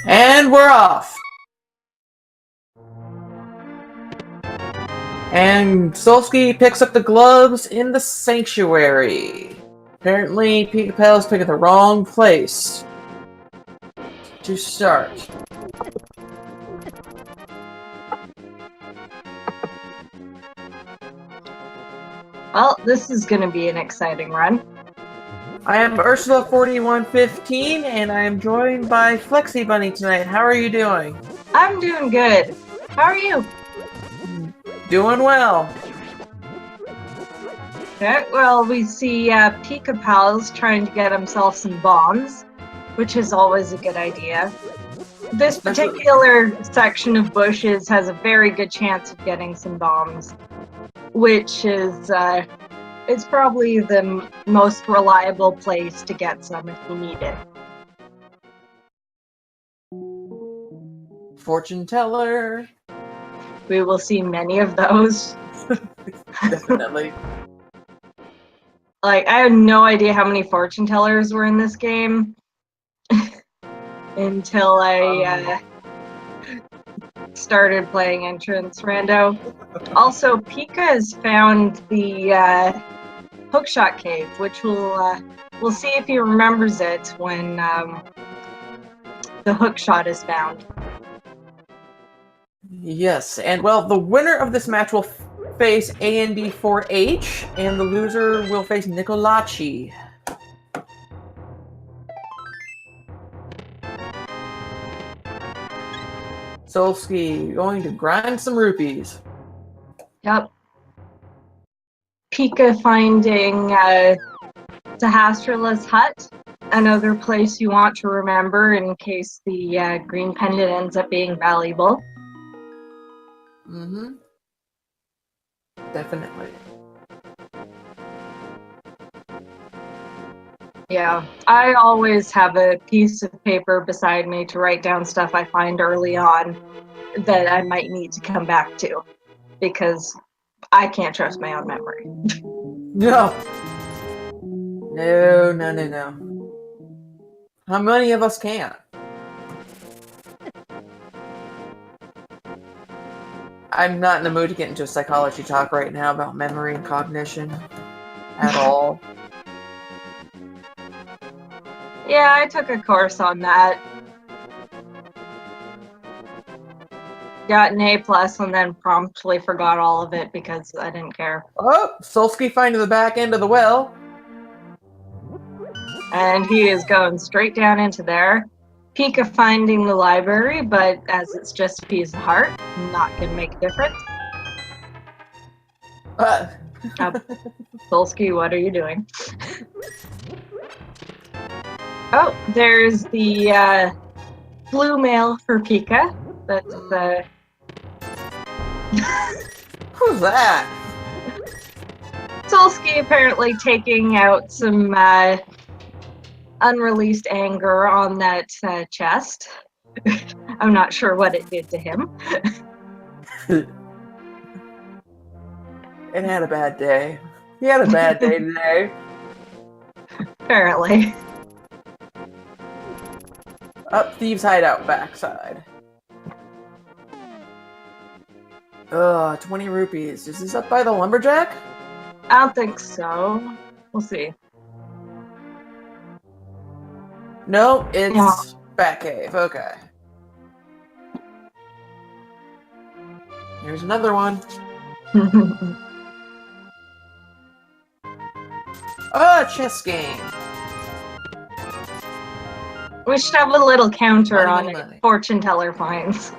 And we're off! And Solski picks up the gloves in the sanctuary. Apparently, Pikapals picked the wrong place to start. Well, this is going to be an exciting run. I am Ursula4115, and I am joined by Flexi Bunny tonight. How are you doing? I'm doing good. How are you? Doing well. Okay, well, we see Pikapals trying to get himself some bombs, which is always a good idea. This particular section of bushes has a very good chance of getting some bombs, which is it's probably the most reliable place to get some if you need it. Fortune teller. We will see many of those. Definitely. Like, I had no idea how many fortune tellers were in this game until I started playing Entrance Rando. Also, Pika has found the hookshot cave, which we'll see if he remembers it when the hookshot is found. Yes, and well, the winner of this match will face AND4H, and the loser will face Nicolachi. Solski going to grind some rupees. Yep. Pika finding Sahasrala's hut, another place you want to remember in case the green pendant ends up being valuable. Mm-hmm. Definitely. Yeah, I always have a piece of paper beside me to write down stuff I find early on that I might need to come back to, because I can't trust my own memory. No. No. How many of us can? I'm not in the mood to get into psychology talk right now about memory and cognition at all. Yeah, I took a course on that. Got an A+ and then promptly forgot all of it because I didn't care. Oh, Solski finding the back end of the well. And he is going straight down into there. Pika finding the library, but as it's just a piece of heart, not gonna make a difference. Solski, what are you doing? Oh, there's the blue mail for Pika. That's Who's that? Solski apparently taking out some unreleased anger on that chest. I'm not sure what it did to him. It had a bad day. He had a bad day today. Apparently. Up Thieves' Hideout backside. 20 rupees. Is this up by the lumberjack? I don't think so. We'll see. No, it's Batcave. Okay. Here's another one. Chess game. We should have a little counter Money. it. Fortune teller finds.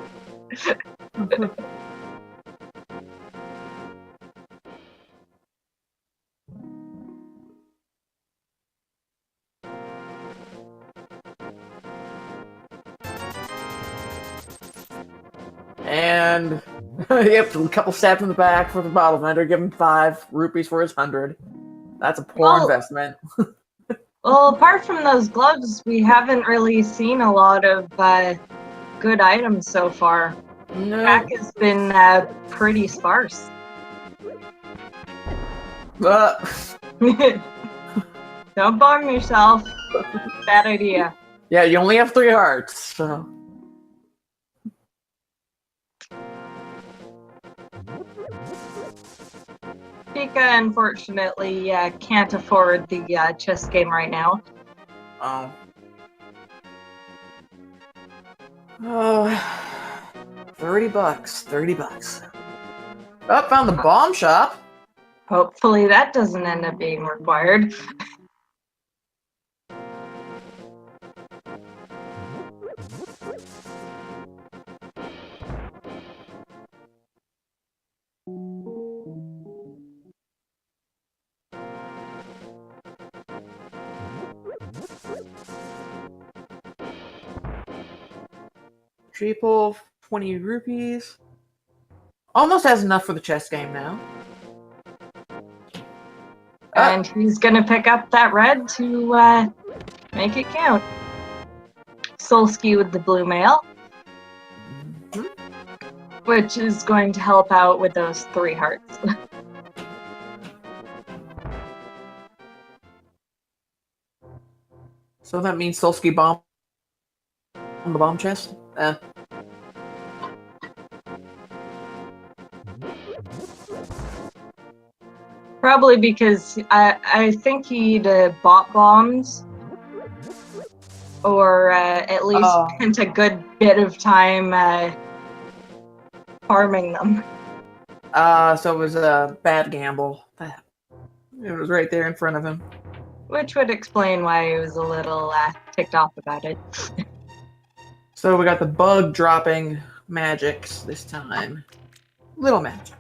And yep, a couple stabs in the back for the bottle vendor. Give him 5 rupees for his 100. That's a poor investment. Well, apart from those gloves, we haven't really seen a lot of good items so far. No. Pack has been pretty sparse. Don't bomb yourself. Bad idea. Yeah, you only have 3 hearts, so. Pika, unfortunately, can't afford the chess game right now. Oh. Oh. $30. 30 bucks. Oh, found the bomb shop. Hopefully that doesn't end up being required. Triple 20 rupees. Almost has enough for the chess game now. And he's gonna pick up that red to make it count. Solski with the blue mail, which is going to help out with those 3 hearts. So that means Solski bomb on the bomb chest? Probably because I think he'd bought bombs, or at least spent a good bit of time farming them. So it was a bad gamble. It was right there in front of him. Which would explain why he was a little ticked off about it. So we got the bug dropping magics this time. Little magic.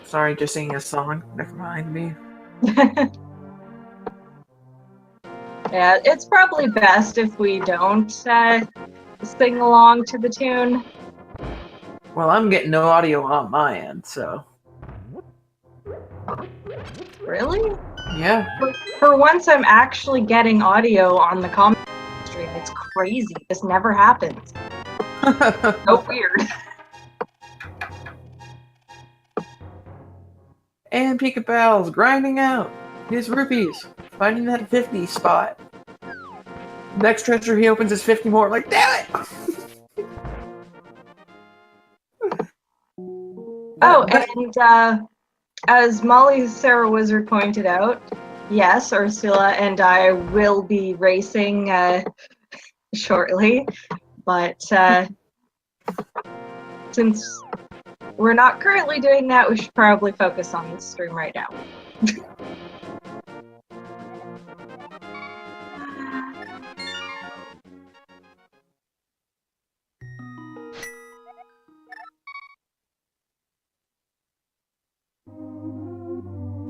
Sorry, just singing a song. Never mind me. Yeah, it's probably best if we don't sing along to the tune. Well, I'm getting no audio on my end, so. Really? Yeah. For once, I'm actually getting audio on the comment stream. It's crazy. This never happens. So weird. And Pikapals grinding out his rupees, finding that 50 spot. Next treasure he opens is 50 more. Like, damn it! Oh, and as Molly Sarah Wizard pointed out, yes, Ursula and I will be racing shortly, but since we're not currently doing that, we should probably focus on the stream right now.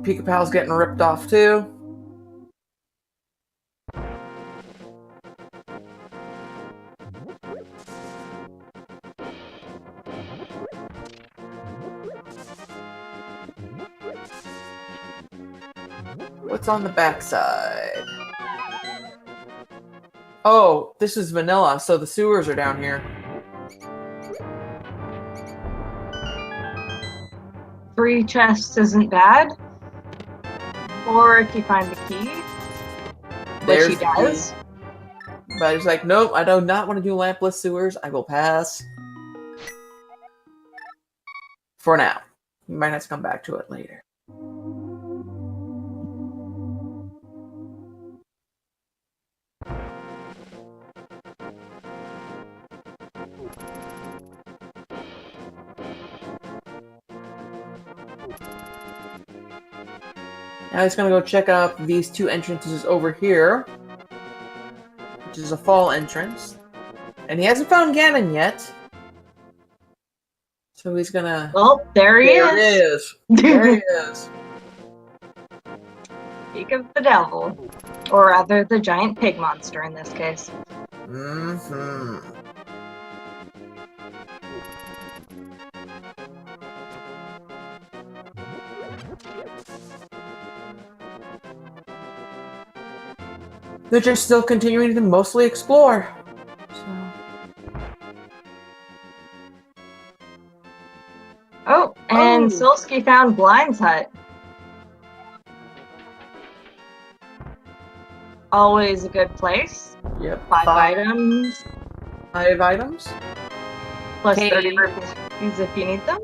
Pikapal's getting ripped off too. What's on the backside? Oh, this is vanilla, so the sewers are down here. 3 chests isn't bad. Or if you find the key, which he does. But he's like, nope, I do not want to do lampless sewers. I will pass. For now. We might have to come back to it later. Now he's gonna go check out these 2 entrances over here, which is a fall entrance. And he hasn't found Ganon yet. So he's gonna... Oh, there he is! There he is! Speak of the devil. Or rather, the giant pig monster in this case. Mm-hmm. They're just still continuing to mostly explore. So. Oh, and Solski found Blind's hut. Always a good place. Yep. 5 items. 5 items. Plus Okay. 30 rupees if you need them.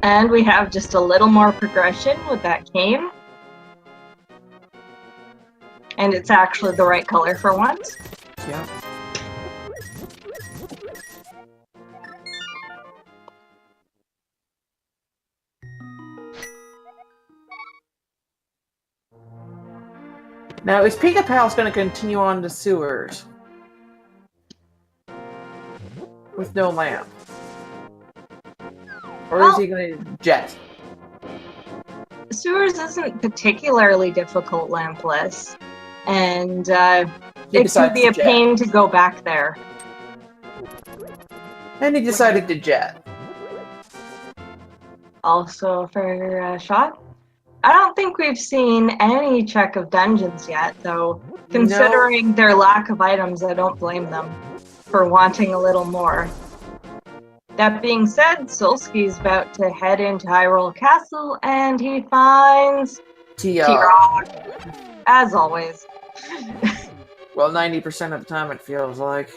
And we have just a little more progression with that cane. And it's actually the right color for once. Yeah. Now, is Pikapals going to continue on to sewers? With no lamp? Or is he going to jet? Sewers isn't particularly difficult lampless. And He it can decides be to a jet. pain to go back there. And he decided to jet. Also for a shot. I don't think we've seen any check of dungeons yet, though. Considering their lack of items, I don't blame them for wanting a little more. That being said, Solski's about to head into Hyrule Castle, and he finds T-Rock, as always. Well, 90% of the time it feels like.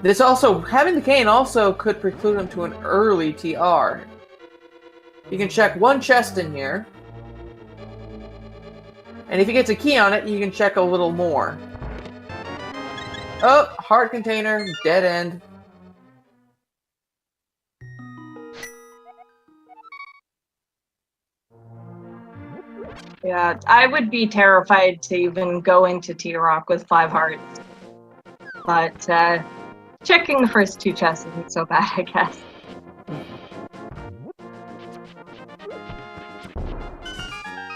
This also, having the cane also could preclude him to an early TR. You can check one chest in here. And if he gets a key on it, you can check a little more. Oh, heart container, dead end. Yeah, I would be terrified to even go into T-Rock with 5 hearts. But checking the first 2 chests isn't so bad, I guess.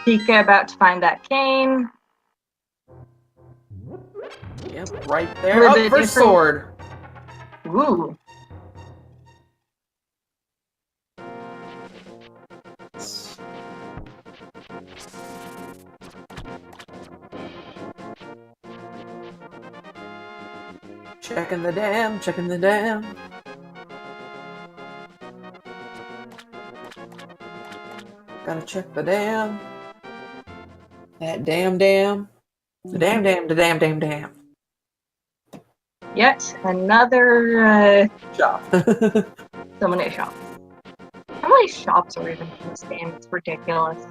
Pika about to find that cane. Yep, right there. Oh, first sword. Ooh. Checking the dam, checking the dam. Gotta check the dam. That damn. The damn. Yet another Shop. so many shops. How many shops are even in this game? It's ridiculous.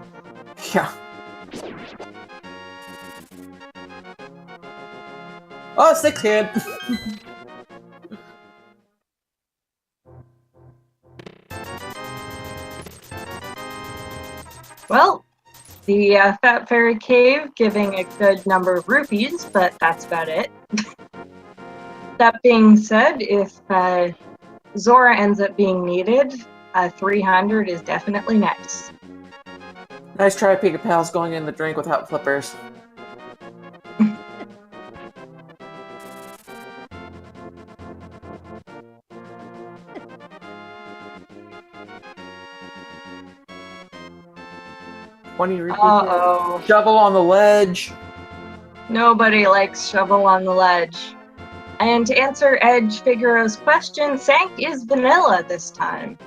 Yeah. Oh, 6 kid. Well, the Fat Fairy Cave giving a good number of rupees, but that's about it. That being said, if Zora ends up being needed, 300 is definitely nice. Nice try, Pikapals, going in the drink without flippers. Uh-oh. Shovel on the ledge. Nobody likes shovel on the ledge. And to answer Edge Figaro's question, Sank is vanilla this time.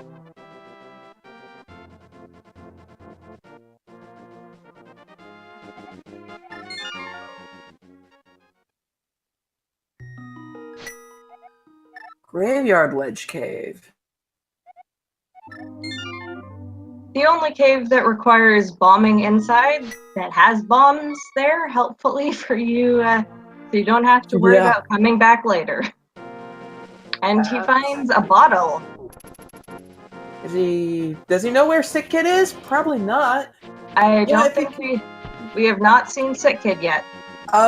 Graveyard Ledge Cave. The only cave that requires bombing inside, that has bombs there, helpfully for you, so you don't have to worry about coming back later. And he finds a bottle. Does he know where Sick Kid is? Probably not. I don't think we have not seen Sick Kid yet.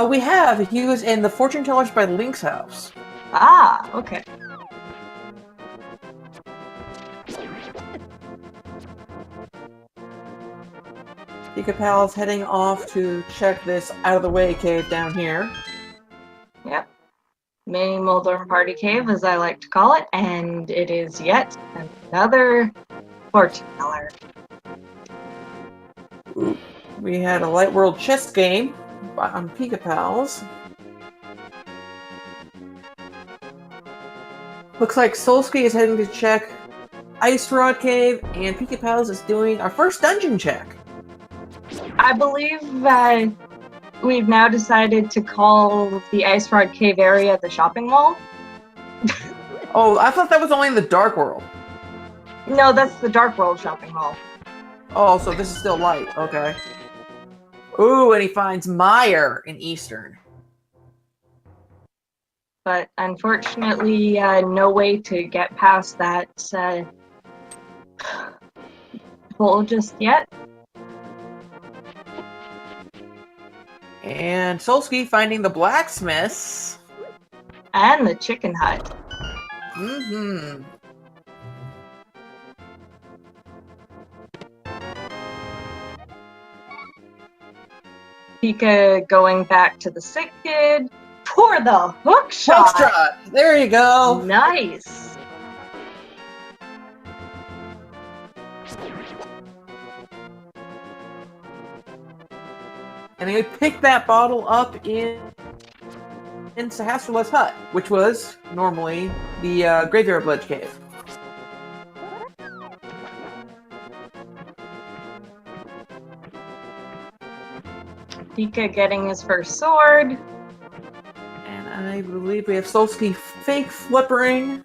We have. He was in the Fortune Tellers by Link's house. Ah, okay. Pikapal's heading off to check this out-of-the-way cave down here. Yep. Mini Moldorm Party Cave, as I like to call it, and it is yet another fortune teller. We had a Light World chess game on Pikapals. Looks like Solski is heading to check Ice Rod Cave, and Pikapals is doing our first dungeon check. I believe we've now decided to call the Ice Rod Cave area the shopping mall. Oh, I thought that was only in the Dark World. No, that's the Dark World shopping mall. Oh, so this is still light. Okay. Ooh, and he finds Meyer in Eastern. But unfortunately, no way to get past that hole just yet. And Solski finding the blacksmiths. And the chicken hut. Mm-hmm. Pika going back to the sick kid for the hook shot. Hook shot! There you go! Nice. And he picked that bottle up in Sahasrarla's hut, which was normally the Graveyard Ledge Cave. Pika getting his first sword. And I believe we have Solski fake flippering.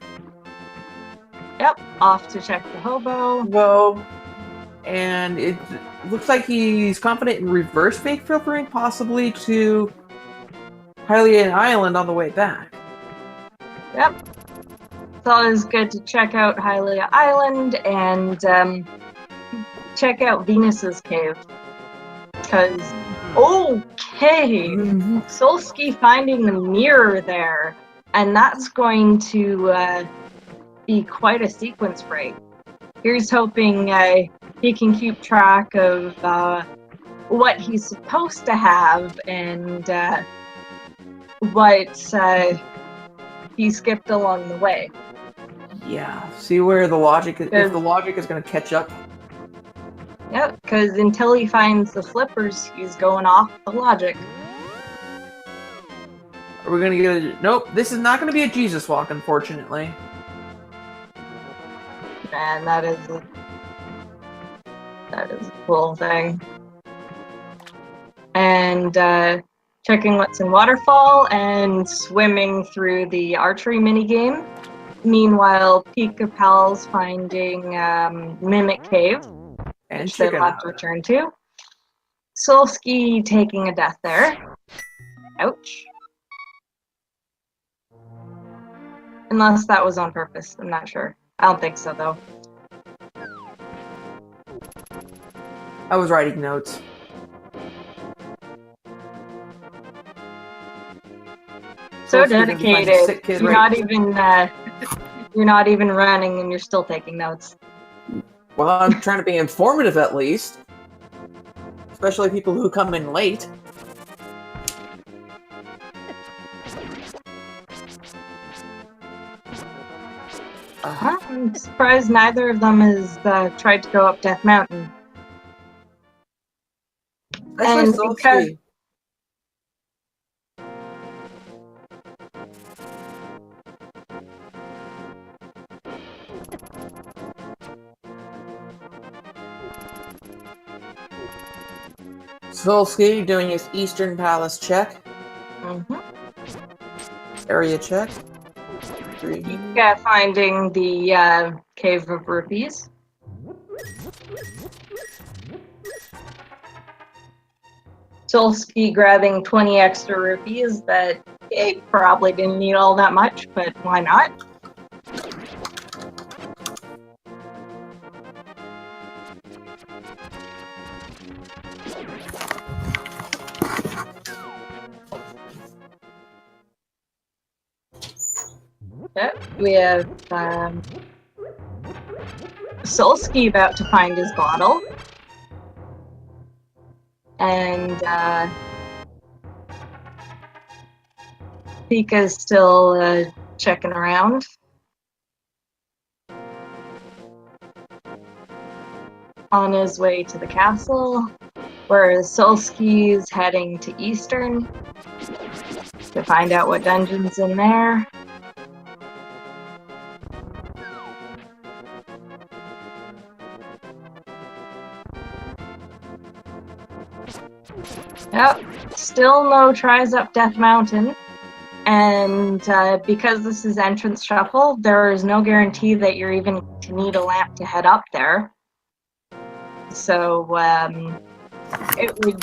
Yep, off to check the hobo. Whoa. And it looks like he's confident in reverse fake flippering, possibly to Hylian Island on the way back. Yep. It's always good to check out Hylia Island and check out Venus's cave. Because, okay, Solski finding the mirror there. And that's going to be quite a sequence break. Here's hoping he can keep track of what he's supposed to have and what he skipped along the way. Yeah, see where the logic is, if the logic is going to catch up. Yep, because until he finds the flippers, he's going off the logic. Are we going to get a... Nope, this is not going to be a Jesus walk, unfortunately. Man, that is a cool thing. And checking what's in Waterfall and swimming through the archery minigame. Meanwhile, Pikapals finding Mimic Cave, And which they'll chicken have to return to. Solski taking a death there. Ouch. Unless that was on purpose, I'm not sure. I don't think so, though. I was writing notes. So Solski's gonna find a dedicated. sick kid You're right- not even you're not even running, and you're still taking notes. Well, I'm trying to be informative at least. Especially people who come in late. I'm surprised neither of them has tried to go up Death Mountain. Especially And Solski. Solski doing his Eastern Palace check. Area check. Finding the Cave of Rupees. Solski grabbing 20 extra rupees that he probably didn't need all that much, but why not? Yep, we have Solski about to find his bottle. And Pika's still checking around. On his way to the castle, whereas Solski's heading to Eastern to find out what dungeon's in there. Yep, still no tries up Death Mountain. And because this is entrance shuffle, there is no guarantee that you're even to need a lamp to head up there. So it would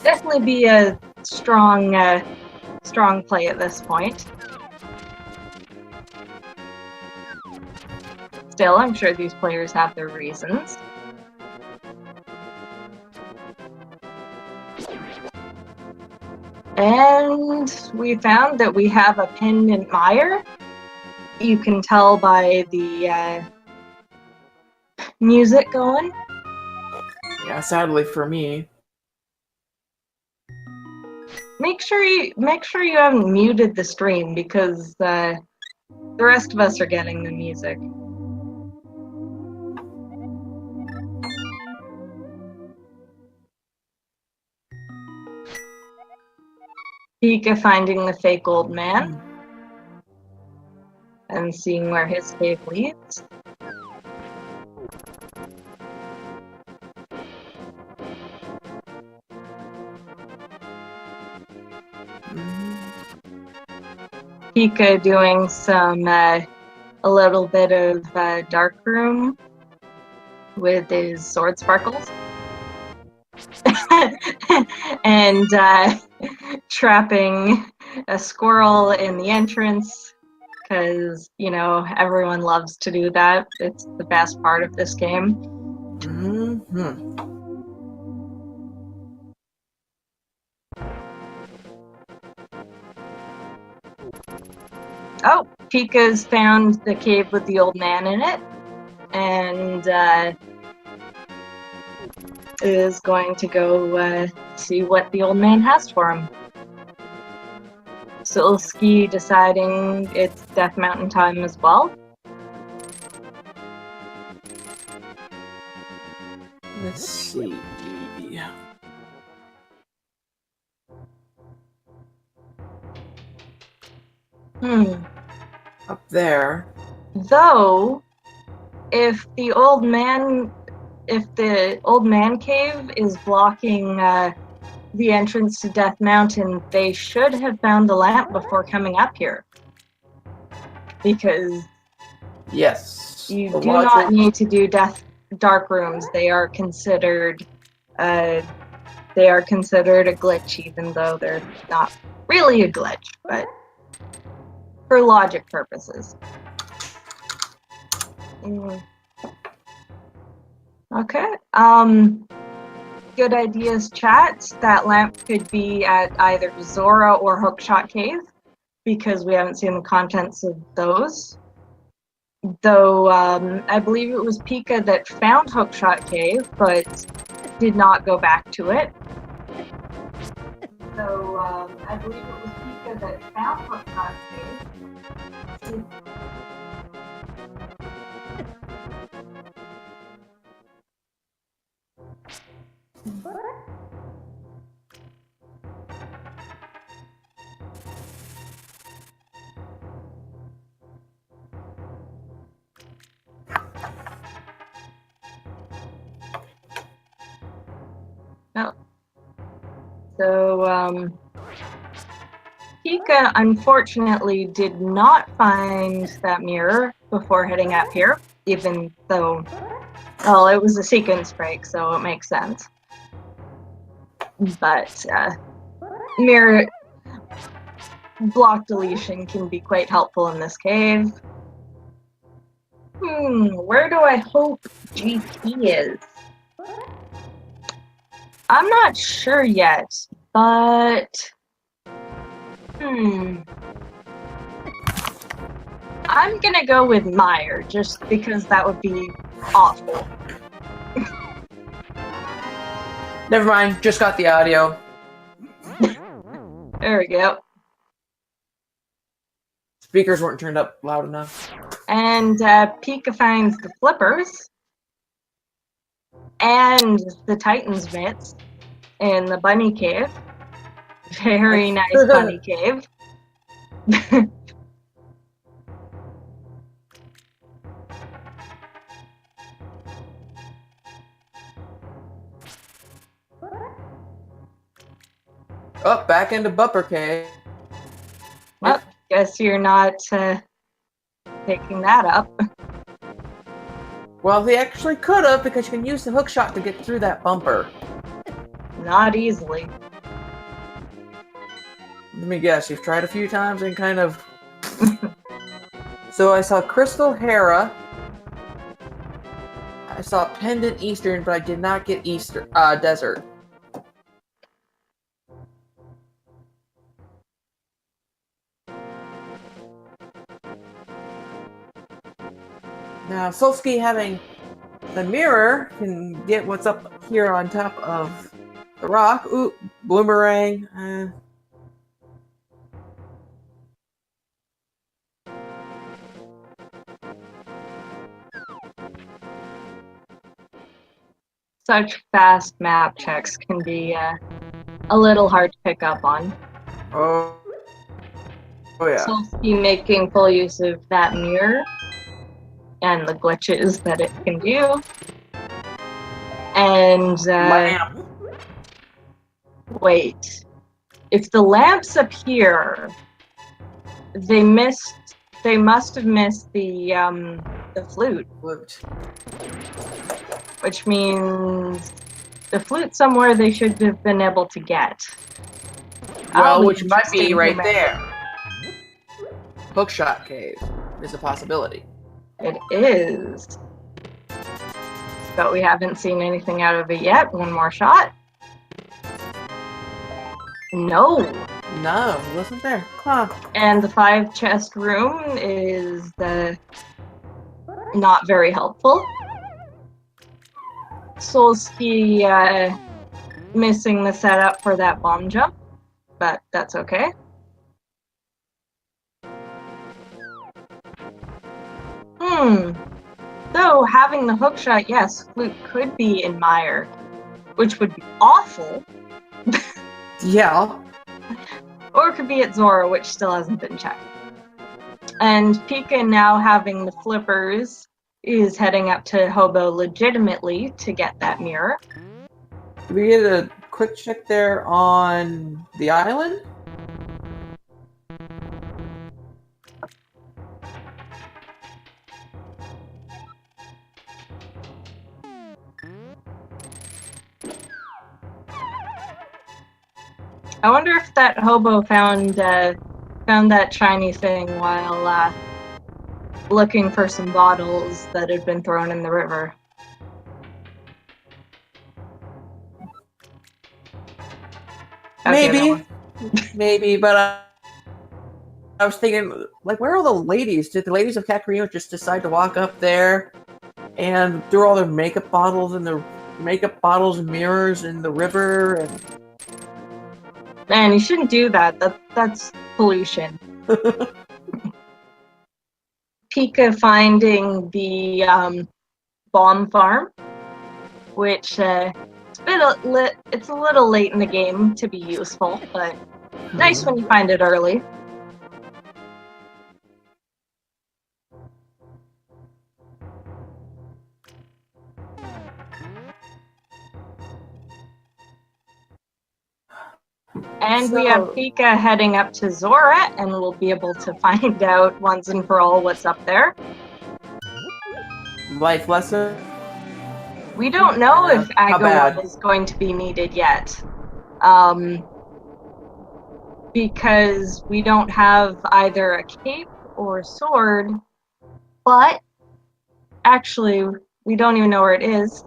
definitely be a strong play at this point. Still, I'm sure these players have their reasons. And we found that we have a pendant mire. You can tell by the music going. Yeah, sadly for me. Make sure you haven't muted the stream because the rest of us are getting the music. Pika finding the fake old man and seeing where his cave leads. Pika doing some a little bit of dark room with his sword sparkles. And trapping a squirrel in the entrance because, you know, everyone loves to do that. It's the best part of this game. Oh, Pika's found the cave with the old man in it and is going to go see what the old man has for him. Solski deciding it's Death Mountain time as well. Let's see. Up there. Though, if the old man cave is blocking the entrance to Death Mountain, they should have found the lamp before coming up here. Because yes, you do not need to do dark rooms. They are considered a glitch, even though they're not really a glitch, but for logic purposes. Okay. Good ideas, chat. That lamp could be at either Zora or Hookshot Cave, because we haven't seen the contents of those. Though I believe it was Pika that found Hookshot Cave, but did not go back to it. So I believe it was Pika that found Hookshot Cave. No. So Pika unfortunately did not find that mirror before heading up here, even though, well, it was a sequence break, so it makes sense. But mirror block deletion can be quite helpful in this cave. Where do I hope GP is? I'm not sure yet, but I'm gonna go with Meyer, just because that would be awful. Never mind, just got the audio. There we go. Speakers weren't turned up loud enough. And Pika finds the flippers and the Titan's mitts in the bunny cave. Very nice bunny cave. Oh, back into Bumper Cave. Well, guess you're not picking that up. Well, he actually could have, because you can use the hook shot to get through that bumper. Not easily. Let me guess, you've tried a few times and kind of... So I saw Crystal Hera. I saw Pendant Eastern, but I did not get Desert. Now, Solski having the mirror can get what's up here on top of the rock. Ooh, Bloomerang. Such fast map checks can be a little hard to pick up on. Oh yeah. Solski making full use of that mirror and the glitches that it can do. And Lamp. wait, if the lamp's up here, they must have missed the flute, which means the flute somewhere they should have been able to get. Well, which might be right there. Hookshot Cave is a possibility. It is. But we haven't seen anything out of it yet. One more shot. No. No, it wasn't there. Come on. And the 5 chest room is not very helpful. Solski missing the setup for that bomb jump, but that's okay. So having the hook shot, yes, Flute could be in Mire, which would be awful. Yeah. Or it could be at Zora, which still hasn't been checked. And Pika, now having the flippers, is heading up to Hobo legitimately to get that mirror. Did we get a quick check there on the island? I wonder if that hobo found that shiny thing while looking for some bottles that had been thrown in the river. Okay, maybe, but I was thinking, like, where are all the ladies? Did the ladies of Kakariko just decide to walk up there and throw all their makeup bottles and mirrors in the river? And Man, you shouldn't do that. That's pollution. Pika finding the bomb farm, which it's a little late in the game to be useful, but nice when you find it early. And we have Pika heading up to Zora, and we'll be able to find out once and for all what's up there. Life lesson? We don't know if Agawam is going to be needed yet. Because we don't have either a cape or a sword, but actually, we don't even know where it is.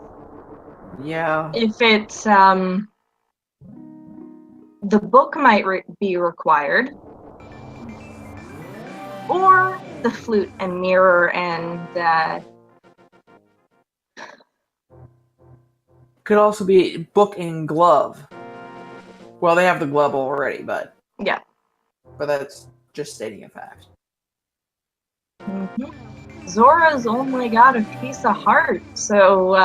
Yeah. If it's, the book might be required, or the flute and mirror and could also be book and glove. Well, they have the glove already, but yeah. But that's just stating a fact. Mm-hmm. Zora's only got a piece of heart, so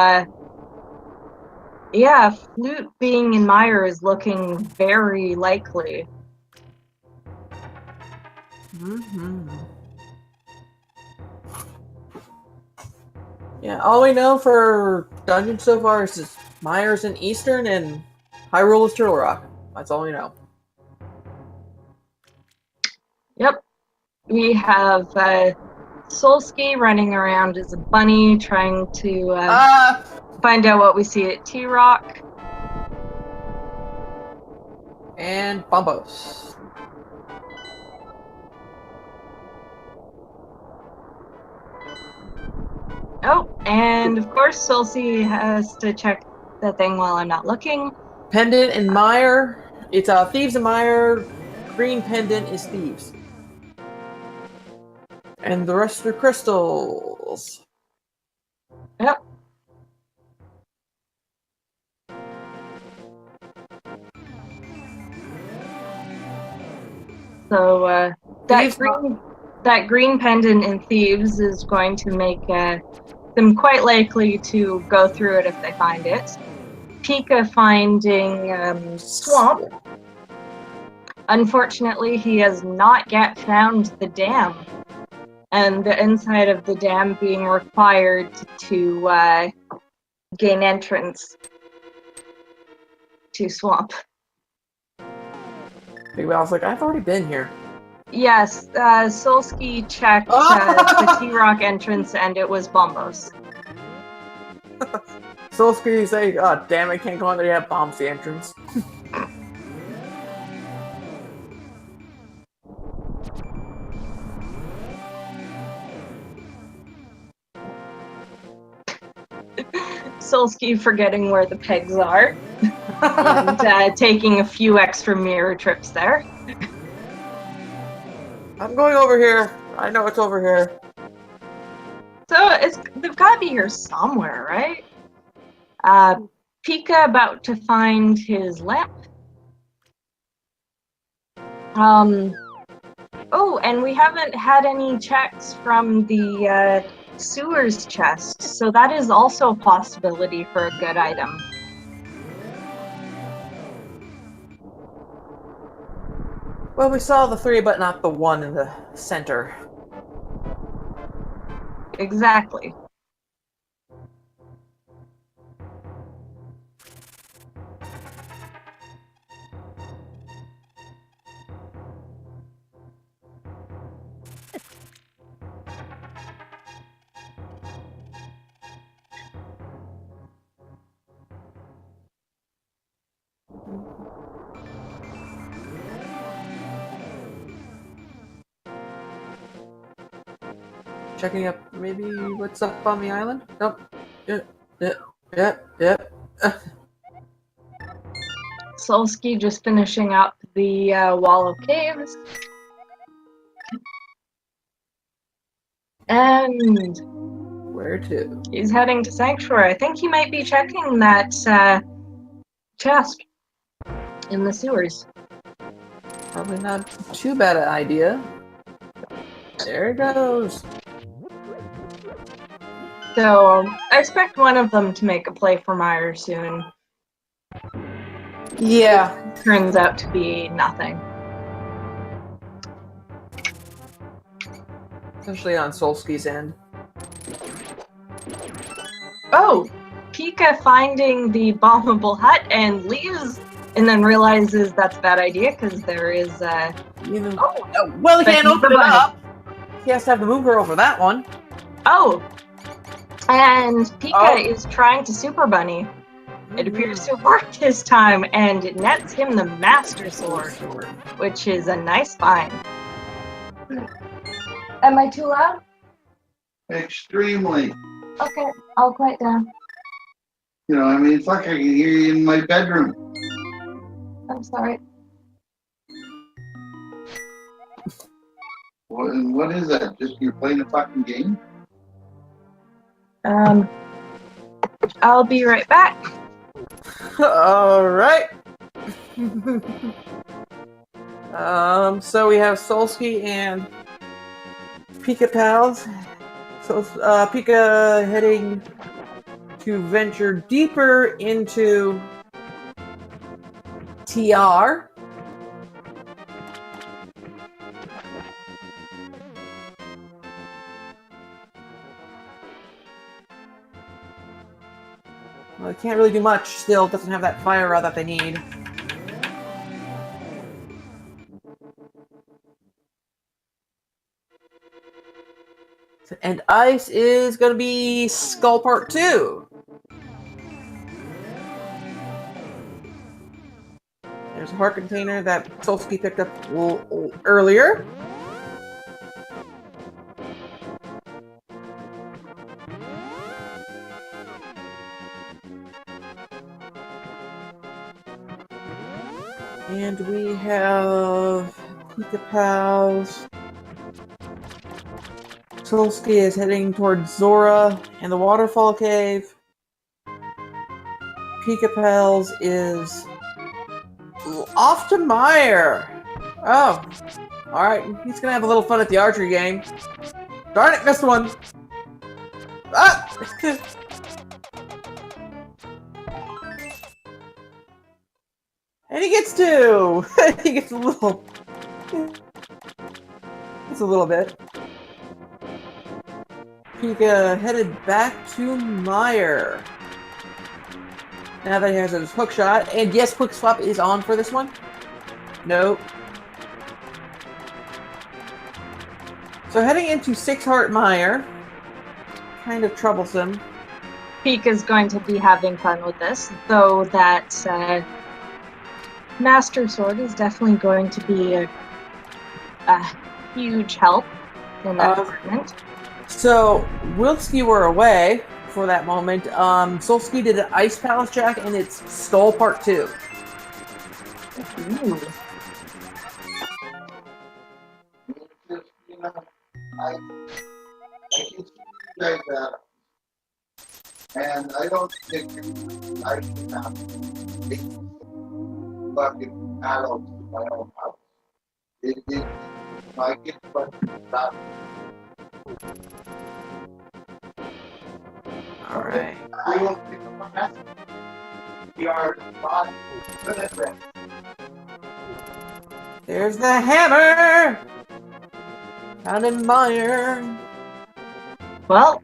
yeah, Flute being in Mire is looking very likely. Mm-hmm. Yeah, all we know for Dungeon so far is Mire's in Eastern and Hyrule is Turtle Rock. That's all we know. Yep. We have Solski running around as a bunny, trying to find out what we see at T-Rock. And Bombos. Oh, and of course Solski has to check the thing while I'm not looking. Pendant and Mire. It's Thieves and Mire. Green pendant is Thieves. And the rest are crystals. Yep. So that green pendant in Thieves is going to make them quite likely to go through it if they find it. Pika finding Swamp. Unfortunately, he has not yet found the dam, and the inside of the dam being required to gain entrance to Swamp. Maybe I was like, I've already been here. Yes, Solski checked the T-Rock entrance, and it was Bombos. Solski say, oh damn, I can't go in there yet. Bombs the entrance. Solski forgetting where the pegs are and taking a few extra mirror trips there. I'm going over here. I know it's over here. So they've got to be here somewhere, right? Pika about to find his lamp. Oh, and we haven't had any checks from the sewers chest, so that is also a possibility for a good item. Well, we saw the three, but not the one in the center. Exactly. Checking up, maybe what's up on the island? Nope. Yep. Solski just finishing up the wall of caves. And where to? He's heading to Sanctuary. I think he might be checking that chest in the sewers. Probably not too bad an idea. There it goes. So I expect one of them to make a play for Meyer soon. Yeah. Turns out to be nothing. Especially on Solski's end. Oh! Pika finding the bombable hut and leaves, and then realizes that's a bad idea because there is well, he can't open it up. He has to have the moon girl for that one. Oh! And Pika is trying to Super Bunny. It appears to work this time, and it nets him the Master Sword, which is a nice find. Am I too loud? Extremely. Okay, I'll quiet down. You know, I mean, fuck, I can hear you in my bedroom. I'm sorry. What is that? Just you're playing a fucking game? I'll be right back. All right. So we have Solski and Pikapals. So Pika heading to venture deeper into TR. Well, it can't really do much still. It doesn't have that fire rod that they need. And ice is going to be Skull Part 2. There's a heart container that Solski picked up earlier. And we have Pikapals. Solski is heading towards Zora and the waterfall cave. Pikapals is off to Meyer. Oh, alright. He's gonna have a little fun at the archery game. Darn it, missed one. Ah! And he gets two. He gets a little. It's a little bit. Pika headed back to Meyer. Now that he has his hook shot. And yes, quick swap is on for this one. Nope. So heading into 6 Heart Meyer. Kind of troublesome. Pika's going to be having fun with this, though that Master Sword is definitely going to be a huge help in that department. So, whilst you were away for that moment, Solski did an Ice Palace Jack, and it's Skull Part 2. Ooh. I can see like that, and I don't think I should have fucking adults in my own house. It my kids fucking that. Alright. I don't think I'm a mess. We are not good at this. There's the hammer! Found in Meyer. Well,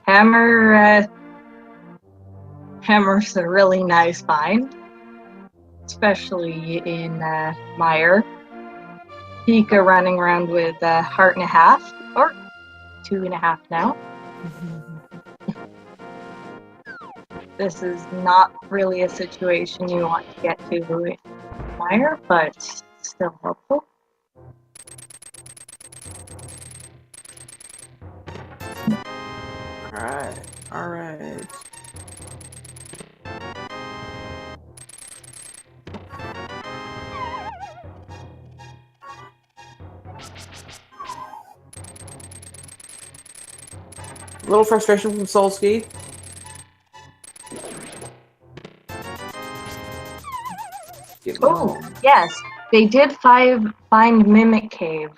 Hammer's a really nice find, especially in Meyer. Pika running around with a heart and a half, or 2.5 now. This is not really a situation you want to get to in Meyer, but still helpful. Alright. A little frustration from Solski. Oh, yes. They did find Mimic Cave,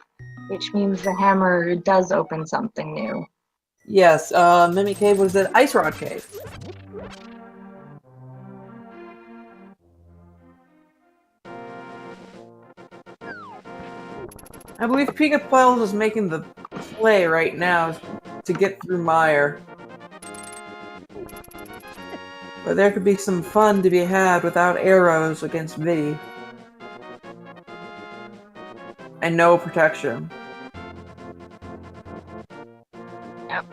which means the hammer does open something new. Yes, Mimic Cave was an Ice Rod Cave. I believe Pikapals is making the play right now to get through Meyer. But there could be some fun to be had without arrows against V. And no protection. Yep.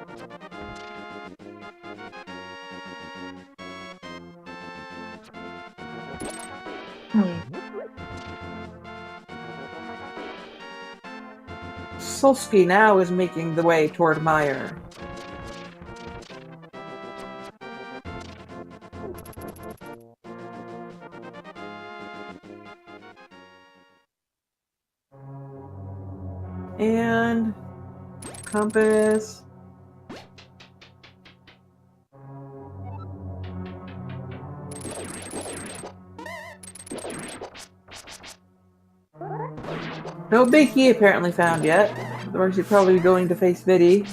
Solski now is making the way toward Meyer. And compass. No big key apparently found yet. Otherwise you'd probably be going to face Viddy.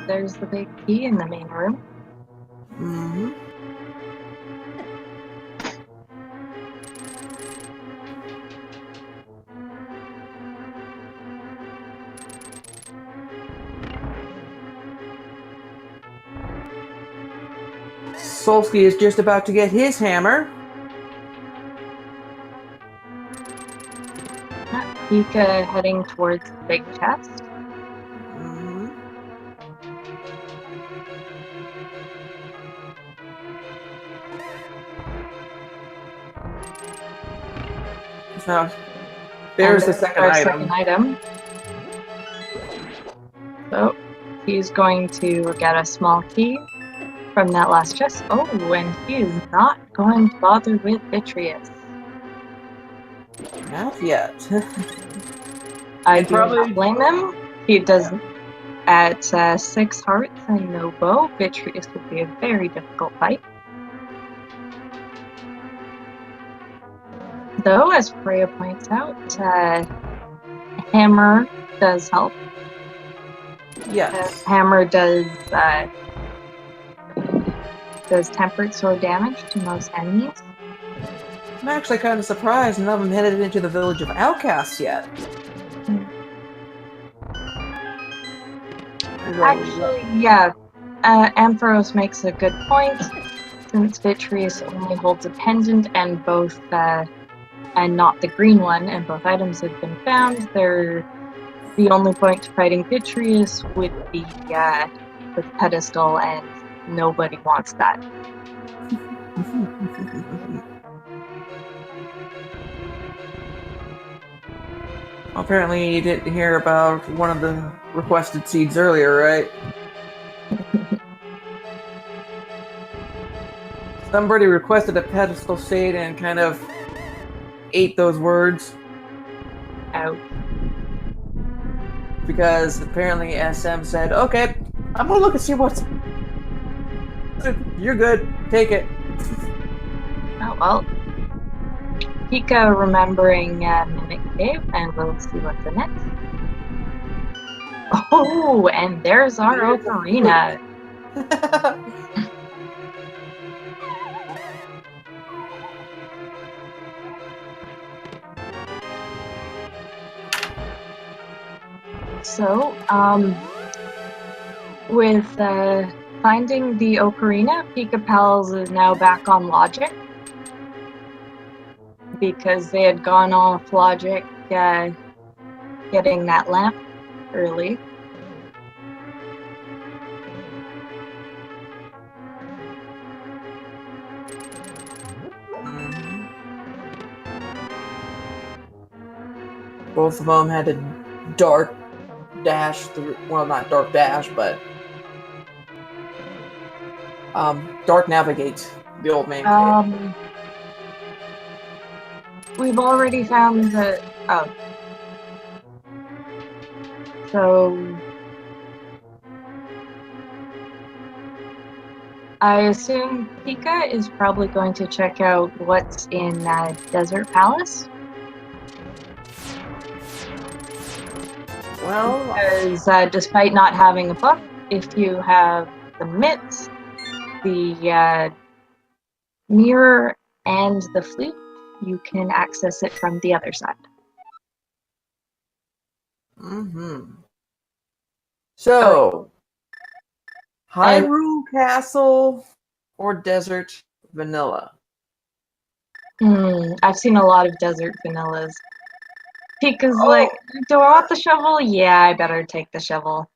There's the big key in the main room. Mm-hmm. Solski is just about to get his hammer. Pika heading towards the big chest. Mhm. So, there's the second our item. second item. So he's going to get a small key from that last chest. Oh, and he is not going to bother with Vitreous. Not yet. I And do probably- not blame him. He does at 6 hearts and no bow. Vitreous would be a very difficult fight. Though, as Freya points out, hammer does help. Yes. Hammer does temperate sword damage to most enemies. I'm actually kind of surprised none of them headed into the village of outcasts yet. Actually, yeah, Ampharos makes a good point. Since Vitreous only holds a pendant and and not the green one, and both items have been found, the only point to fighting Vitreous would be with pedestal, and nobody wants that. Apparently you didn't hear about one of the requested seeds earlier, right? Somebody requested a pedestal seed and kind of ate those words. Out. Because apparently SM said, okay, I'm gonna look and see what's... You're good, take it. Oh well. Pika remembering Mimic Cave, and we'll see what's in it. Oh, and there's our ocarina. So, with finding the ocarina, Pikapals is now back on logic. Because they had gone off logic getting that lamp early. Both of them had to dark dash through, well, not dark dash, but dark navigate the old man cave. We've already found the... Oh. So... I assume Pika is probably going to check out what's in Desert Palace. Well, Because despite not having a book, if you have the mitts, the mirror, and the flute, you can access it from the other side. So, Hyrule Castle or Desert Vanilla? I've seen a lot of Desert Vanillas. Pika's like, do I want the shovel? Yeah, I better take the shovel.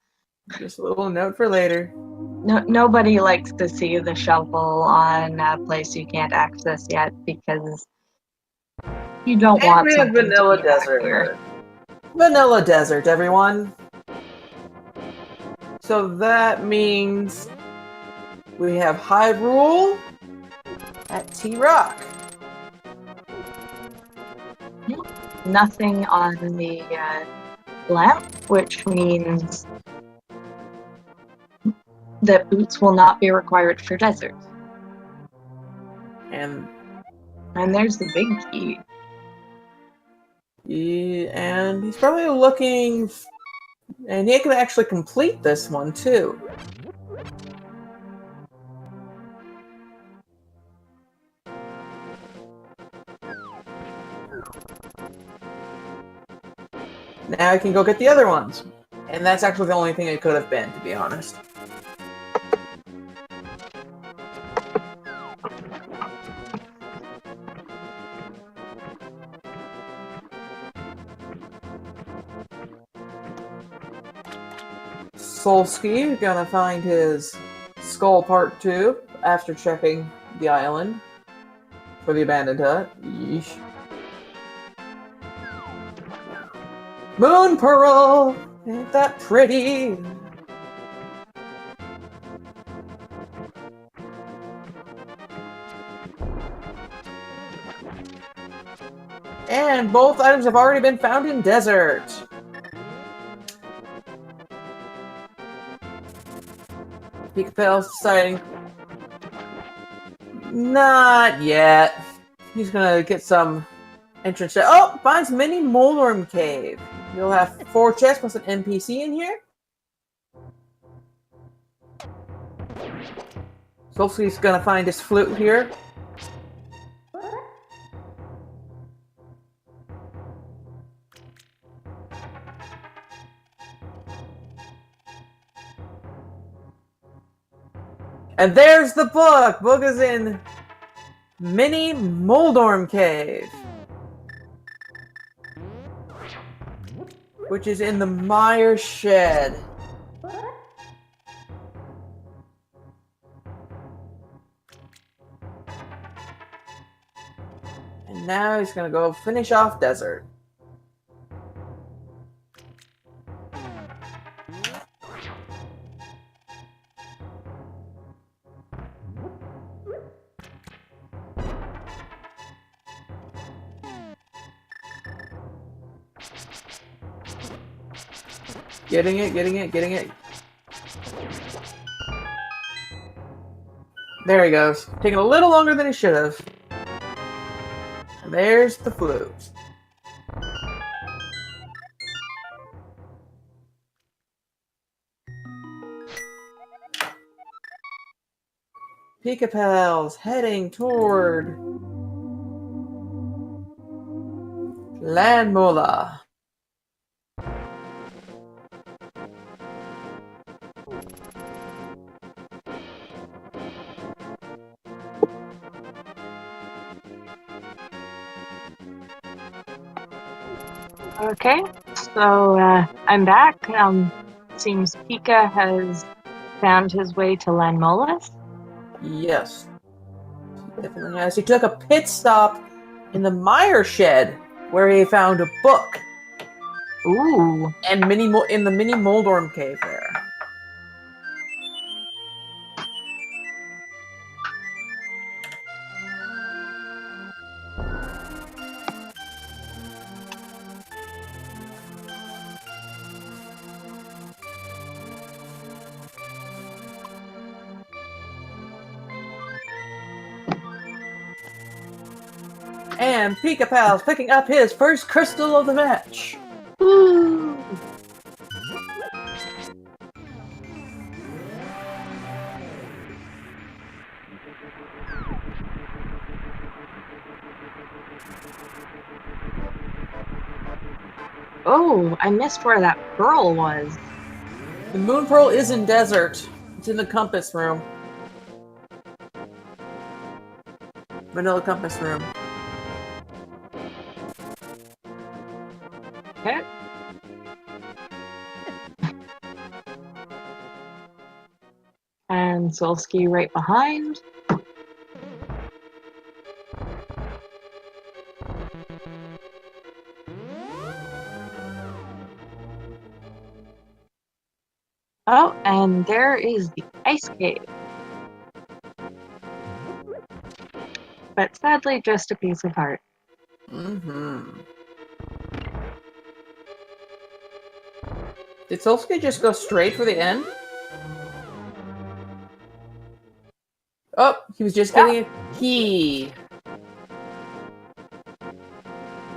Just a little note for later. Nobody likes to see the shovel on a place you can't access yet because you don't want we have something Vanilla to be back Desert. here. Vanilla Desert, everyone. So that means we have Hyrule at T-Rock. Nothing on the lamp, which means that boots will not be required for desert. And there's the big key. And he's probably looking... And he can actually complete this one, too. Now I can go get the other ones. And that's actually the only thing it could have been, to be honest. Solski gonna find his skull part 2 after checking the island for the abandoned hut. Yeesh. Moon Pearl! Ain't that pretty? And both items have already been found in desert. Pikapals deciding, not yet. He's gonna get some entrance. Oh, finds mini Moldorm Cave. You'll have 4 chests plus an NPC in here. Solski's gonna find his flute here. And there's the book! Book is in Mini Moldorm Cave, which is in the Mire Shed. And now he's gonna go finish off desert. Getting it. There he goes. Taking a little longer than he should have. And there's the flute. Pikapals heading toward Landmola. Okay, so I'm back. Seems Pika has found his way to Lanmolas. Yes. Definitely has. He took a pit stop in the Mire Shed where he found a book. Ooh. And in the mini Moldorm Cave there. And Pikapal's picking up his first crystal of the match. Ooh. Oh, I missed where that pearl was. The Moon Pearl is in desert. It's in the compass room. Vanilla compass room. Okay. And Solski right behind. Oh, and there is the ice cave. But sadly, just a piece of heart. Mm-hmm. Did Solski just go straight for the end? Oh, he was just getting a key.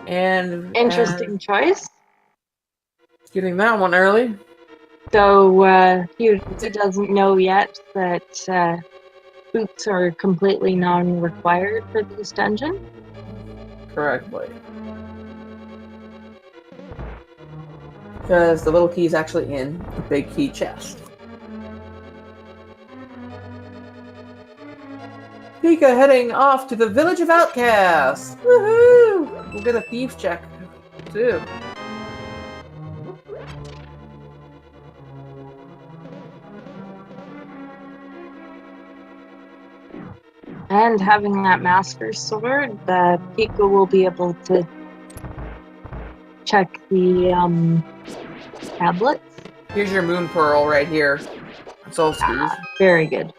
And Interesting choice. Getting that one early. So he doesn't know yet that boots are completely non-required for this dungeon. Correctly. Because the little key is actually in the big key chest. Pika heading off to the village of outcasts. Woohoo! We'll get a thieves check too. And having that Master Sword, the Pika will be able to check the tablets. Here's your moon pearl right here. Solski's. Very good.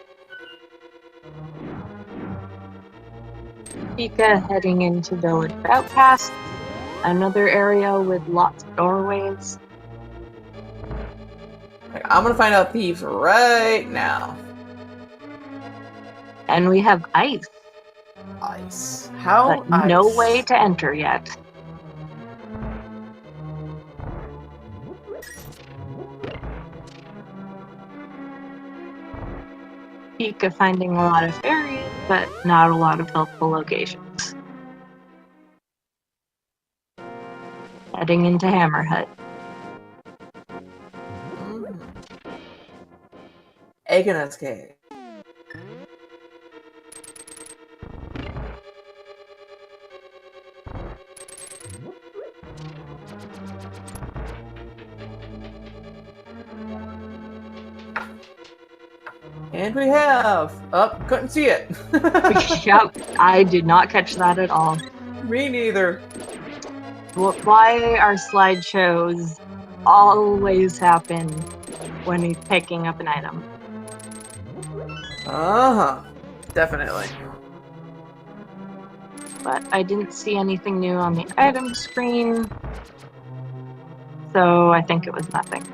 Pika heading into Village of Outcasts, another area with lots of doorways. I'm gonna find out thieves right now. And we have ice, Ice. How but no ice? way to enter yet. Pika finding a lot of fairies, but not a lot of helpful locations. Heading into Hammerhut. Agonus Cave. And we have. Oh, couldn't see it. Yep, I did not catch that at all. Me neither. Why our slideshows always happen when he's picking up an item. Uh-huh. Definitely. But I didn't see anything new on the item screen, so I think it was nothing.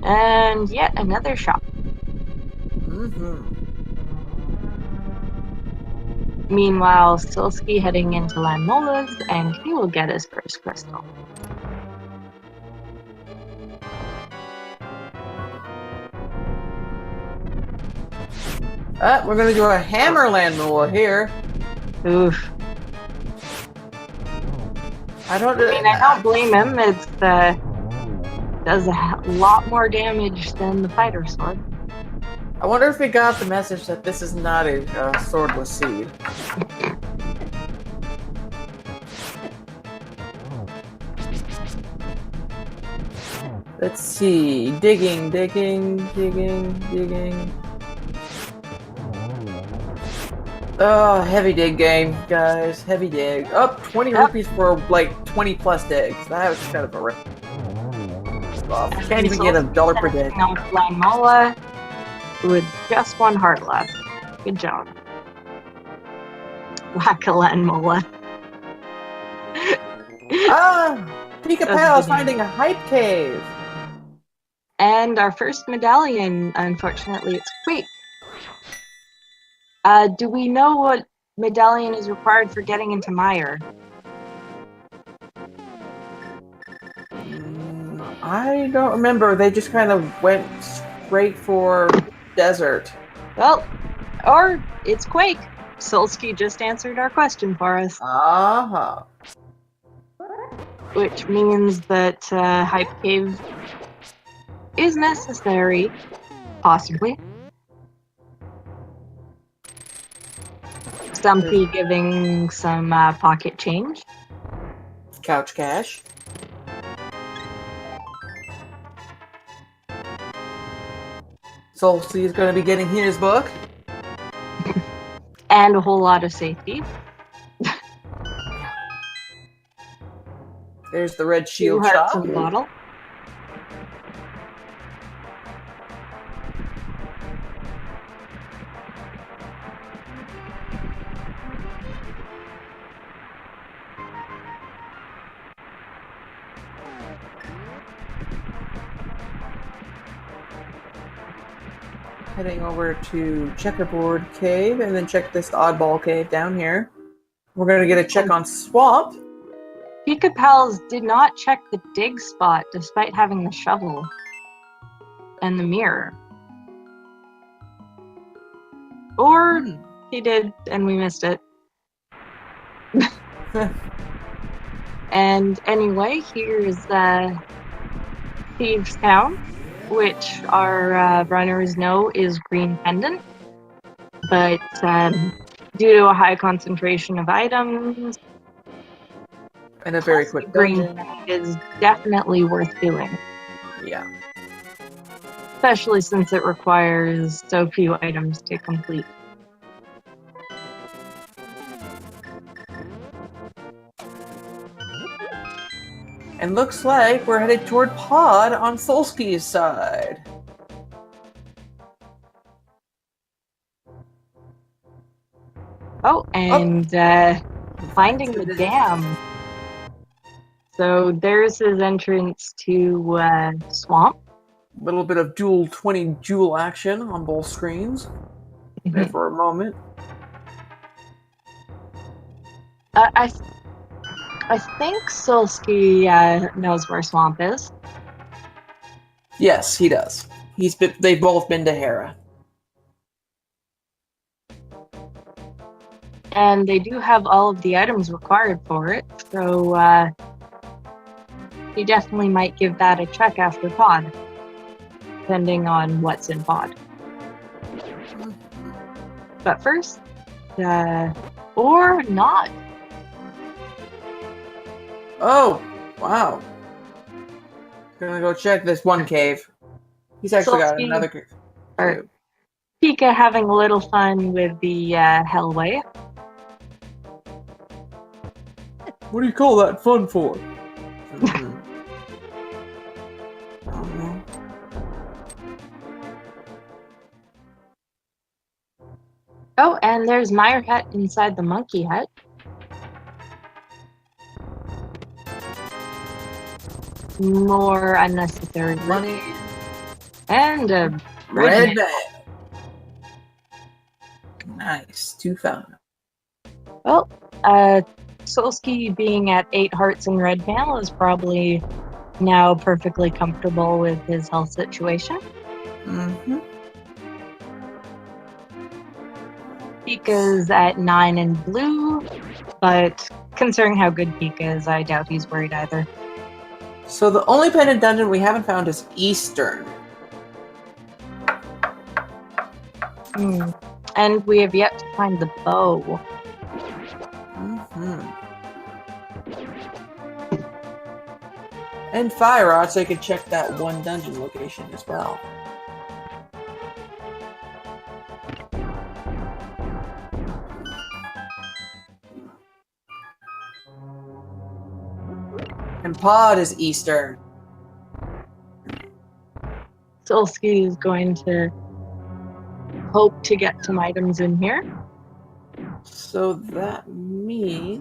And yet another shop. Meanwhile, Solski heading into Lanmola's, and he will get his first crystal. We're gonna do a Hammerland Mola here. Oof. I don't blame him. It's does a lot more damage than the fighter sword. I wonder if we got the message that this is not a swordless seed. Let's see. Digging. Oh, heavy dig game, guys. Heavy dig. Up 20 rupees for like 20 plus digs. That was kind of a rip off. Can't even get $1 per dig. Lanmola with just one heart left. Good job. Whack-a-Lanmola. Pikapals finding a hype cave. And our first medallion, unfortunately, it's Quake. Do we know what medallion is required for getting into Mire? I don't remember. They just kind of went straight for desert. Well, or it's Quake. Solski just answered our question for us. Uh-huh. Which means that Hype Cave is necessary, possibly. Stumpy giving some pocket change. Couch cash. Solski is going to be getting his book. And a whole lot of safety. There's the red shield 2 hearts shop. in a bottle. Heading over to Checkerboard Cave and then check this oddball cave down here. We're going to get a check on Swamp. Pikapals did not check the dig spot despite having the shovel and the mirror. Or he did and we missed it. And anyway, here's Thieves Town, which our runners know is Green Pendant. But due to a high concentration of items, And a very quick Green dungeon. Pendant is definitely worth doing. Yeah. especially since it requires so few items to complete. And looks like we're headed toward Pod on Solski's side. Oh, and finding the dam. So there's his entrance to Swamp. A little bit of dual 20 jewel action on both screens. There for a moment. I think Solski knows where Swamp is. Yes, he does. They've both been to Hera. And they do have all of the items required for it, so he definitely might give that a check after Pod, depending on what's in Pod. But first, or not. Oh, wow. Gonna go check this one cave. He's actually got Solski, another cave. or Pika having a little fun with the Hellway. What do you call that fun for? Oh, and there's Meyer Hut inside the Monkey Hut. More unnecessary money. And a Red bag. Nice. 2,000. Well, Solski being at 8 hearts in red mail is probably now perfectly comfortable with his health situation. Mm-hmm. Pika's at 9 in blue, but considering how good Pika is, I doubt he's worried either. So the only pendant dungeon we haven't found is Eastern. And we have yet to find the bow. Mm-hmm. And Fire Rod, so you can check that one dungeon location as well. And Pod is Eastern. Solski is going to hope to get some items in here. So that means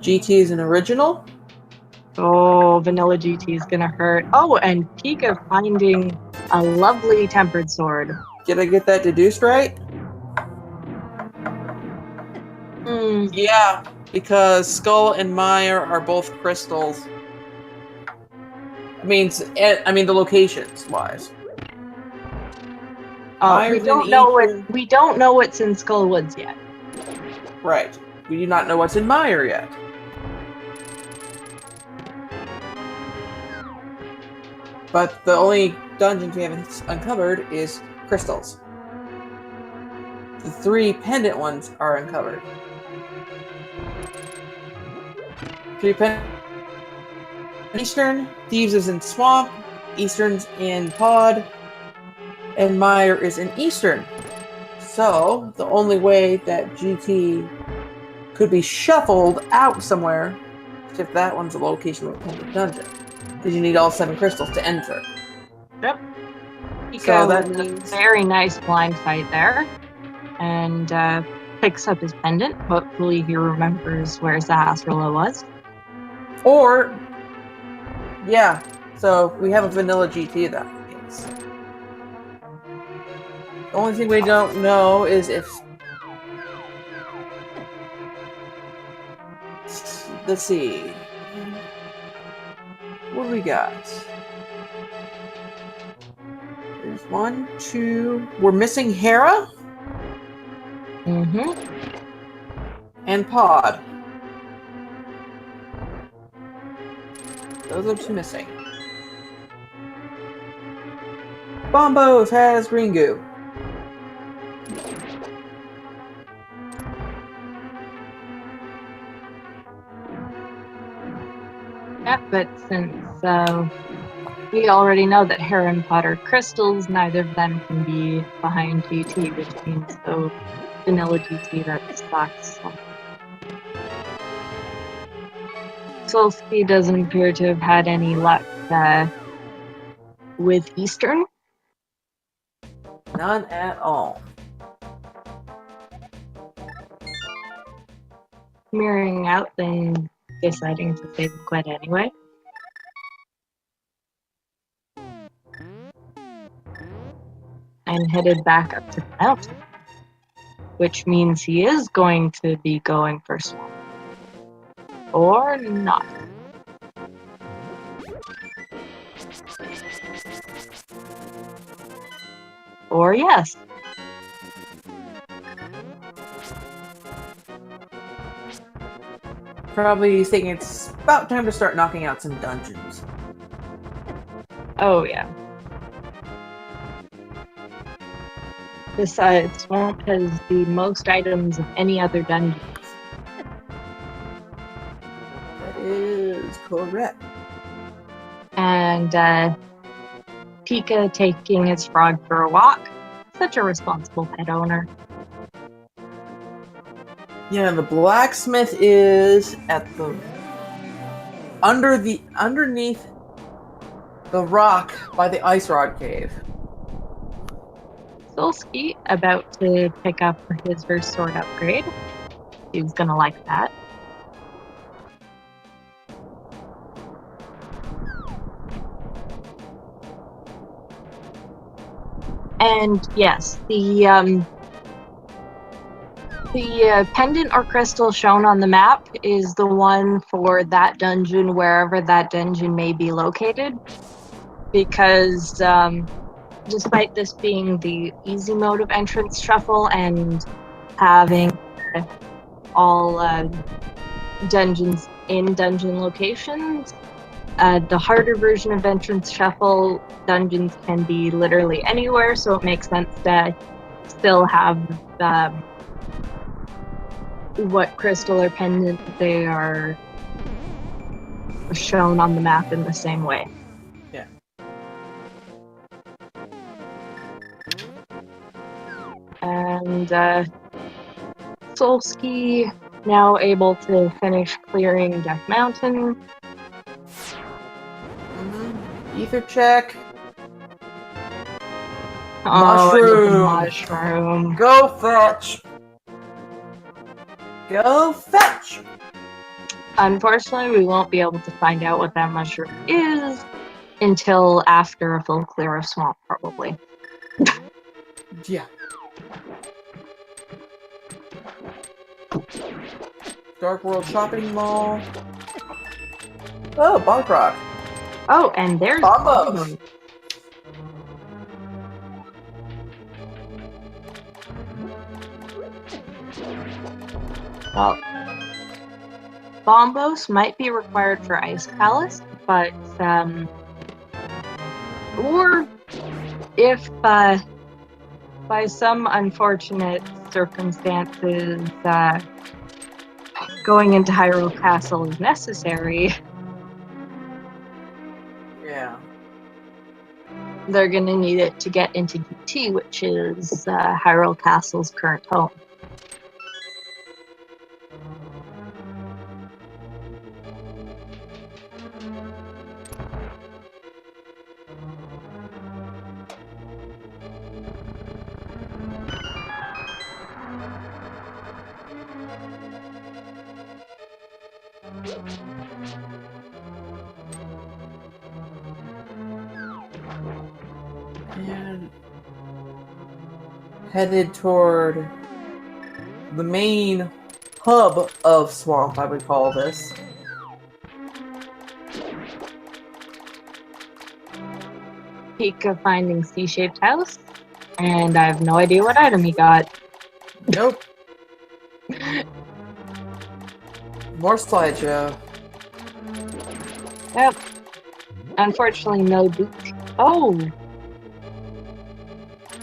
GT is an original. Oh, Vanilla GT is gonna hurt. Oh, and Pika finding a lovely tempered sword. Did I get that deduced right? Yeah, because Skull and Meyer are both crystals. I mean the locations wise. We don't know what's in Skullwoods yet. Right. We do not know what's in Meyer yet. But the only dungeons we haven't uncovered is crystals. The 3 pendant ones are uncovered. 3 pendant. Eastern, Thieves is in Swamp, Eastern's in Pod, and Meyer is in Eastern. So, the only way that GT could be shuffled out somewhere is if that one's a location with a pendant dungeon. Because you need all 7 crystals to enter. Yep. So So that that means very nice blind fight there. And picks up his pendant. Hopefully he remembers where Zahasrala was. Or, yeah, so we have a vanilla GT in that case. The only thing we don't know is if... Let's see. What do we got? There's 1, 2... We're missing Hera? And Pod. Those are 2 missing. Bombos has green goo. Yeah, but since We already know that Harry Potter crystals, neither of them can be behind GT, which means so vanilla GT, that sucks. Solski doesn't appear to have had any luck with Eastern. None at all. Mirroring out, then deciding to save the quid anyway. And headed back up to the mountain, which means he is going to be going for swamp. Or not. Or yes. Probably thinking it's about time to start knocking out some dungeons. Oh yeah. Besides, Swamp has the most items of any other dungeon. That is correct. And Pika taking his frog for a walk. Such a responsible pet owner. Yeah, the blacksmith is at the underneath the rock by the ice rod cave. Solski about to pick up his first sword upgrade. He's gonna like that. And yes, the pendant or crystal shown on the map is the one for that dungeon, wherever that dungeon may be located. Because despite this being the easy mode of entrance shuffle and having all dungeons in dungeon locations, the harder version of entrance shuffle dungeons can be literally anywhere, so it makes sense to still have what crystal or pendant they are shown on the map in the same way. Yeah. And Solski now able to finish clearing Death Mountain. Ether check. Oh, it's a Mushroom. mushroom. Go fetch. Go fetch. Unfortunately, we won't be able to find out what that mushroom is until after a full clear of swamp, probably. Yeah. Dark World Shopping Mall. Oh, Bonk Rock. Oh, and there's Bombos. Well, Bombos might be required for Ice Palace, but or if by some unfortunate circumstances going into Hyrule Castle is necessary, Yeah. they're going to need it to get into GT, which is Hyrule Castle's current home. And headed toward the main hub of Swamp, I would call this. Pika finding C-shaped house, and I have no idea what item he got. Nope. More slideshow. Yep. Unfortunately, no boots. Oh!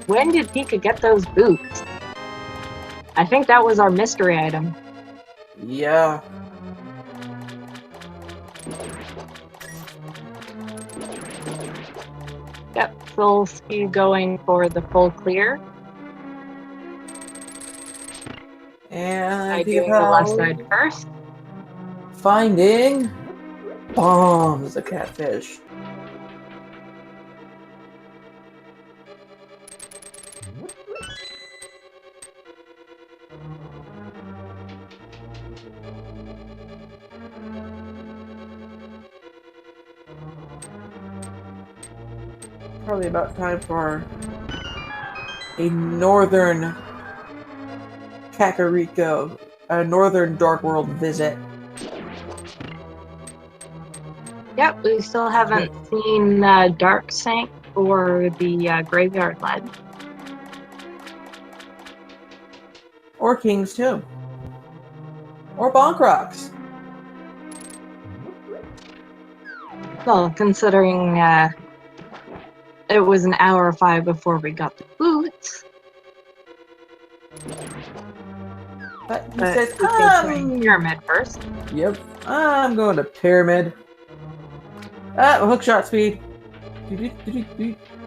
When did Pika get those boots? I think that was our mystery item. Yeah. Yep, Solski going for the full clear. And By doing the left side first. Finding bombs, a catfish. Probably about time for a northern Kakariko, a northern Dark World visit. Yep, we still haven't seen Dark Sank or the Graveyard Lead. Or King's Tomb. Or Bonk Rocks. Well, considering it was an hour or 5 before we got the boots. But he But says, we can try Pyramid first. Yep, I'm going to Pyramid. Hook shot speed.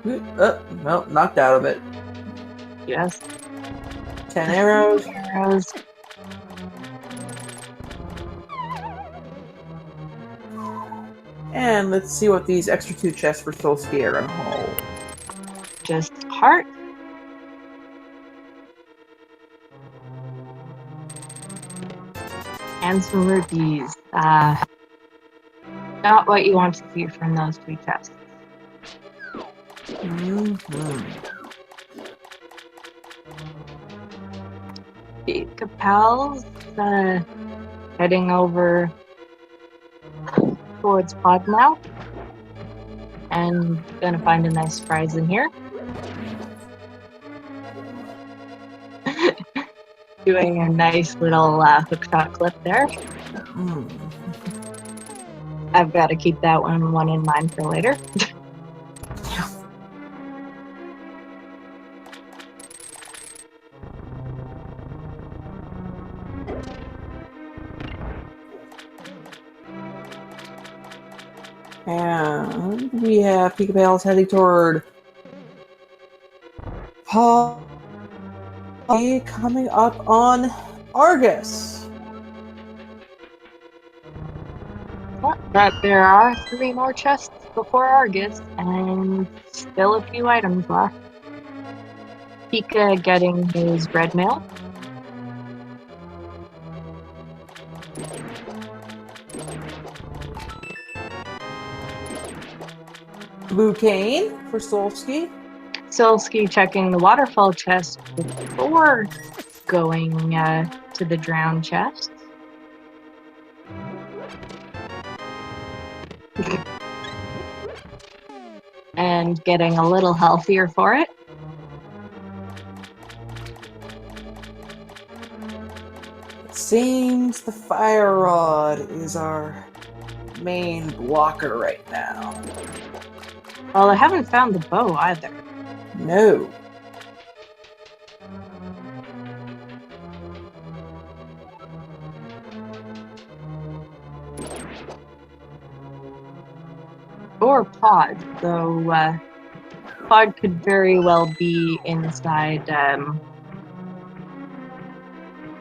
Well, knocked out of it. Yes. 10 arrows. And let's see what these extra 2 chests for Solski are gonna hold. Just heart. And some rupees. Not what you want to see from those 2 chests. Pikapals heading over towards Pod now. And gonna find a nice prize in here. Doing a nice little hook shot clip there. I've got to keep that one in mind for later. And we have Pikapals heading toward Paul coming up on Argus. But there are 3 more chests before Argus, and still a few items left. Pika getting his red mail. Blue cane for Solski. Solski checking the waterfall chest before going to the drown chest. And getting a little healthier for it. It seems the fire rod is our main blocker right now. Well, I haven't found the bow either. No. Or Pod, though Pod could very well be inside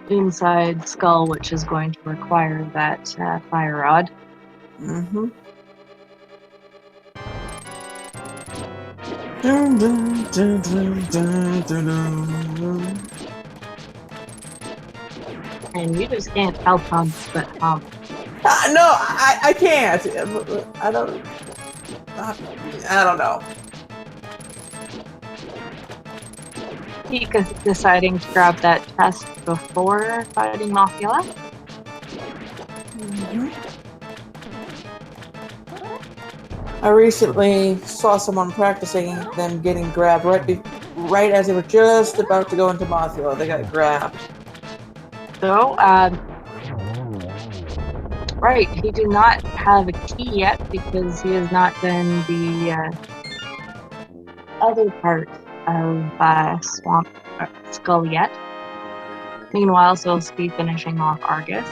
inside Skull, which is going to require that fire rod. Mm-hmm. Dun, dun, dun, dun, dun, dun, dun. And you just can't help but hump. No, I can't. I don't know. Pika's deciding to grab that chest before fighting Mafia. Mm-hmm. I recently saw someone practicing them getting grabbed right as they were just about to go into Mothula. They got grabbed. So, right, he did not have a key yet because he has not done the other part of Swamp Skull yet. Meanwhile, Solski finishing off Argus.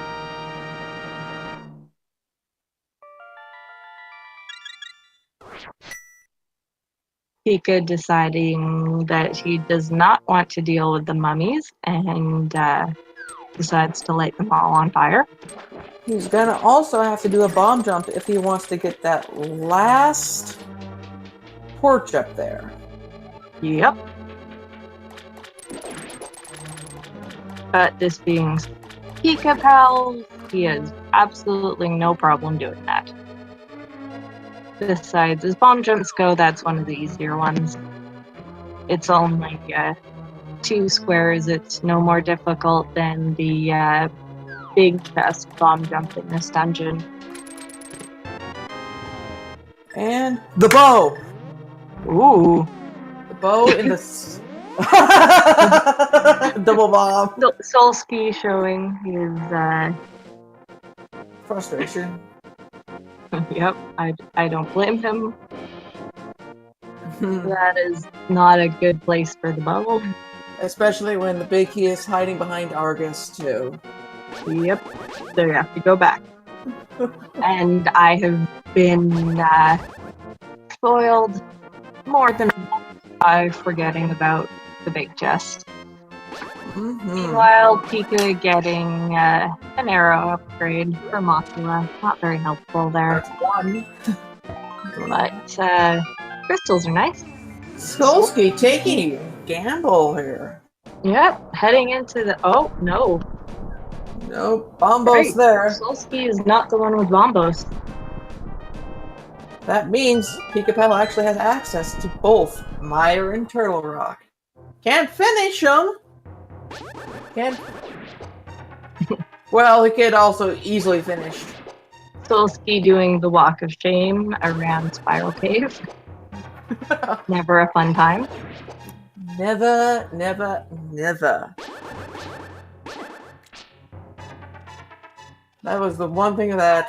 Pika deciding that he does not want to deal with the mummies and decides to light them all on fire. He's gonna also have to do a bomb jump if he wants to get that last porch up there. Yep. But this being Pikapals, he has absolutely no problem doing that. Besides, as bomb jumps go, that's one of the easier ones. It's only 2 squares. It's no more difficult than the big chest bomb jump in this dungeon. And the bow! Ooh. The bow in the... Double bomb. Solski showing his Frustration. yep, I don't blame him. That is not a good place for the bow. Especially when the big key is hiding behind Argus, too. Yep, so you have to go back. And I have been spoiled more than by forgetting about the big chest. Meanwhile, Pika getting an arrow upgrade for Mothula. Not very helpful there. That's one. But crystals are nice. Solski taking a gamble here. Yep, heading into the... Oh, no. Nope, Bombo's Right. there. Solski is not the one with bombos. That means Pikapal actually has access to both Mire and Turtle Rock. Can't finish them. Can't. Well, he could also easily finish. Solski doing the walk of shame around Spiral Cave. Never a fun time. Never, never, never. That was the one thing that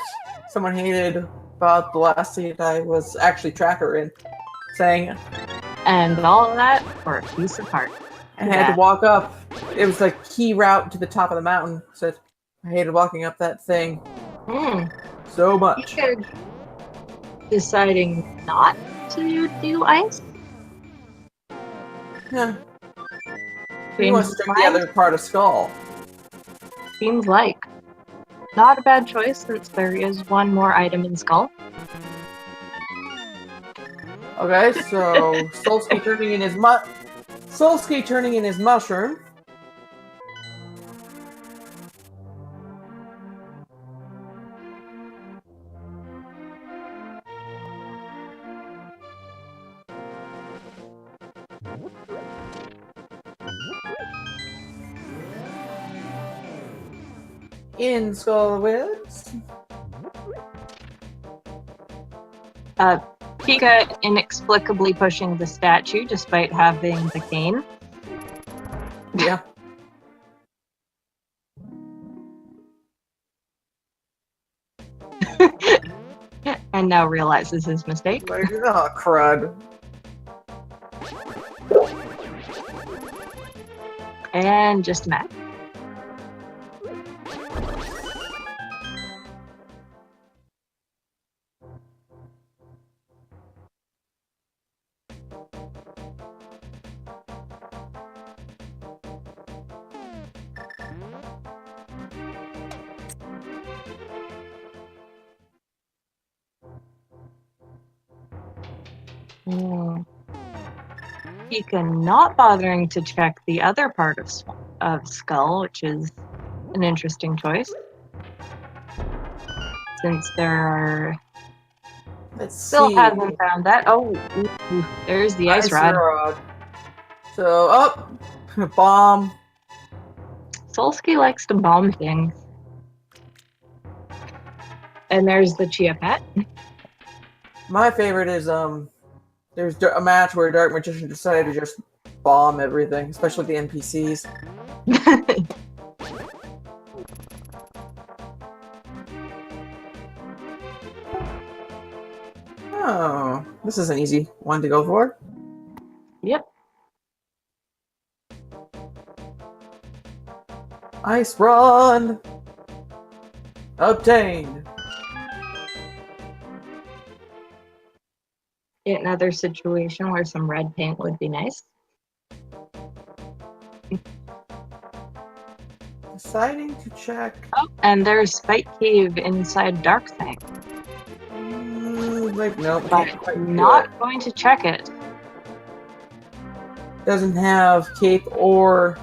someone hated about the last scene I was actually tracker in, saying, And all of that for a piece of heart. and I had to walk up. It was the key route to the top of the mountain, so I hated walking up that thing so much. Pika deciding not to do ice. Yeah. He wants to check the other part of Skull. Seems like. Not a bad choice since there is one more item in Skull. Okay, so Solski turning in his mushroom. In Skull Woods. Pika inexplicably pushing the statue despite having the cane. Yeah. And now realizes his mistake. Like, oh, crud. And just a match. Pika not bothering to check the other part of Skull, which is an interesting choice. Since there are... Let's Still see. hasn't found that. Oh, ooh, there's the ice rod. So, bomb. Solski likes to bomb things. And there's the Chia Pet. My favorite is, there's a match where Dark Magician decided to just bomb everything, especially the NPCs. Oh, this is an easy one to go for. Yep. Ice Run! Obtained! another situation where some red paint would be nice. Deciding to check. Oh, and there's Spike Cave inside Dark Thing. Like, nope, But can't quite do not going to check it. it. Doesn't have Cape or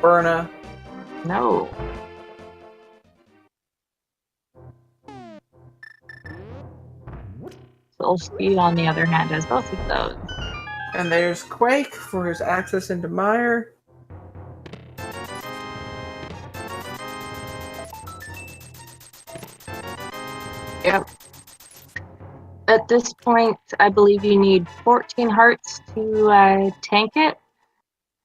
Burna. No. Solski, on the other hand, has both of those. And there's Quake for his access into Mire. Yep. At this point, I believe you need 14 hearts to tank it,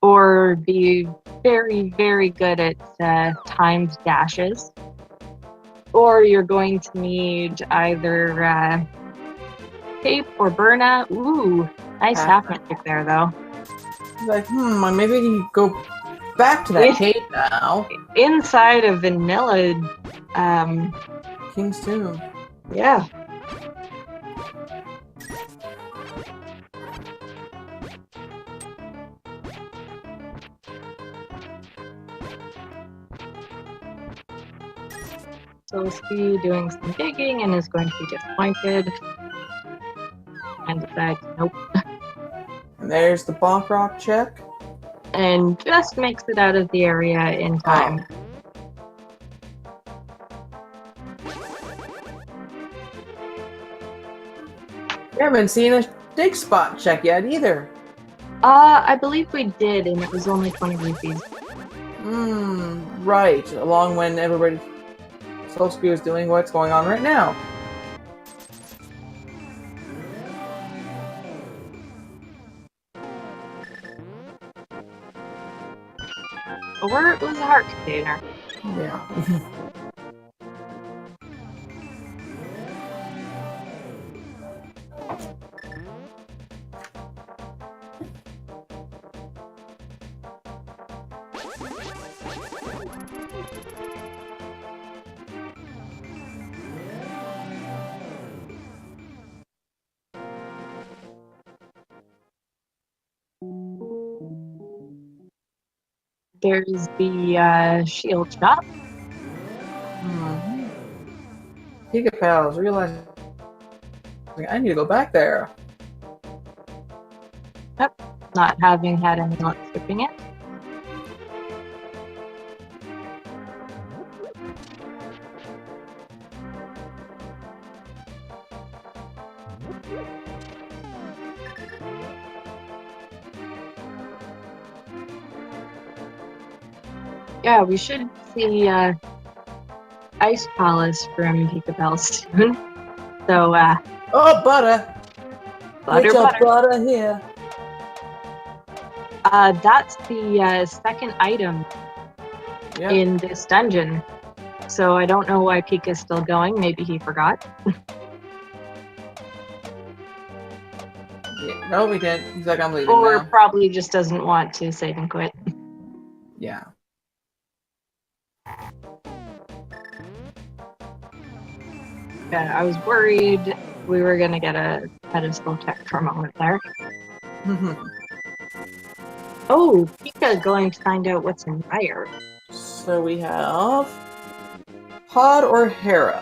or be very, very good at timed dashes. Or you're going to need either Cape or Burna. Ooh, nice half magic there, though. Like, maybe I can go back to that Cape now. Inside of Vanilla, King's Tomb. yeah. Solski doing some digging and is going to be disappointed. And decides, nope. And there's the Bonk Rock check. And just makes it out of the area in time. We haven't seen a dig spot check yet either. I believe we did, and it was only 20 rupees. Right. Along when everybody Solski was doing what's going on right now. Or it was a heart container. Yeah. There's the shield shop. Pikapals realizing I need to go back there. Yep, not having had any luck skipping it. Yeah, we should see Ice Palace from Pikapals soon. So, Oh, butter! butter, Get your butter. butter here. That's the second item Yep. in this dungeon. So I don't know why Pika's still going. Maybe he forgot. Yeah. No, we didn't. He's like, I'm leaving Or now. probably just doesn't want to save and quit. Yeah. I was worried we were going to get a pedestal check for a moment there. Oh, Pika going to find out what's in Mire. So we have Pod or Hera.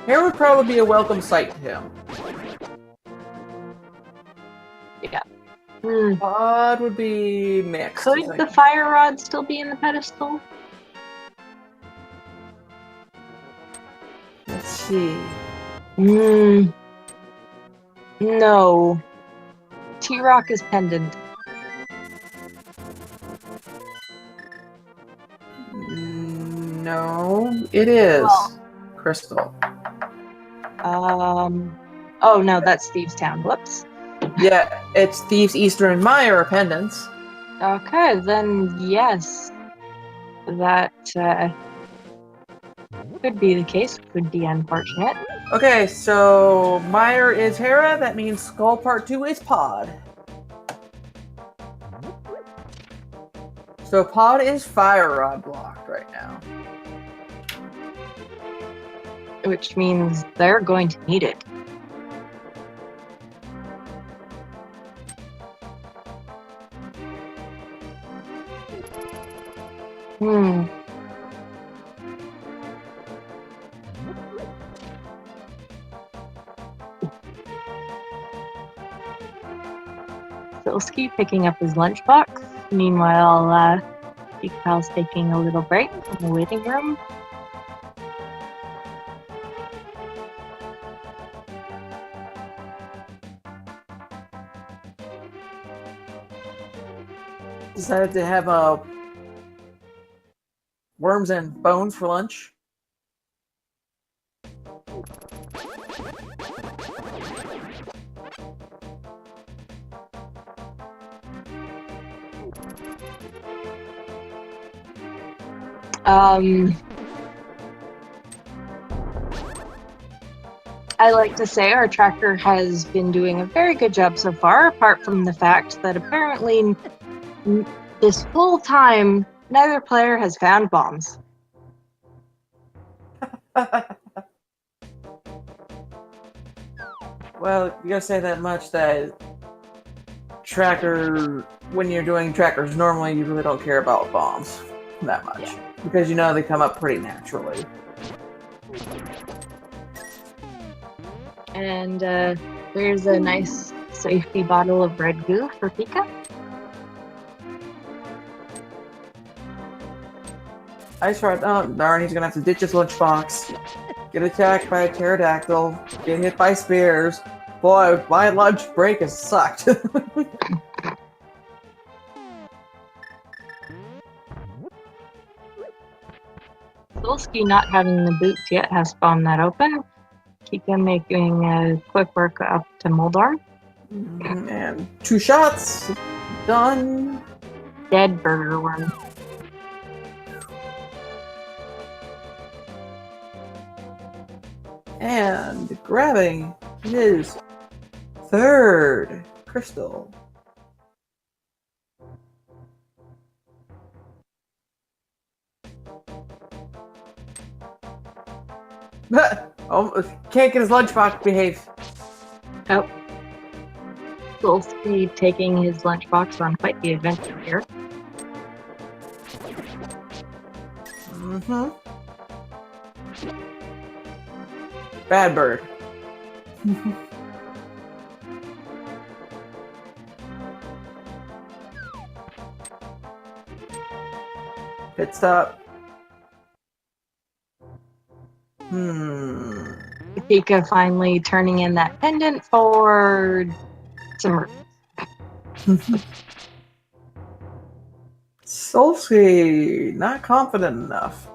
Hera would probably be a welcome sight to him. Yeah. Pod would be mixed. I Could think. the fire rod still be in the pedestal? Let's see. No. T-Rock is pendant. No, it is Crystal. Oh no, that's Thieves Town. Whoops. Yeah, it's Thieves Easter and Mire pendants. Okay, then yes. That could be the case. Could be unfortunate. Okay, so Mire is Hera. That means Skull Part 2 is Pod. So Pod is Fire Rod blocked right now. which means they're going to need it. Solski picking up his lunchbox. Meanwhile, Pikapal's taking a little break in the waiting room. Decided to have worms and bones for lunch. I like to say our tracker has been doing a very good job so far, apart from the fact that apparently this whole time, neither player has found bombs. Well, you gotta say that much that tracker, when you're doing trackers normally, you really don't care about bombs that much. Yeah. Because you know they come up pretty naturally. And there's a nice safety bottle of red goo for Pika. Ice Rod, oh darn, he's gonna have to ditch his lunchbox. Get attacked by a pterodactyl. Get hit by spears. Boy, my lunch break has sucked. Solski, not having the boots yet, has spawned that open. Pika making a quick work up to Moldorm. And 2 shots. Done. Dead burger worm. And grabbing his 3rd crystal. Oh, can't get his lunchbox behave. Oh. Solski taking his lunchbox on quite the adventure here. Mm-hmm. Bad bird. Pit stop. Pika finally turning in that pendant for some. Solski, not confident enough.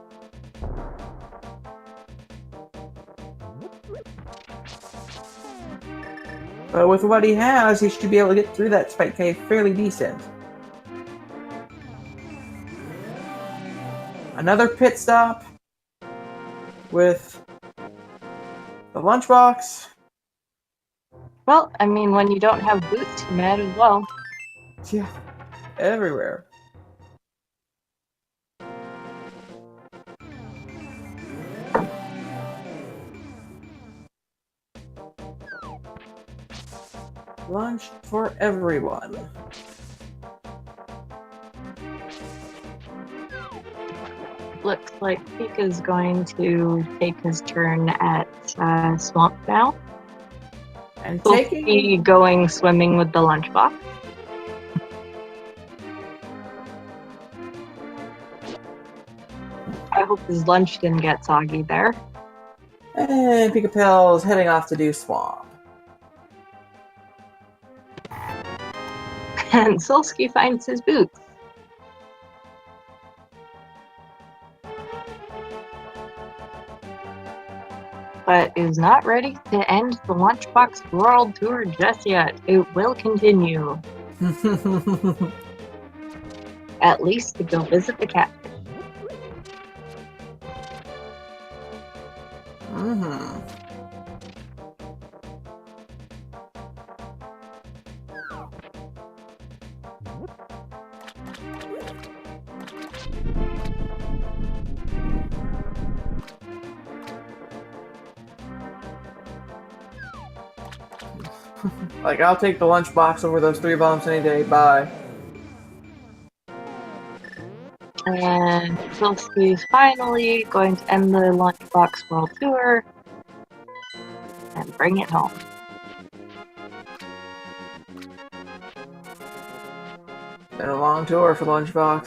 But with what he has, he should be able to get through that spike cave fairly decent. Another pit stop with the lunchbox. Well, I mean, when you don't have boots, you might as well. Yeah, everywhere. Lunch for everyone. Looks like Pika's going to take his turn at Swamp now. And Solski going swimming with the lunchbox. I hope his lunch didn't get soggy there. And Pikapals heading off to do swamp. And Solski finds his boots. But is not ready to end the Lunchbox World Tour just yet. It will continue. At least to go visit the cat. Like, I'll take the lunchbox over those 3 bombs any day. Bye. And Solski is finally going to end the Lunchbox World Tour and bring it home. Been a long tour for Lunchbox.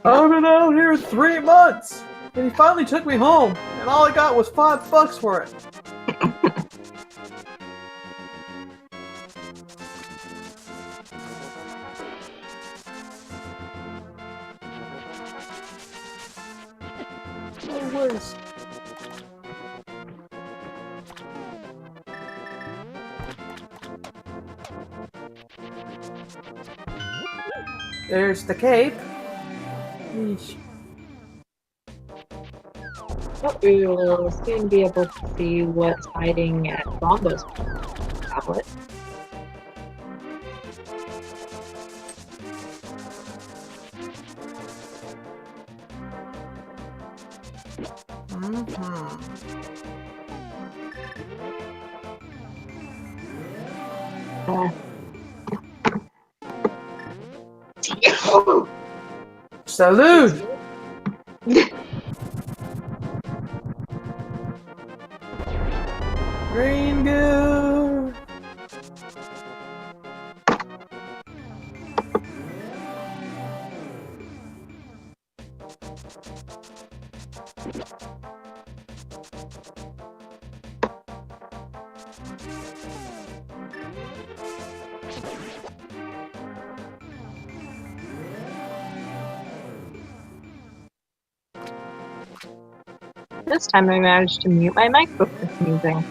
I've been out here 3 months! And he finally took me home, and all I got was $5 for it. It was. There's the cape. Yeesh. But we will soon be able to see what's hiding at Bombo's tablet. Salute! Green goo! This time I managed to mute my mic before sneezing.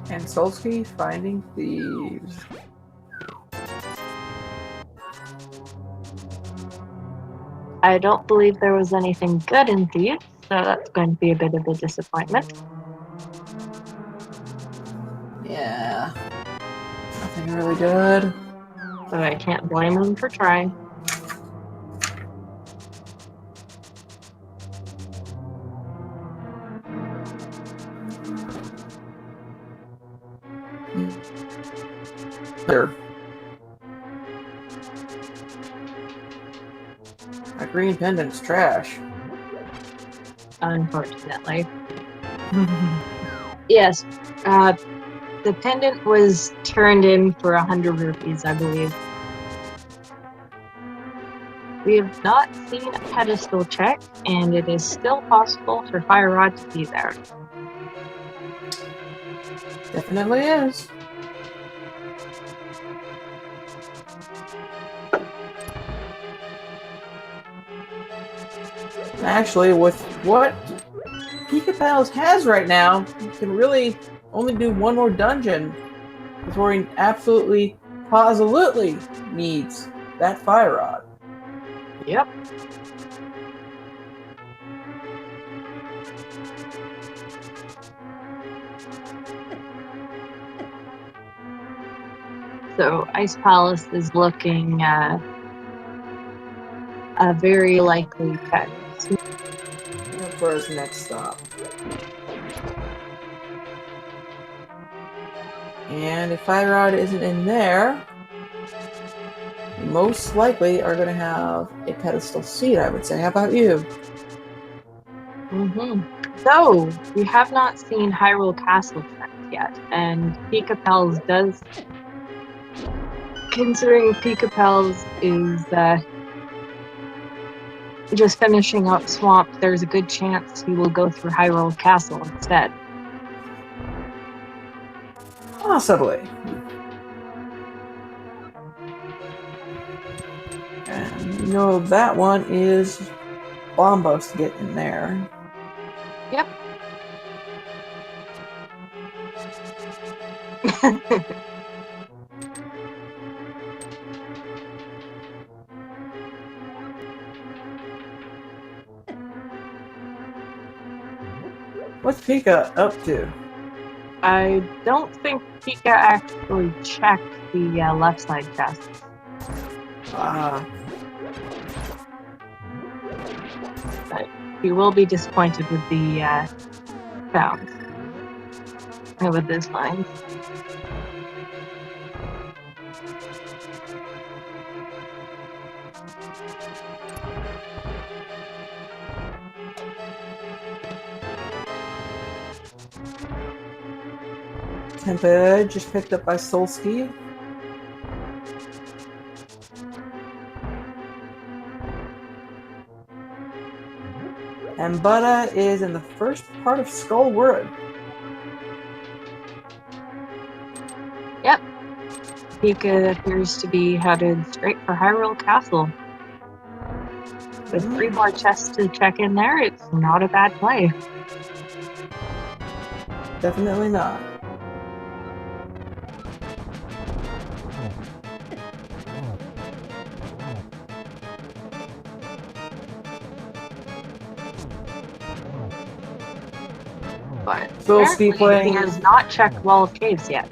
And Solski finding thieves. I don't believe there was anything good in Thieves, so that's going to be a bit of a disappointment. Yeah. Nothing really good. So I can't blame them for trying. There. My green pendant's trash. Unfortunately. Yes, the pendant was turned in for 100 rupees, I believe. We have not seen a pedestal check, and it is still possible for Fire Rod to be there. Definitely is. Actually, with what Pikapals has right now, you can really only do one more dungeon before he absolutely, positively needs that fire rod. Yep. So Ice Palace is looking a very likely pet. For his next stop. And if Fire Rod isn't in there, you most likely are going to have a pedestal seat, I would say. How about you? So, we have not seen Hyrule Castle checked yet, and Pikapals does... Considering Pikapals is just finishing up Swamp, there's a good chance he will go through Hyrule Castle instead. Possibly. And you know that one is Bombos to get in there. Yep. What's Pika up to? I don't think Pika actually checked the left side tests. but you will be disappointed with the sounds. And with those lines. Tempa just picked up by Solski. And Butta is in the first part of Skullwood. Yep. Pika appears to be headed straight for Hyrule Castle. With 3 more chests to check in there, it's not a bad play. Definitely not. But Solski apparently playing. he has not checked Wall of Caves yet.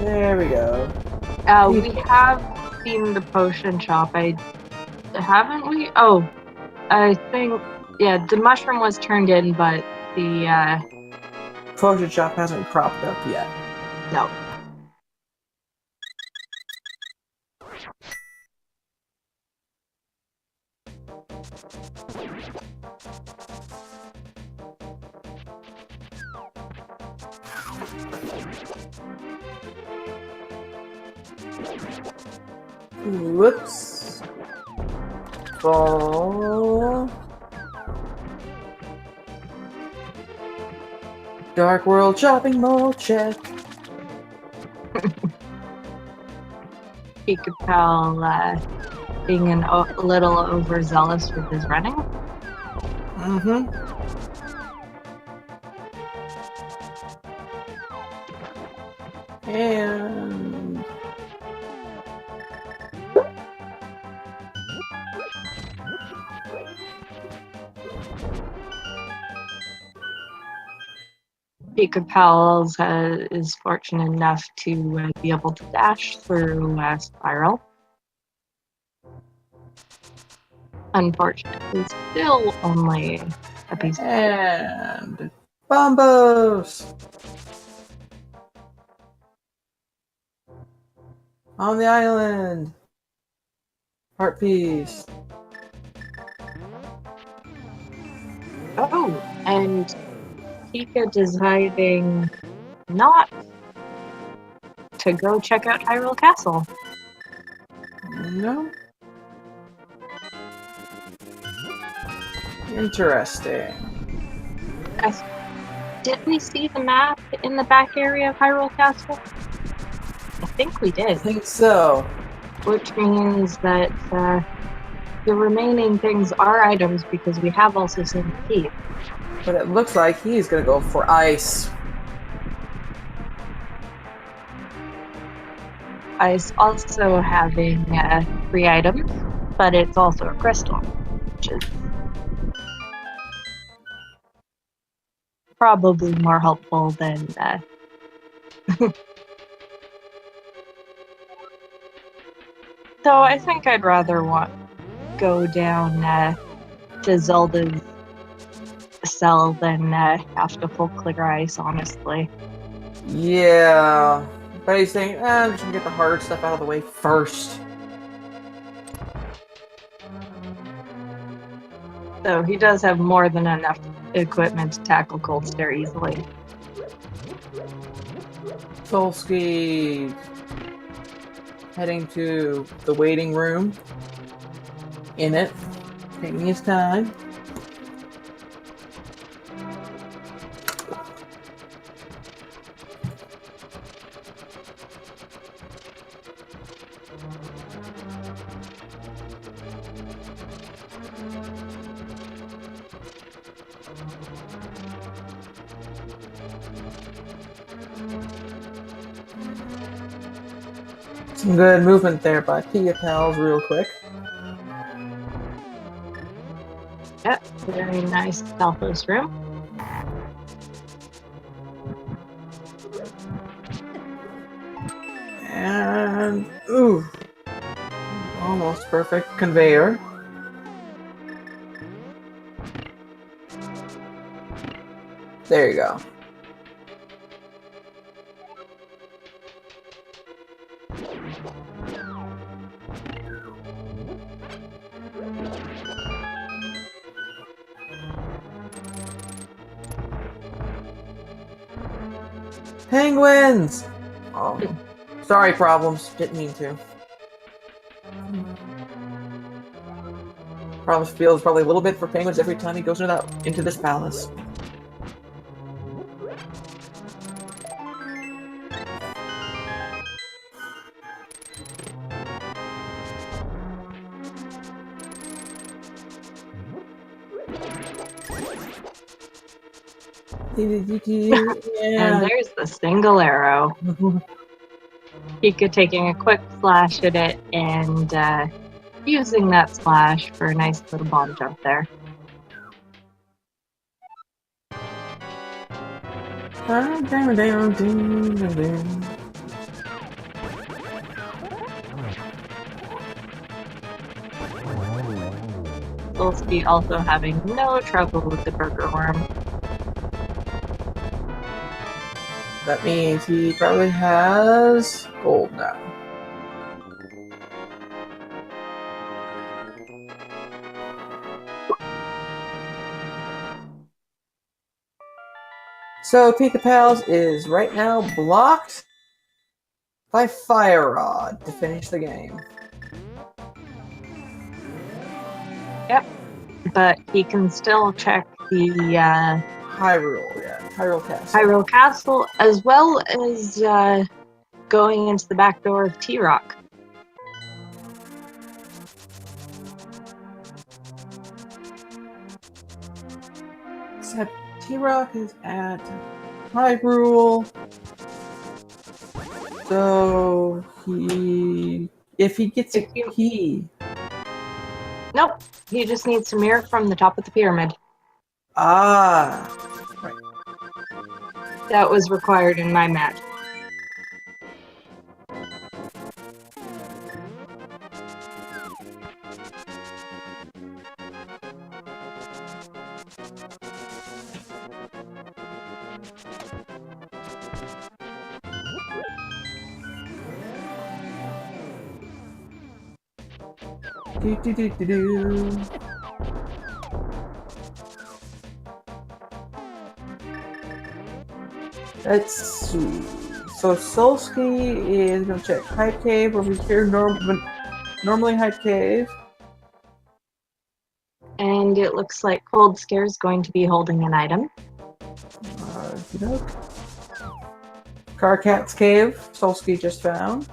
There we go. We have seen the potion shop. Haven't we? Oh, I think the mushroom was turned in, but the Potion shop hasn't cropped up yet. no. Whoops. Ball. Dark World Shopping Mall check. Pikapal being a little overzealous with his running. Mm-hmm. And Pikapals is fortunate enough to be able to dash through Spiral. Unfortunately, still only a piece. And Bombos on the island. Heart piece. Oh, and Pika deciding not to go check out Hyrule Castle. No. Interesting. Did we see the map in the back area of Hyrule Castle? I think we I did. think so. Which means that the remaining things are items because we have also seen the key. But it looks like he's gonna go for ice. Ice also having 3 items, but it's also a crystal, which is probably more helpful than so I think I'd rather go down to Zelda's cell than have to full clear ice, honestly. Yeah. But he's saying, I'm just gonna get the hard stuff out of the way first. So he does have more than enough equipment to tackle Cold Stare easily. Solski heading to the waiting room. In it. Taking his time. Some good movement there by Pikapals real quick. Yep, very nice Stalfos room. And ooh, almost perfect conveyor. There you go. Penguins! Oh, sorry, problems. Didn't mean to. Problems feels probably a little bit for penguins every time he goes into this palace. And there's the single arrow. Pika taking a quick slash at it and using that slash for a nice little bomb jump there. Solski also having no trouble with the burger worm. That means he probably has gold now. So Pikapals is right now blocked by Fire Rod to finish the game. Yep, but he can still check the Hyrule Castle. Hyrule Castle, as well as going into the back door of T-Rock. Except T-Rock is at Hyrule. So if he gets a key. Nope, he just needs to mirror from the top of the pyramid. Ah. Right. That was required in my match. Do. Let's see. So Solski is gonna check Hype Cave over here. Normally Hype Cave. And it looks like Cold Scare is going to be holding an item. Carcat's Cave. Solski just found.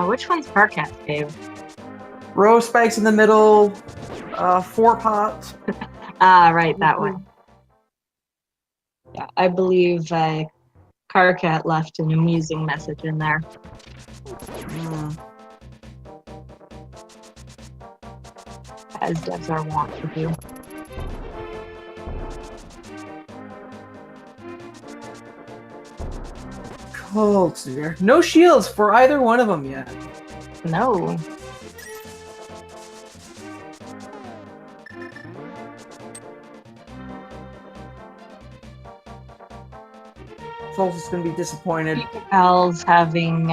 Which one's Carcat's Cave? Row spikes in the middle. 4 pots. Ah, right, that one. Yeah, I believe Carcat left an amusing message in there. As devs are wont to do. Cold Seer. No shields for either one of them yet. No. Souls is going to be disappointed. Pikapals having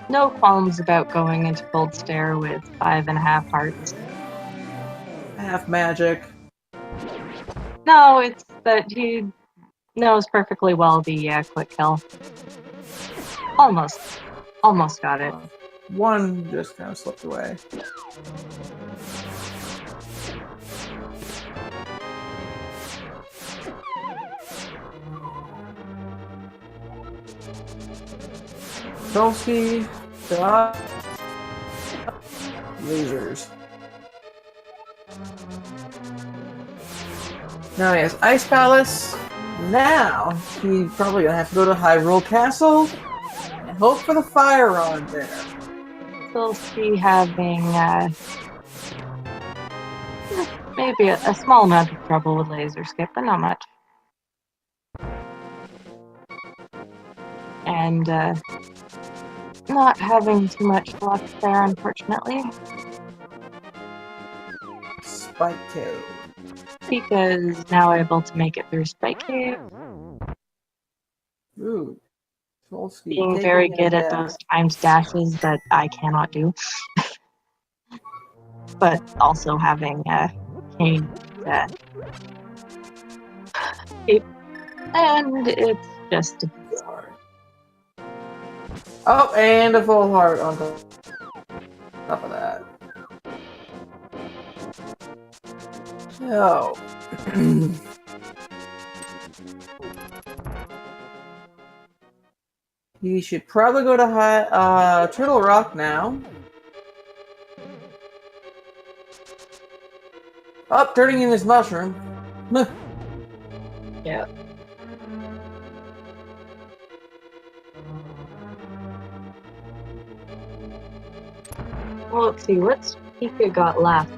no qualms about going into Cold Stare with 5.5 hearts. Half magic. No, it's that he knows perfectly well the quick kill. Almost got it. One just kind of slipped away. Solski, lasers. Now he has Ice Palace. Now he's probably gonna have to go to Hyrule Castle and hope for the Fire Rod there. Solski having maybe a small amount of trouble with laser skip, but not much. and not having too much luck there, unfortunately. Spike Cave. Pika is now able to make it through Spike Cave, Ooh. Solski being taking very it good at again. those timed dashes that I cannot do. But also having Kane and it's just Oh, and a full heart on top of that. So. He should probably go to Turtle Rock now. Up, turning in his mushroom. yeah. Well, let's see, what's Pika got left?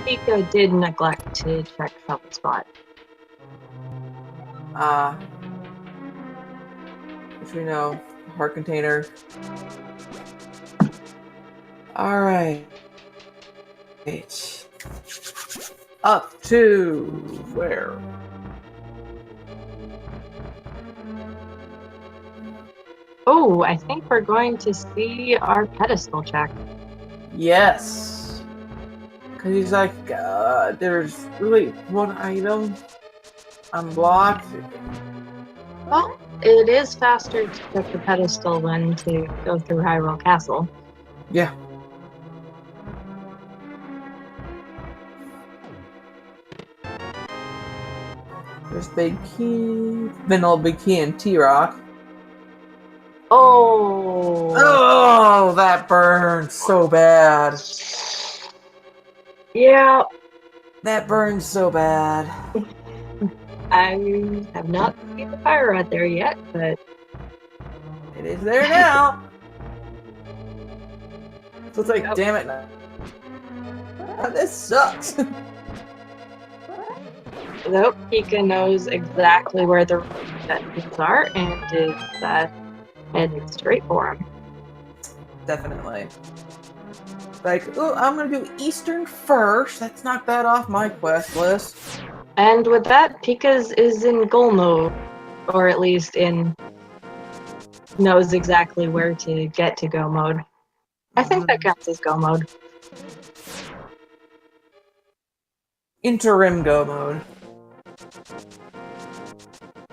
Pika did neglect to check Shovel Spot. Which we know, heart container. Alright. Up to where? Oh, I think we're going to see our pedestal check. Yes. Because he's like, there's really one item unblocked. Well, it is faster to check the pedestal than to go through Hyrule Castle. Yeah. There's Big Key, Vanilla Big Key, and T-Rock. Oh! Oh, that burns so bad. Yeah. That burns so bad. I have not seen the fire rod there yet, but It is there now. So it's like, damn it. This sucks. nope, Pika knows exactly where the things are and is heading straight for him. Definitely. Like, oh, I'm gonna do Eastern first. Let's knock that off my quest list. And with that, Pika's is in goal mode, or at least knows exactly where to get to go mode. I think that counts as go mode. Interim go mode.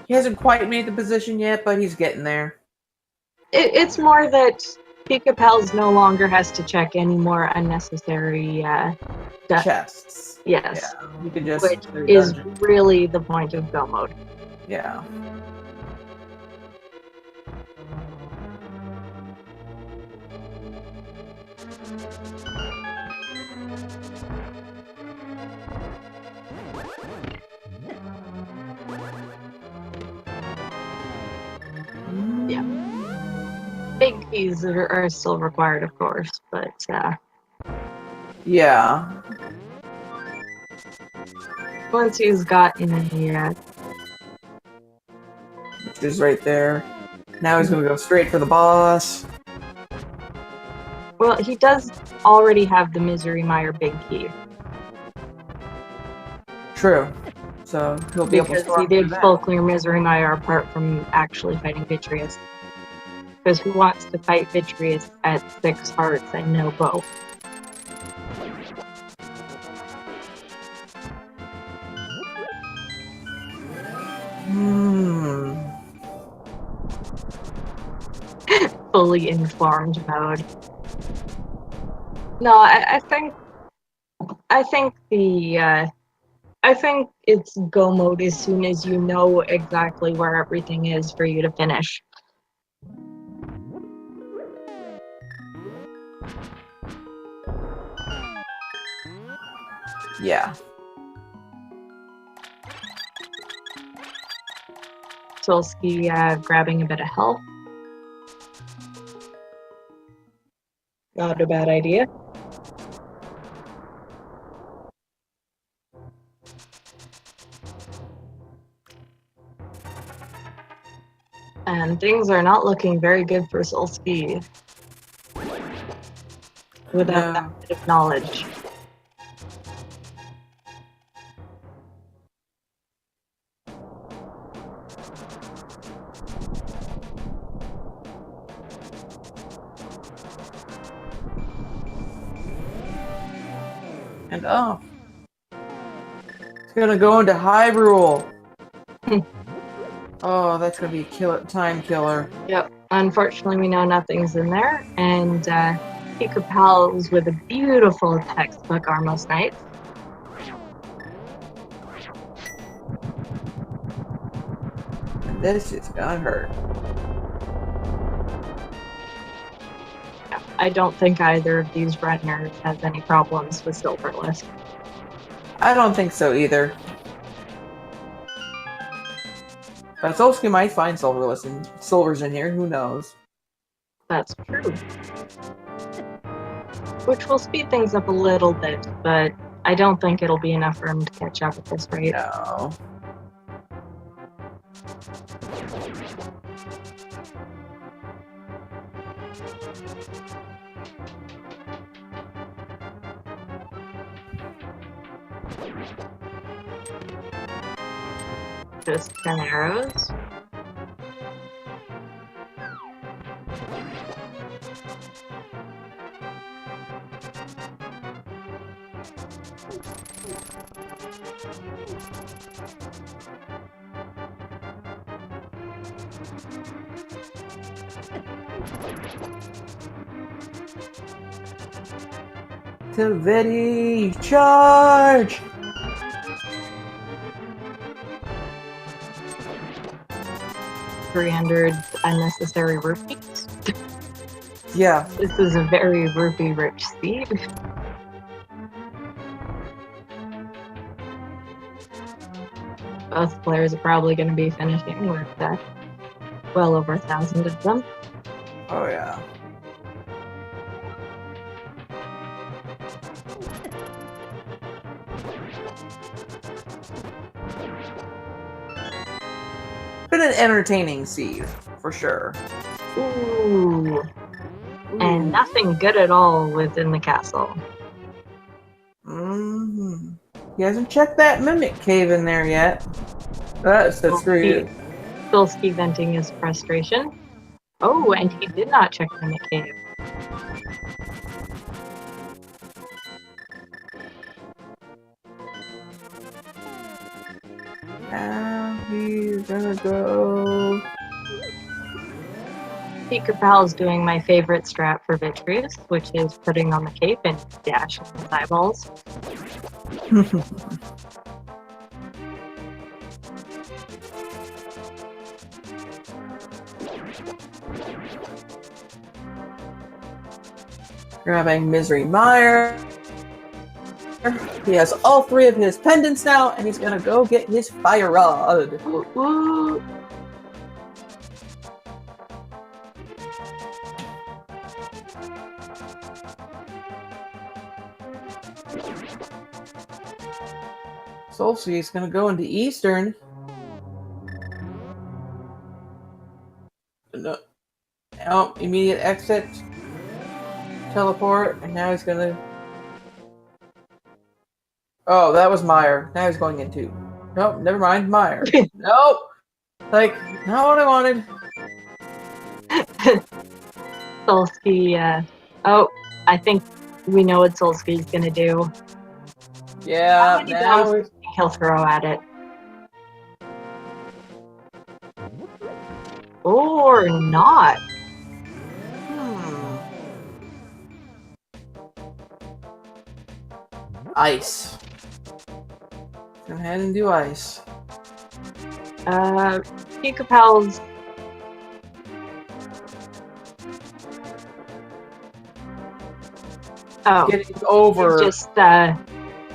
He hasn't quite made the position yet, but he's getting there. It's more that Pikapals no longer has to check any more unnecessary chests. Yes. Yeah, you could just Which is really the point of go mode. Yeah. Yeah. Big keys are still required, of course, but yeah. Once he's gotten the which is right there. Now he's gonna go straight for the boss. well, he does already have the Misery Mire Big Key. True. So he'll be able to Because he did full clear Misery Mire apart from actually fighting Vitreous. Because who wants to fight Vitreous at 6 hearts and no bow? Fully informed mode. No, I think it's go mode as soon as you know exactly where everything is for you to finish. Yeah. Solski grabbing a bit of health. Not a bad idea. And things are not looking very good for Solski without that bit of knowledge. And oh, it's gonna go into Hyrule. Oh, that's gonna be a time killer. Yep. Unfortunately, we know nothing's in there, and Pikapals with a beautiful textbook Armos Knights. And this is gonna hurt. I don't think either of these runners has any problems with Silverless. I don't think so either. But Solski might find silvers in here, who knows? That's true. Which will speed things up a little bit, but I don't think it'll be enough for him to catch up at this rate. No. Just 10 arrows. Activity charge! $300 unnecessary rupees. Yeah. This is a very rupee-rich seed. Both players are probably going to be finishing with well over 1,000 of them. Oh yeah. Been an entertaining seed, for sure. Ooh. And nothing good at all within the castle. Mm-hmm. He hasn't checked that mimic cave in there yet. That's screw you. Solski venting his frustration. Oh, and he did not check the mimic cave. And he's gonna go. Pikapal's doing my favorite strat for Vitreous, which is putting on the cape and dashing his eyeballs. Grabbing Misery Mire. He has all 3 of his pendants now, and he's gonna go get his fire rod. Ooh, ooh. Solski is gonna go into Eastern. No, immediate exit. Teleport, and now he's gonna. Oh, that was Meyer. Now he's going into. Nope, never mind, Meyer. Nope! Like, not what I wanted. Solski, oh, I think we know what Solski's gonna do. Yeah, now bombs he'll throw at it. Or not. Ice. Go ahead and do ice. Pikapal's. Oh, Getting over. he's just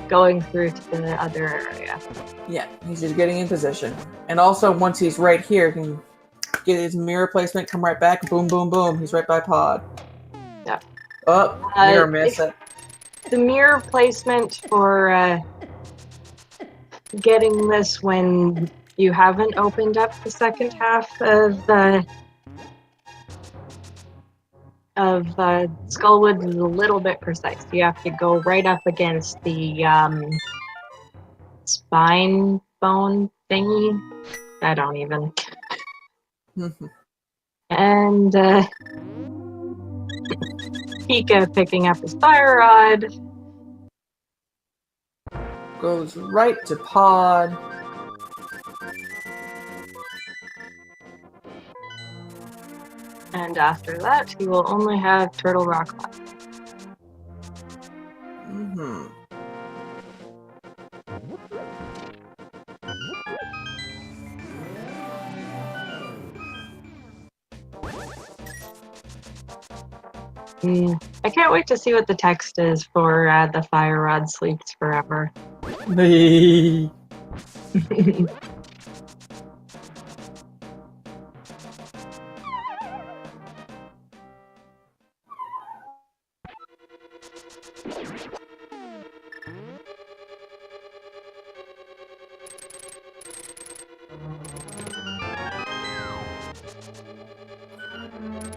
going through to the other area. Yeah, he's just getting in position. And also, once he's right here, he can get his mirror placement, come right back, boom, boom, boom. He's right by Pod. Yeah. Oh, mirror miss it. The mirror placement for getting this when you haven't opened up the second half of Skullwood is a little bit precise. You have to go right up against the spine bone thingy. I don't even. And Pika picking up his fire rod. Goes right to Pod. And after that, he will only have Turtle Rock left. I can't wait to see what the text is for the Fire Rod Sleeps Forever.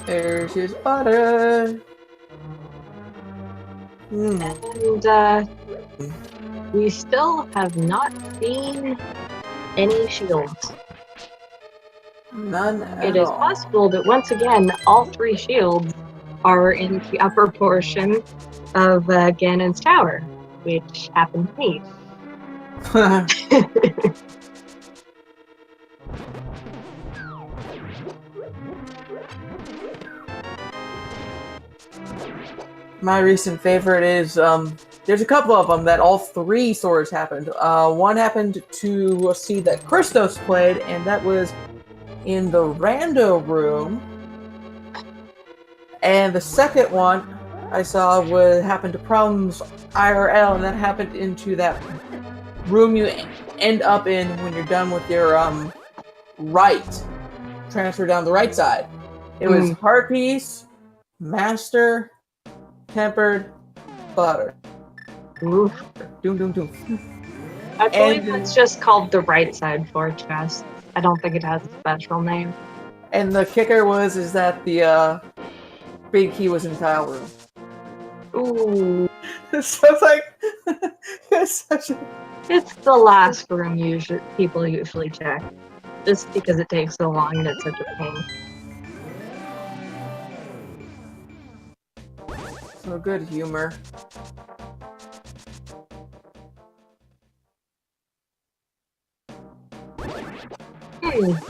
There's his butter. And we still have not seen any shields. None at It is all. possible that once again, all three shields are in the upper portion of Ganon's tower, which happened to me. My recent favorite is, there's a couple of them that all three swords happened. One happened to see that Christos played, and that was in the rando room. And the second one I saw would happen to Problems IRL, and that happened into that room you end up in when you're done with your right transfer down the right side. It was Heart Piece, Master, Tempered, Butter. Oof. Doom, doom, doom. I believe it's just called the right side fortress. I don't think it has a special name. And the kicker is that the big key was in tile room. Ooh. So it's like it's such a... It's the last room people usually check. Just because it takes so long and it's such a pain. So good humor.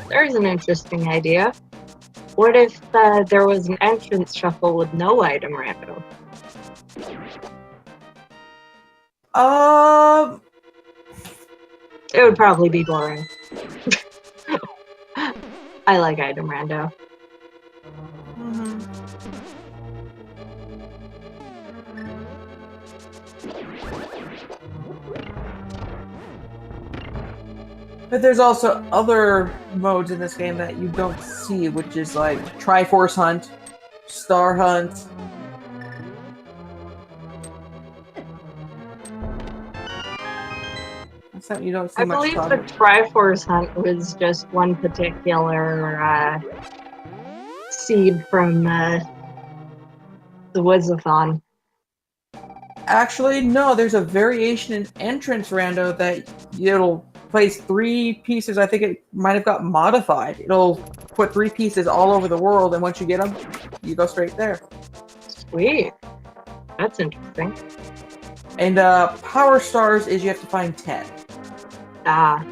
There's an interesting idea. What if there was an entrance shuffle with no item rando? It would probably be boring. I like item rando. But there's also other modes in this game that you don't see, which is like Triforce Hunt, Star Hunt. That's something you don't see much. I believe the Triforce Hunt was just one particular seed from the Woods-a-thon. Actually, no, there's a variation in entrance rando that it'll place 3 pieces. I think it might have got modified. It'll put 3 pieces all over the world, and once you get them, you go straight there. Sweet. That's interesting. And Power Stars is you have to find 10. Ah.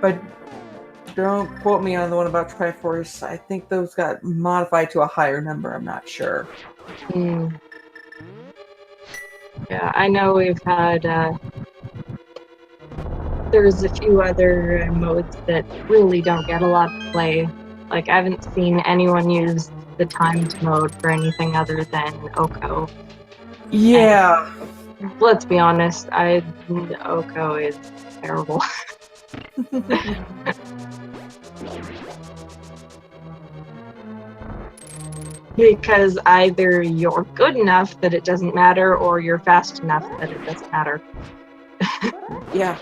But don't quote me on the one about Triforce. I think those got modified to a higher number. I'm not sure. Yeah, I know we've had... there's a few other modes that really don't get a lot of play. Like, I haven't seen anyone use the timed mode for anything other than Oko. Yeah. And let's be honest, Oko is terrible. Because either you're good enough that it doesn't matter, or you're fast enough that it doesn't matter. Yeah.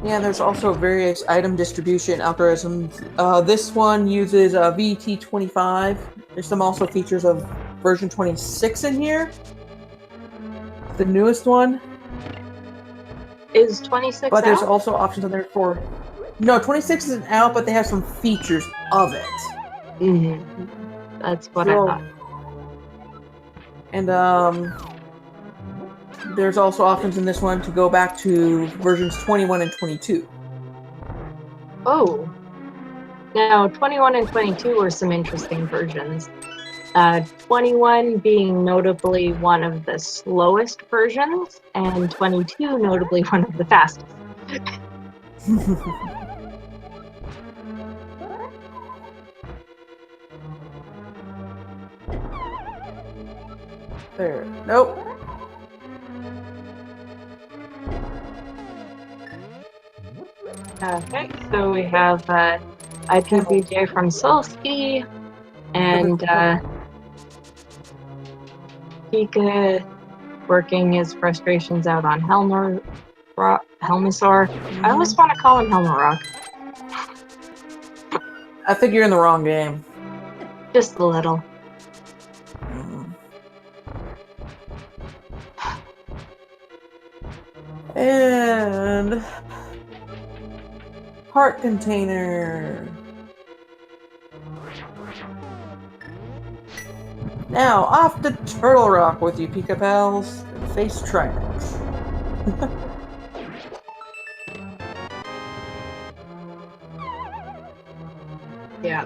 Yeah, there's also various item distribution algorithms. This one uses VT25. There's some also features of version 26 in here. The newest one. Is 26 But there's out? also options on there for... No, 26 isn't out, but they have some features of it. Mm-hmm. That's what I thought. And there's also options in this one to go back to versions 21 and 22. Oh. Now, 21 and 22 were some interesting versions. 21 being notably one of the slowest versions, and 22 notably one of the fastest. There. Nope. Okay, so we have IPVJ from Solski, and Pika working his frustrations out on Helmasaur. I always want to call him Helmarock. I think you're in the wrong game. Just a little. And heart container. Now off to Turtle Rock with you, Pikapals, and face Trinex. Yeah.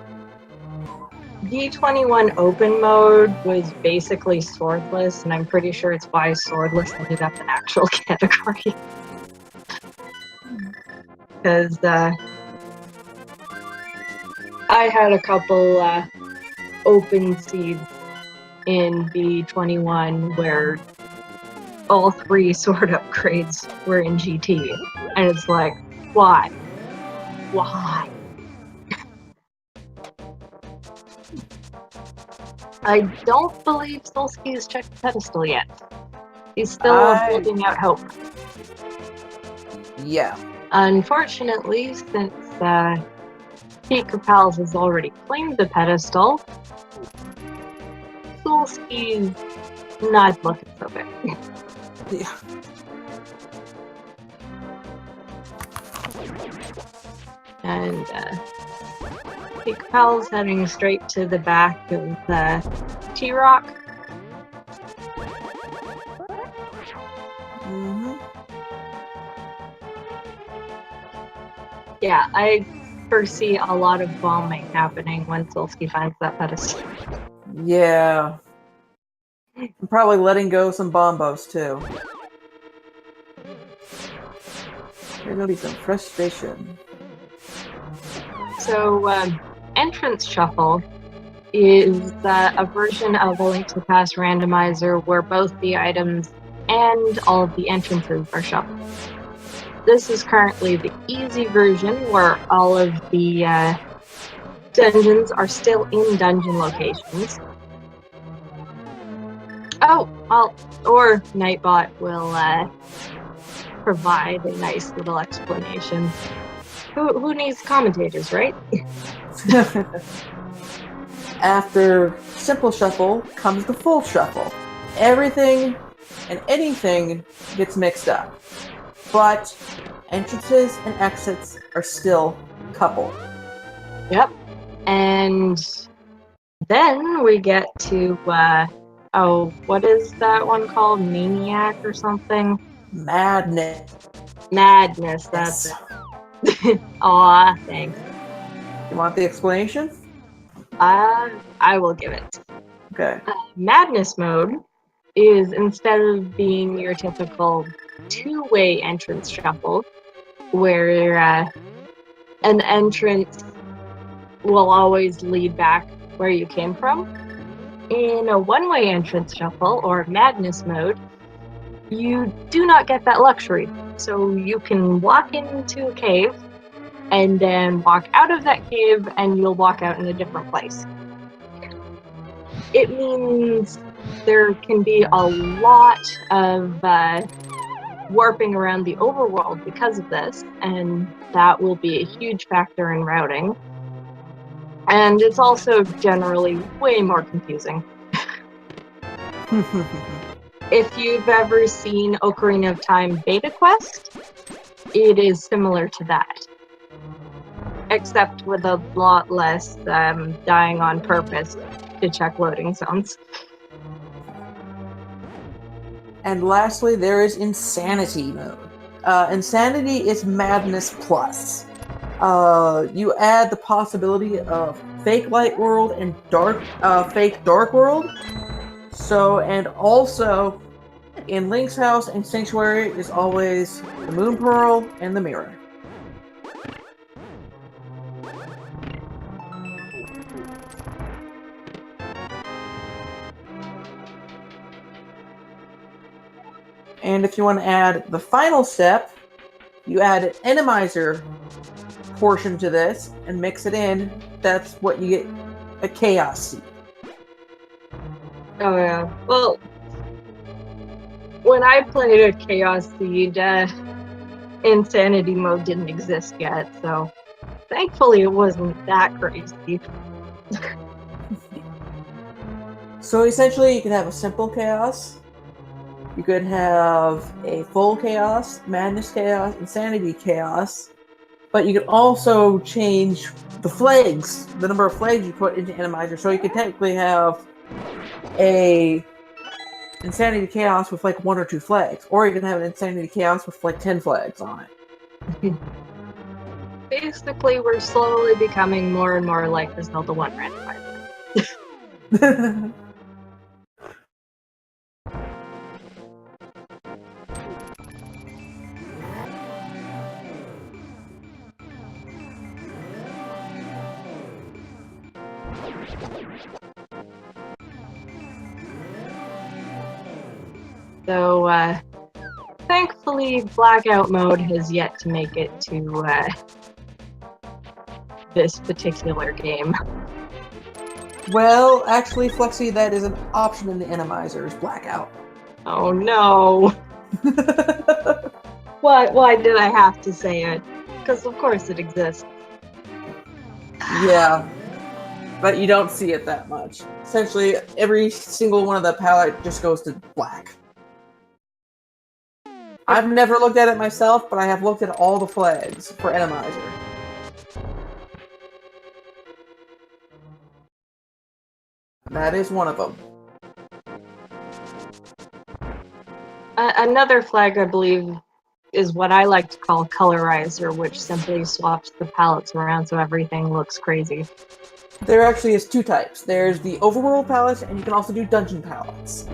D21 open mode was basically swordless, and I'm pretty sure it's why swordless ended up an actual category. Because I had a couple open seeds in D21 where all 3 sword upgrades were in GT, and it's like, why? Why? I don't believe Solski has checked the pedestal yet. He's still holding out hope. Yeah. Unfortunately, since Pikapals has already claimed the pedestal, Solski's not looking so good. Yeah. And Pikapals heading straight to the back of T-Rock. Yeah, I foresee a lot of bombing happening when Solski finds that pedestal. Yeah. I'm probably letting go some bombos too. There's gonna be some frustration. So, Entrance Shuffle is a version of a Link to the Past randomizer where both the items and all of the entrances are shuffled. This is currently the easy version where all of the dungeons are still in dungeon locations. Oh, well, or Nightbot will provide a nice little explanation. Who needs commentators, right? After simple shuffle comes the full shuffle. Everything and anything gets mixed up. But entrances and exits are still coupled. Yep. And then we get to, what is that one called? Maniac or something? Madness. Madness, that's it. Aw, thanks. You want the explanation? I will give it. Okay. Madness mode is, instead of being your typical two-way entrance shuffle, where an entrance will always lead back where you came from, In a one-way entrance shuffle, or madness mode, you do not get that luxury. So you can walk into a cave, and then walk out of that cave, and you'll walk out in a different place. It means there can be a lot of warping around the overworld because of this, and that will be a huge factor in routing. And it's also generally way more confusing. If you've ever seen Ocarina of Time Beta Quest, it is similar to that. Except with a lot less dying on purpose to check loading zones. And lastly, there is Insanity mode. Insanity is Madness Plus. You add the possibility of fake light world and fake dark world. So, and also, in Link's house and Sanctuary is always the Moon Pearl and the Mirror. And if you want to add the final step, you add an Enemizer portion to this and mix it in. That's what you get, a Chaos Seed. Oh yeah. Well, when I played a Chaos Seed, Insanity mode didn't exist yet, so thankfully it wasn't that crazy. So essentially, you can have a simple Chaos. You could have a full Chaos, Madness Chaos, Insanity Chaos. But you can also change the flags, the number of flags you put into Enemizer. So you could technically have a Insanity Chaos with like 1 or 2 flags. Or you can have an Insanity Chaos with like 10 flags on it. Basically, we're slowly becoming more and more like the Zelda 1 randomizer. So, thankfully, Blackout mode has yet to make it to this particular game. Well, actually, Flexi, that is an option in the Enemizer's Blackout. Oh no! Why did I have to say it? Because of course it exists. Yeah, but you don't see it that much. Essentially, every single one of the palette just goes to black. I've never looked at it myself, but I have looked at all the flags for Enemizer. That is one of them. Another flag, I believe, is what I like to call Colorizer, which simply swaps the palettes around so everything looks crazy. There actually is 2 types. There's the overworld palettes, and you can also do dungeon palettes.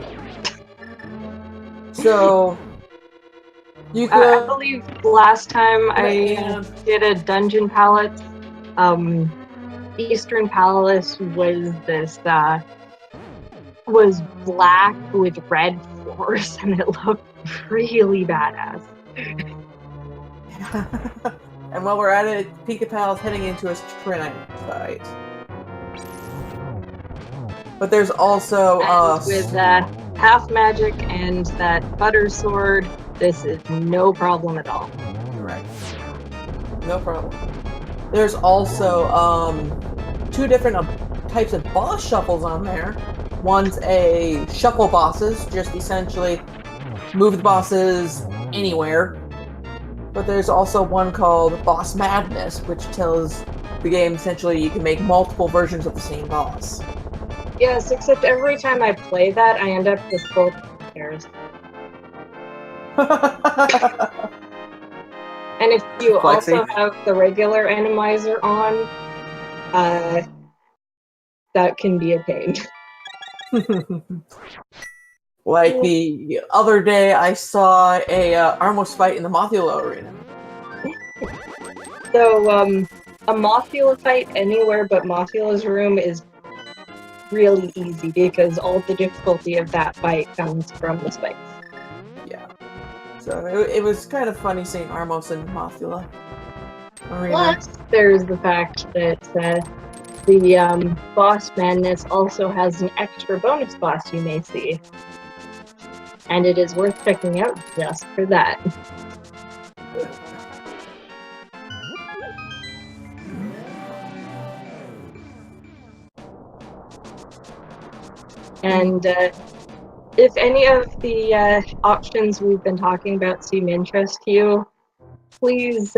So, you could... I believe last time I did a dungeon palette, Eastern Palace was this, was black with red floors, and it looked really badass. And while we're at it, Pikapals heading into his Trinite site. But there's also with half magic and that butter sword, this is no problem at all. Right. No problem. There's also 2 different types of boss shuffles on there. One's a shuffle bosses, just essentially move the bosses anywhere. But there's also one called Boss Madness, which tells the game essentially you can make multiple versions of the same boss. Yes, except every time I play that, I end up with both pairs. And if you also have the regular Enemizer on, that can be a pain. Like the other day, I saw a Armos fight in the Mothula arena. So, a Mothula fight anywhere but Mothula's room is really easy because all the difficulty of that fight comes from the spikes. Yeah. So it was kind of funny seeing Armos and Mothula Arena. Plus, there's the fact that the boss madness also has an extra bonus boss you may see. And it is worth checking out just for that. And if any of the options we've been talking about seem interest to you, please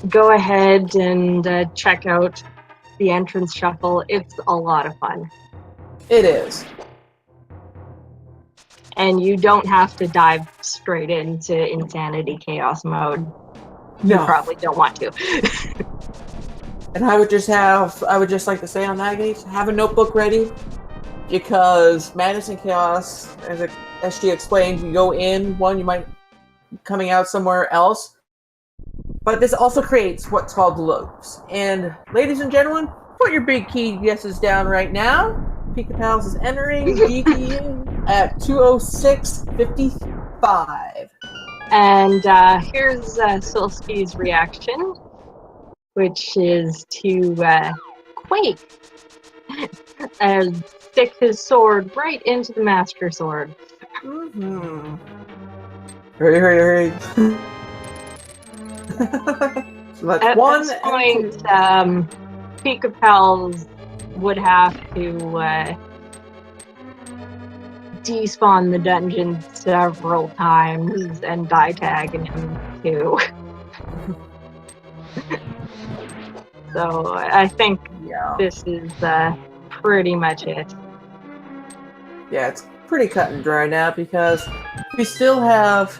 go ahead and check out the entrance shuffle. It's a lot of fun. It is. And you don't have to dive straight into insanity chaos mode. You No. probably don't want to. And I would just like to say on that case, have a notebook ready, because Madness and Chaos, as she explained, you go in one, you might be coming out somewhere else. But this also creates what's called loops. And ladies and gentlemen, put your big key guesses down right now. Pikapals is entering GTU at 2:06:55. And here's Solski's reaction, which is to quake and stick his sword right into the Master Sword. Mm-hmm. Hurry. So that's At one this and point, two. Pikapals would have to despawn the dungeon several times and die tagging him too. So I think this is pretty much it. Yeah, it's pretty cut and dry now because we still have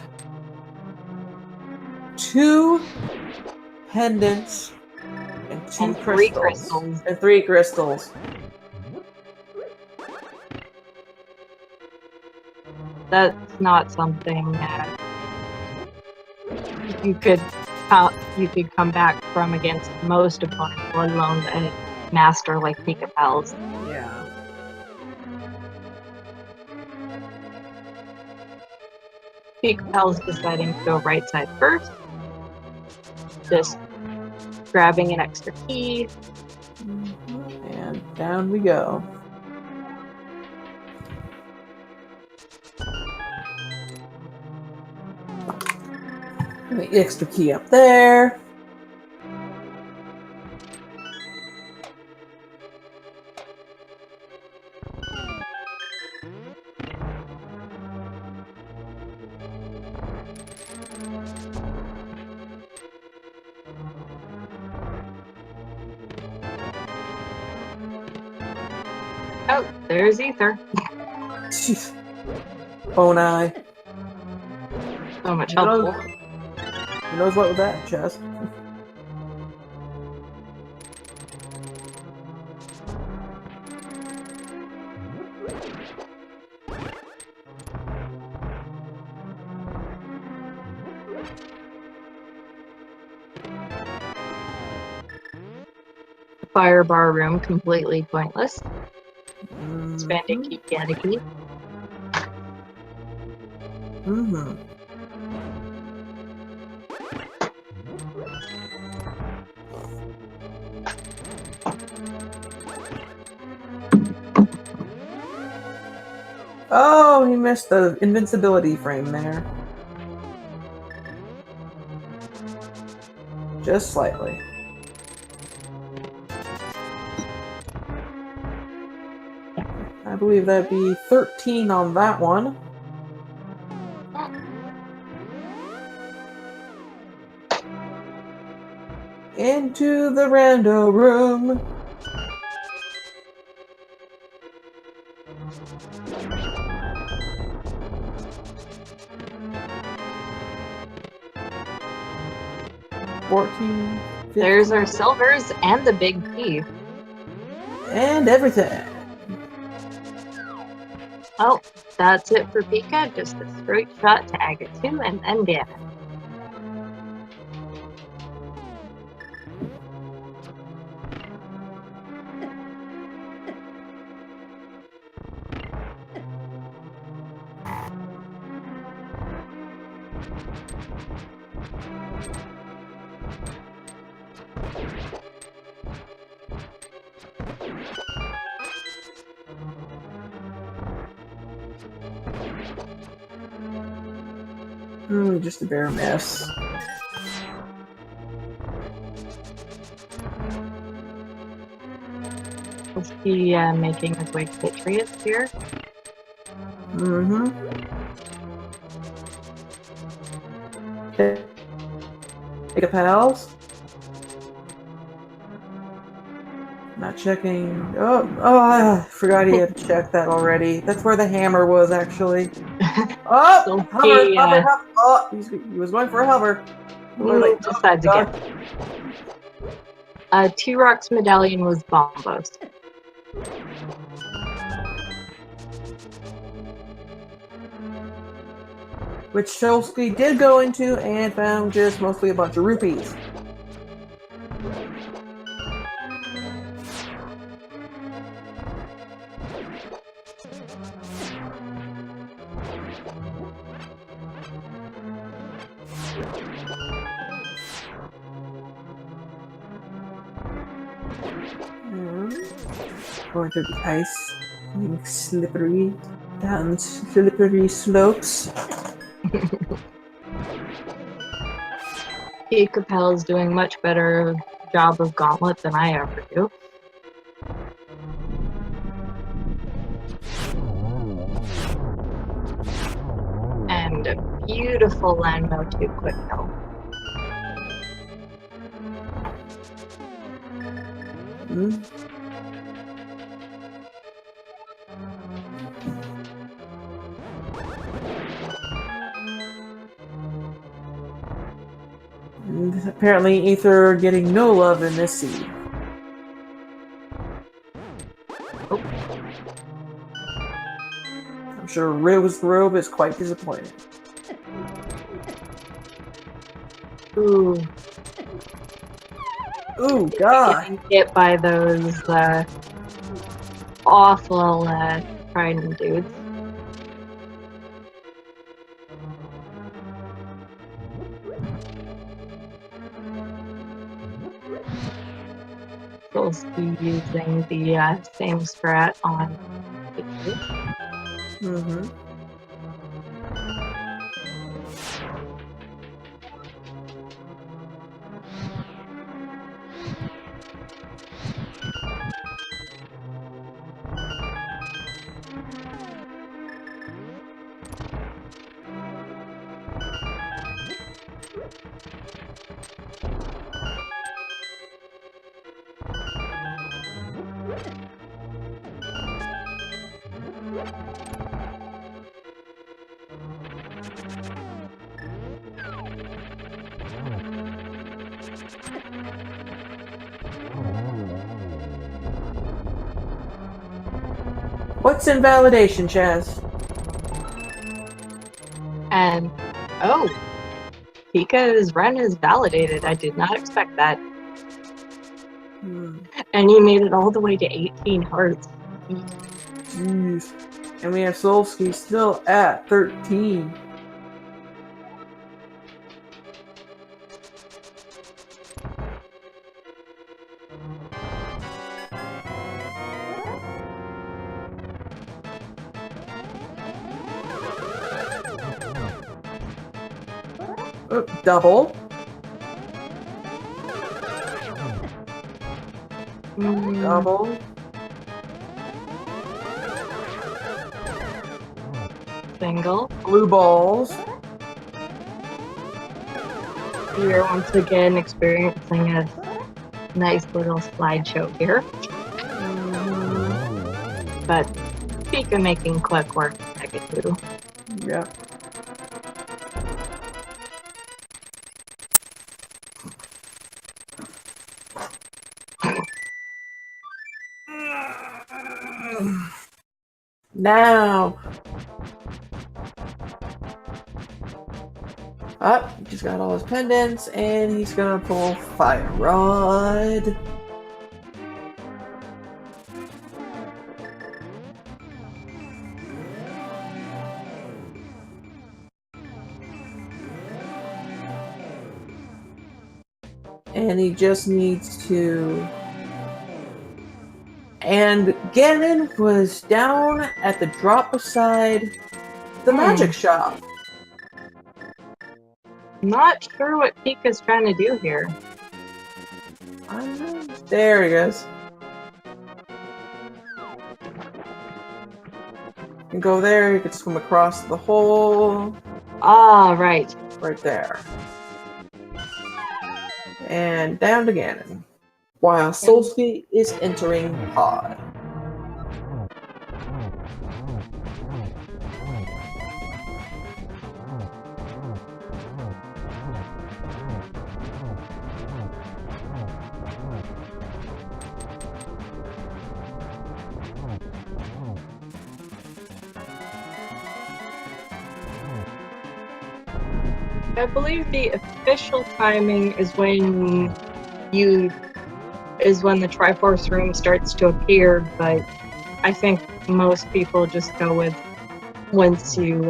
2 pendants and 2 And 3 crystals. crystals. And 3 crystals. That's not something you could come back from against most opponents, let alone a master like Pikapals. Yeah. Pikapals deciding to go right side first. Just grabbing an extra key. And down we go. The extra key up there. Oh, there's Ether. Bone eye. So much helpful. Who knows what with that chest? Fire bar room completely pointless. Mm-hmm. Spending key, get a key. Mm-hmm. Oh, he missed the invincibility frame there. Just slightly. I believe that'd be 13 on that one. Into the rando room. There's our silvers and the big key. And everything. Oh, that's it for Pika. Just a straight shot to Aga 2 and then damage. Just a bare mess. Is he making his way to Patriots here? Mm-hmm. Pikapals? Not checking. I forgot he had checked that already. That's where the hammer was, actually. Oh! Solski, Hover! Oh! He was going for a hover. decides again. T-Rock's medallion was Bombos. Which Solski did go into and found just mostly a bunch of rupees. Going through the ice, being slippery, down slippery slopes. Pikapals doing much better job of Gauntlet than I ever do. And a beautiful Landmo 2 quick kill. And apparently Ether getting no love in this seed. Oh. I'm sure Rose Grove is quite disappointed. Ooh. Ooh, God! Getting hit by those awful Trident dudes. Solski using the same strat on Patriots. Mm-hmm. What's invalidation, Chaz? And oh, Pika's run is validated. I did not expect that. And he made it all the way to 18 hearts. Jeez. And we have Solski still at 13. Double. Double. Single. Blue balls. We are once again experiencing a nice little slideshow here. But Pika making quick work of Pikachu. Yeah. Now. Up, he just got all his pendants, and he's gonna pull Fire Rod. And he just needs to... And Ganon was down at the drop beside the magic shop. Not sure what Pika's trying to do here. There he goes. You can go there, you can swim across the hole. Ah, right. Right there. And down to Ganon. While Solski is entering Pod. I believe the official timing is when the Triforce room starts to appear, but I think most people just go with once you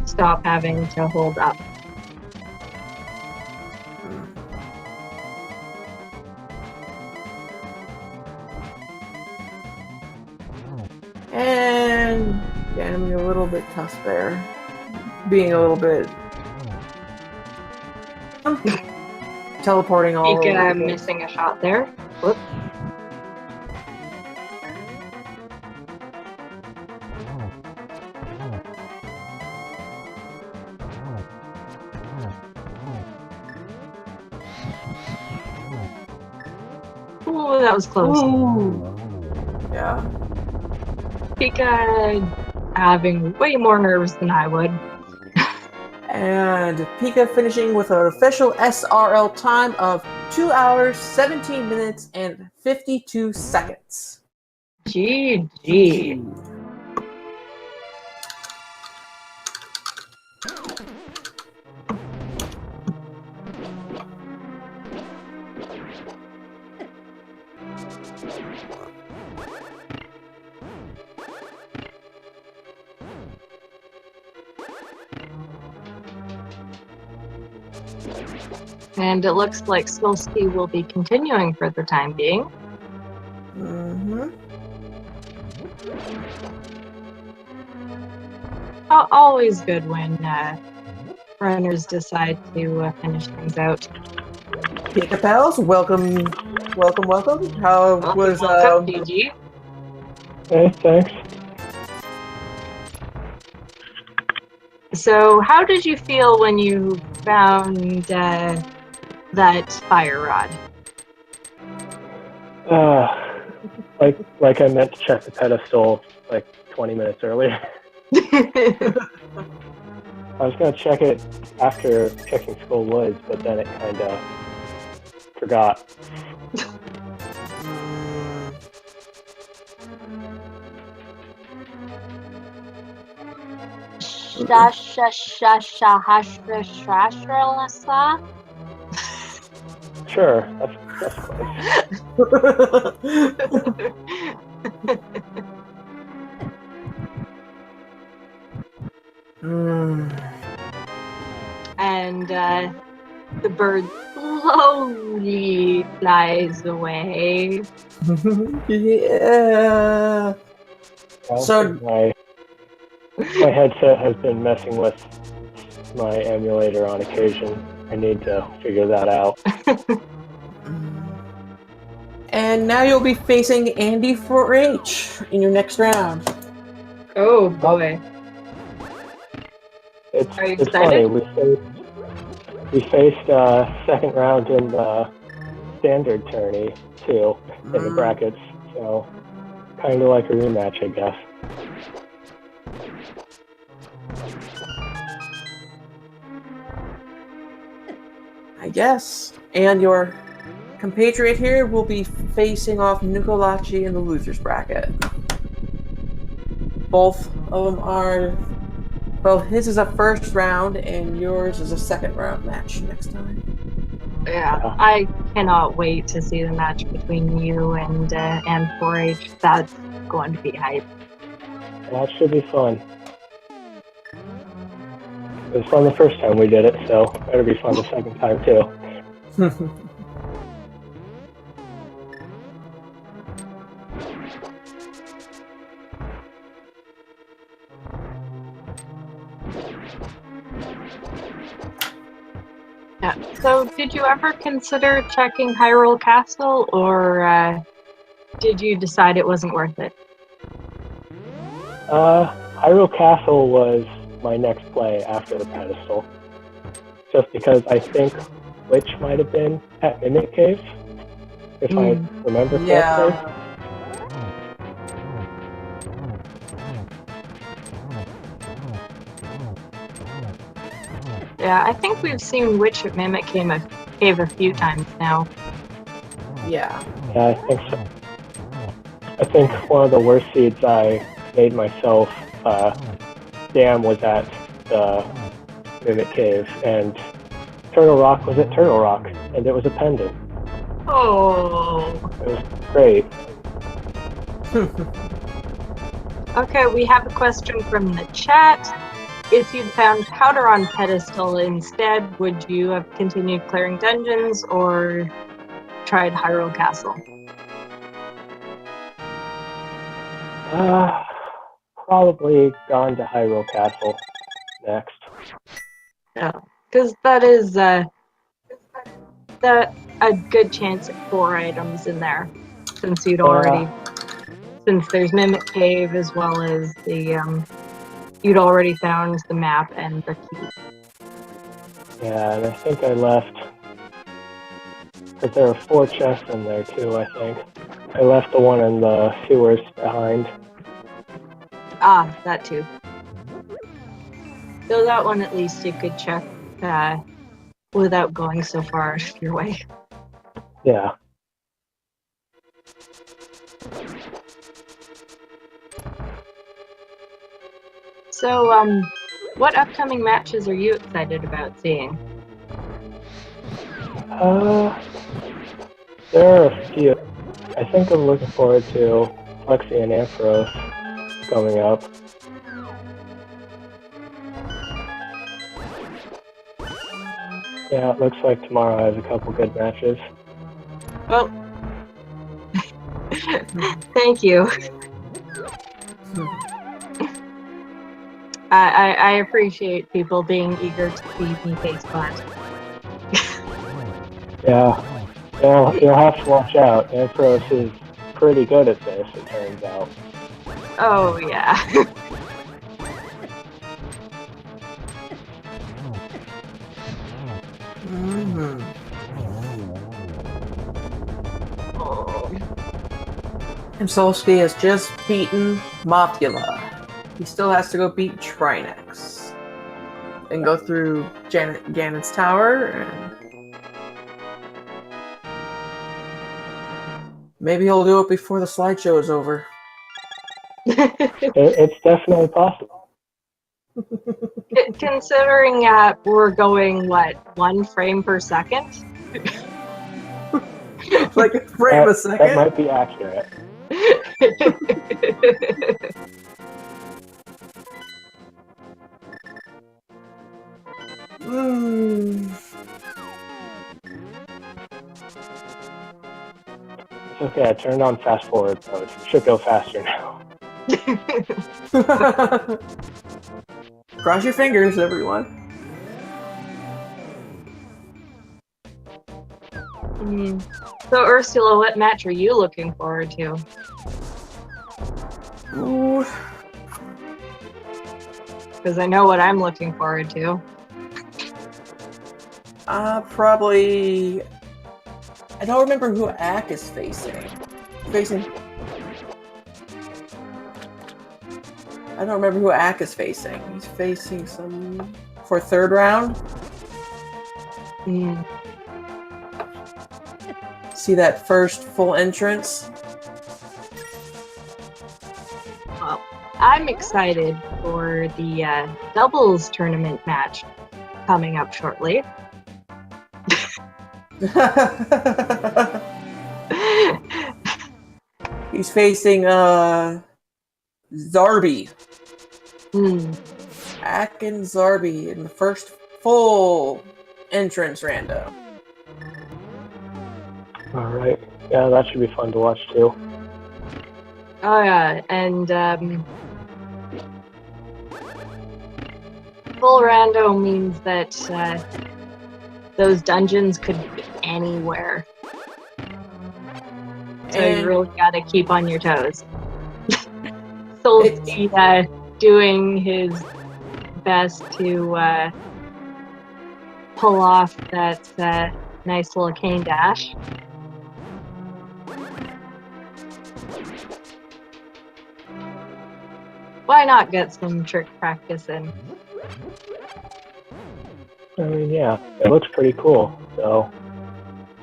stop having to hold up. And getting a little bit tough there. Being a little bit... teleporting all over the Pika place. missing a shot there. Whoop. Ooh, that was close. Ooh. Yeah. Pika having way more nerves than I would. And Pika finishing with an official SRL time of 2 hours, 17 minutes, and 52 seconds. GG. And it looks like Solski will be continuing for the time being. Mm-hmm. Always good when runners decide to finish things out. Pikapals, welcome. How was welcome, GG. Hey, thanks. So, how did you feel when you found that fire rod? Like I meant to check the pedestal like 20 minutes earlier. I was gonna check it after checking Skull Woods, but then it kind of forgot. Sure, that's close. And the bird slowly flies away. Yeah. Well, So my headset has been messing with my emulator on occasion. I need to figure that out. And now you'll be facing Andy for H in your next round. Oh boy. Are you It's excited? funny. We faced second round in the standard tourney too in the brackets, so kind of like a rematch, I guess. I guess. And your compatriot here will be facing off Nicolaci in the losers bracket. Both of them are... Well, his is a first round, and yours is a second round match next time. Yeah, I cannot wait to see the match between you and 4-H. That's going to be hype. That should be fun. It was fun the first time we did it, so better be fun the second time too. Yeah. So, did you ever consider checking Hyrule Castle, or did you decide it wasn't worth it? Hyrule Castle was my next play after the pedestal. Just because I think Witch might have been at Mimic Cave, if I remember correctly. Yeah. Yeah, I think we've seen Witch at Mimic Cave a few times now. Yeah. Yeah, I think so. I think one of the worst seeds I made myself, Dam was at the Mimic Cave, and Turtle Rock was at Turtle Rock, and it was a pendant. Oh. It was great. Okay, we have a question from the chat. If you'd found Powder on Pedestal instead, would you have continued clearing dungeons or tried Hyrule Castle? Probably gone to Hyrule Castle next. Yeah, because that is that a good chance at 4 items in there, since you'd already since there's Mimic Cave as well as the you'd already found the map and the key. Yeah, and I think I left because there are 4 chests in there too. I think I left the one in the sewers behind. Ah, that too. So that one at least you could check without going so far out of your way. Yeah. So, what upcoming matches are you excited about seeing? There are a few. I think I'm looking forward to Lexi and Ampharos coming up. Yeah, it looks like tomorrow has a couple good matches. Well, thank you. I appreciate people being eager to see me face plant. Yeah. Well, you'll have to watch out. Ampharos is pretty good at this, it turns out. Oh, yeah. Oh. And Solski has just beaten Mothula. He still has to go beat Trinex. And go through Ganon's Tower, and maybe he'll do it before the slideshow is over. It's definitely possible. Considering we're going, what, 1 frame per second? Like a frame a second? That might be accurate. It's okay, I turned on fast forward mode. It should go faster now. Cross your fingers, everyone. So, Ursula, what match are you looking forward to? Ooh. Because I know what I'm looking forward to. Probably... I don't remember who Ack is facing. I don't remember who Ack is facing. He's facing some... for 3rd round? See that first full entrance? Well, I'm excited for the doubles tournament match coming up shortly. He's facing Zarby. Ack and Zarby in the first full entrance random. Alright. Yeah, that should be fun to watch too. Oh yeah, and full rando means that those dungeons could be anywhere. So you And really gotta keep on your toes. Solski doing his best to pull off that nice little cane dash. Why not get some trick practice in? I mean, yeah, it looks pretty cool, so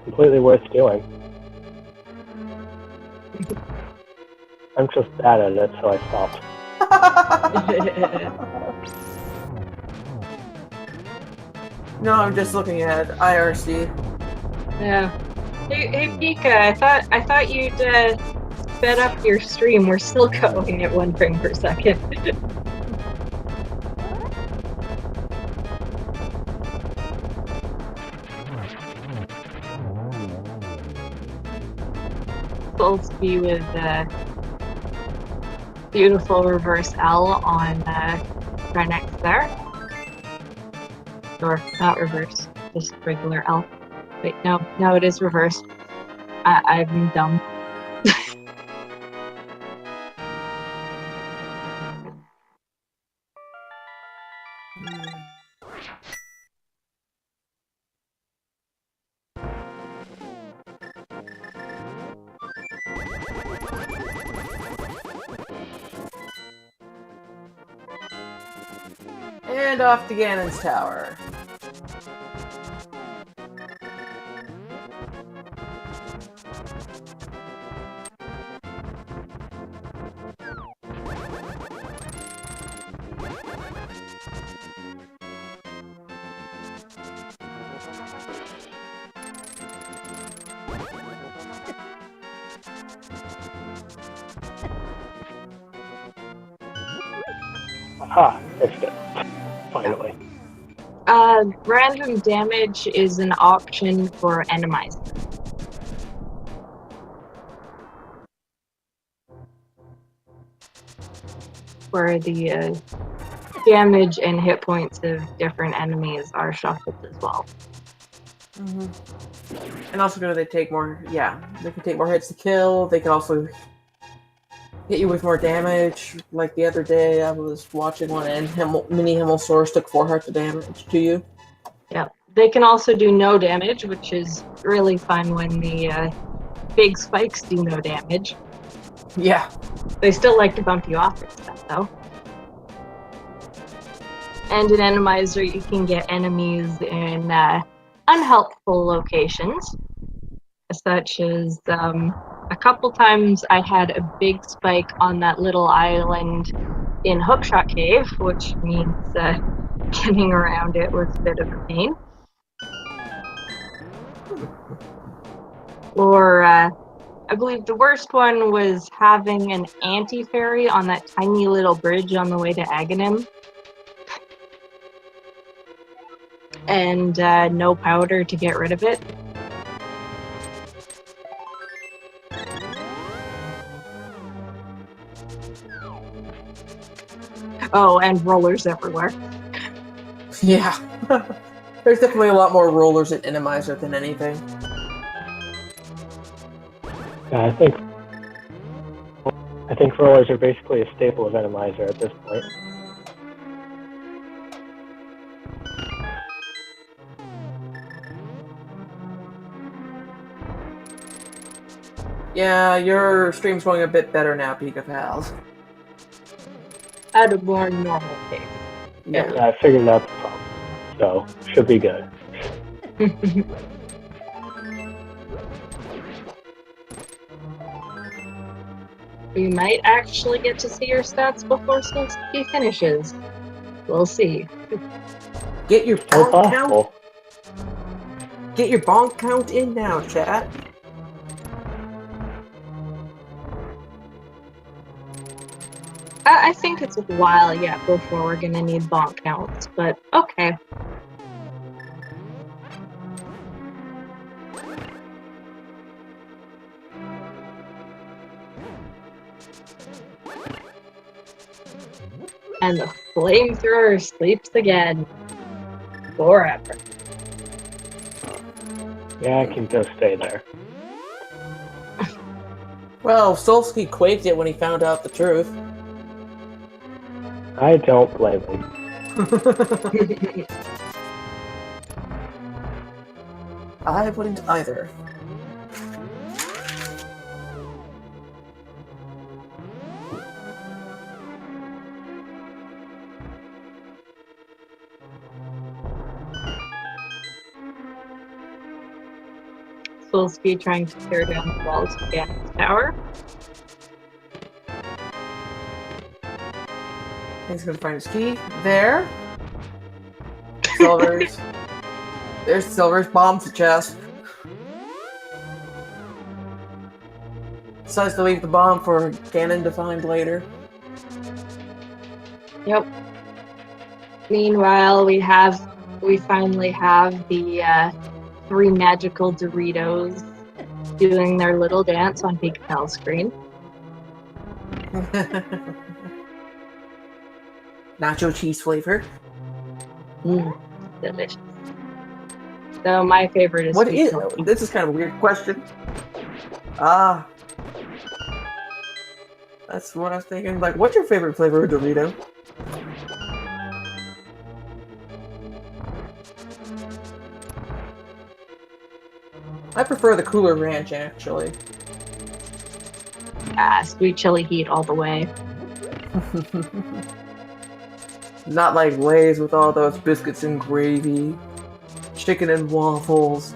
completely worth doing. I'm just bad at it, so I stopped. no, I'm just looking at IRC. Yeah. Hey, Pika, I thought you'd sped up your stream. We're still going at 1 frame per second. Solski with beautiful reverse L on right next there. Or not reverse, just regular L. Wait, no, it is reverse. I'm dumb. And off to Ganon's tower. Aha, fixed it. Finally. Random damage is an option for Enemizer. Where the damage and hit points of different enemies are shuffled as well. And also, do they take more? Yeah, they can take more hits to kill. They can also hit you with more damage. Like the other day, I was watching one, and Mini Himmelsaurus took 4 hearts of damage to you. Yep. They can also do no damage, which is really fun when the big spikes do no damage. Yeah. They still like to bump you off and stuff, though. And in Enemizer, you can get enemies in unhelpful locations, such as a couple times I had a big spike on that little island in Hookshot Cave, which means getting around it was a bit of a pain. Or I believe the worst one was having an anti-fairy on that tiny little bridge on the way to Aghanim. And no powder to get rid of it. Oh, and rollers everywhere. Yeah. There's definitely a lot more rollers in Enemizer than anything. Yeah, I think rollers are basically a staple of Enemizer at this point. Yeah, your stream's going a bit better now, Pikapals. At a more normal pace. Yeah. Yeah, I figured out the problem, so should be good. We might actually get to see your stats before Solski finishes. We'll see. Get your So bonk count. possible. Get your bonk count in now, chat. I think it's a while yet before we're gonna need bonk counts, but okay. And the flamethrower sleeps again. Forever. Yeah, I can just stay there. Well, Solski quaked it when he found out the truth. I don't blame him. I wouldn't either. Solski trying to tear down the walls of Ganon's tower. He's gonna find his key. There. Silver's. There's Silver's bomb chest. Decides to leave the bomb for Ganon to find later. Yep. Meanwhile, we finally have the 3 magical Doritos doing their little dance on Pikapal's screen. Nacho cheese flavor. Delicious. So my favorite is What sweet is? chili. This is kind of a weird question. That's what I was thinking. Like, what's your favorite flavor of Dorito? I prefer the Cooler Ranch, actually. Sweet chili heat all the way. Not like Lay's with all those biscuits and gravy, chicken and waffles.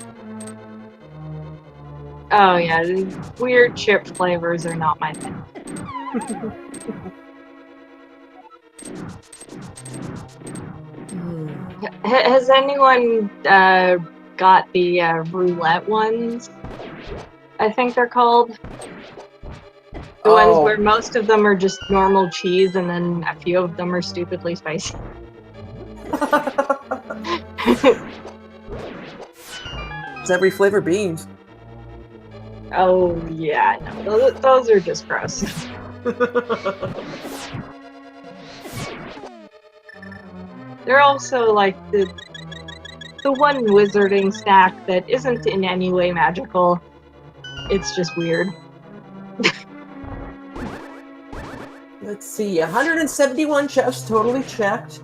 Oh yeah, these weird chip flavors are not my thing. Has anyone got the roulette ones? I think they're called. The ones where most of them are just normal cheese and then a few of them are stupidly spicy. It's every flavor beans. Oh yeah, no, those are just gross. They're also like the one wizarding snack that isn't in any way magical. It's just weird. Let's see, 171 chests totally checked.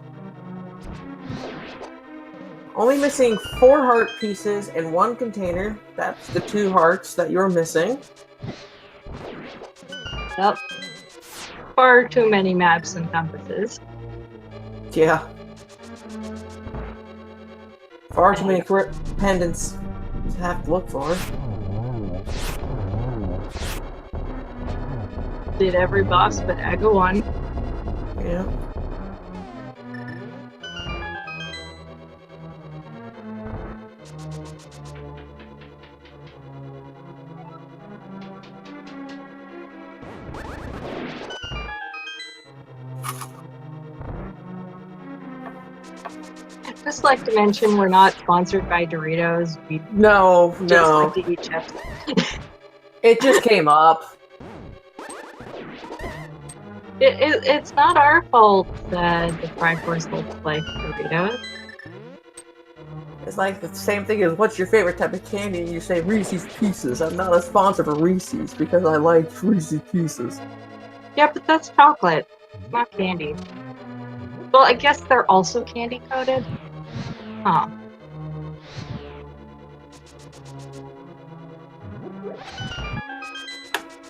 Only missing 4 heart pieces and 1 container. That's the 2 hearts that you're missing. Yep. Far too many maps and compasses. Yeah. Far too many pendants to have to look for. Did every boss but Aga 1. Yeah. I'd just like to mention we're not sponsored by Doritos. We No, just no. like to eat chips. It just came up. It's not our fault that the Triforce looks like Doritos. It's like the same thing as what's your favorite type of candy, and you say Reese's Pieces. I'm not a sponsor for Reese's because I like Reese's Pieces. Yeah, but that's chocolate, not candy. Well, I guess they're also candy coated. Huh.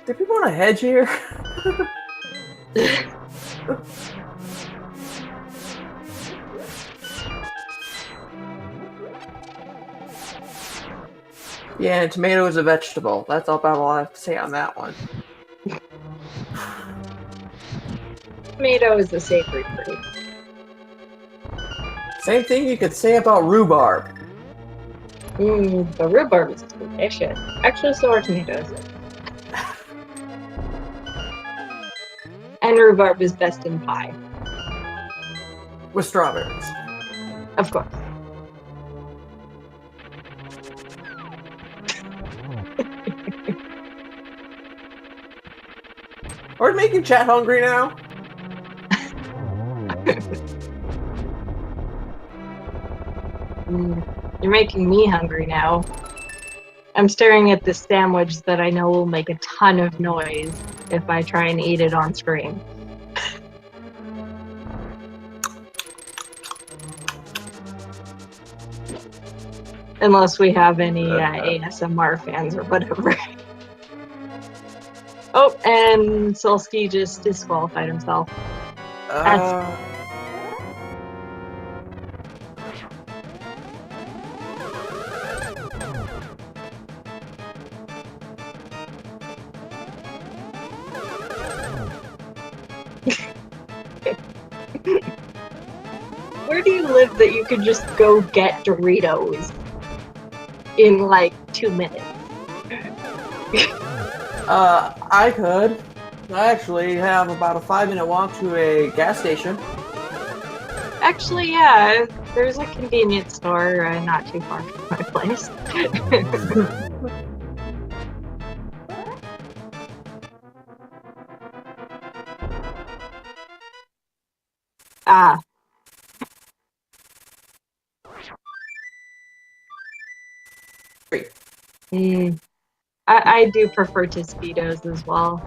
Do people want to hedge here? Yeah, and tomato is a vegetable. That's all about all I have to say on that one. Tomato is a savory fruit. Same thing you could say about rhubarb. The rhubarb is delicious. Actually, so are tomatoes. And rhubarb is best in pie. With strawberries. Of course. We're making chat hungry now. You're making me hungry now. I'm staring at this sandwich that I know will make a ton of noise if I try and eat it on screen. Unless we have any ASMR fans or whatever. Oh, and Solski just disqualified himself. Where do you live that you could just go get Doritos in like 2 minutes? I could. I actually have about a 5-minute walk to a gas station. Actually, yeah, there's a convenience store not too far from my place. Ah. I do prefer Tostitos as well.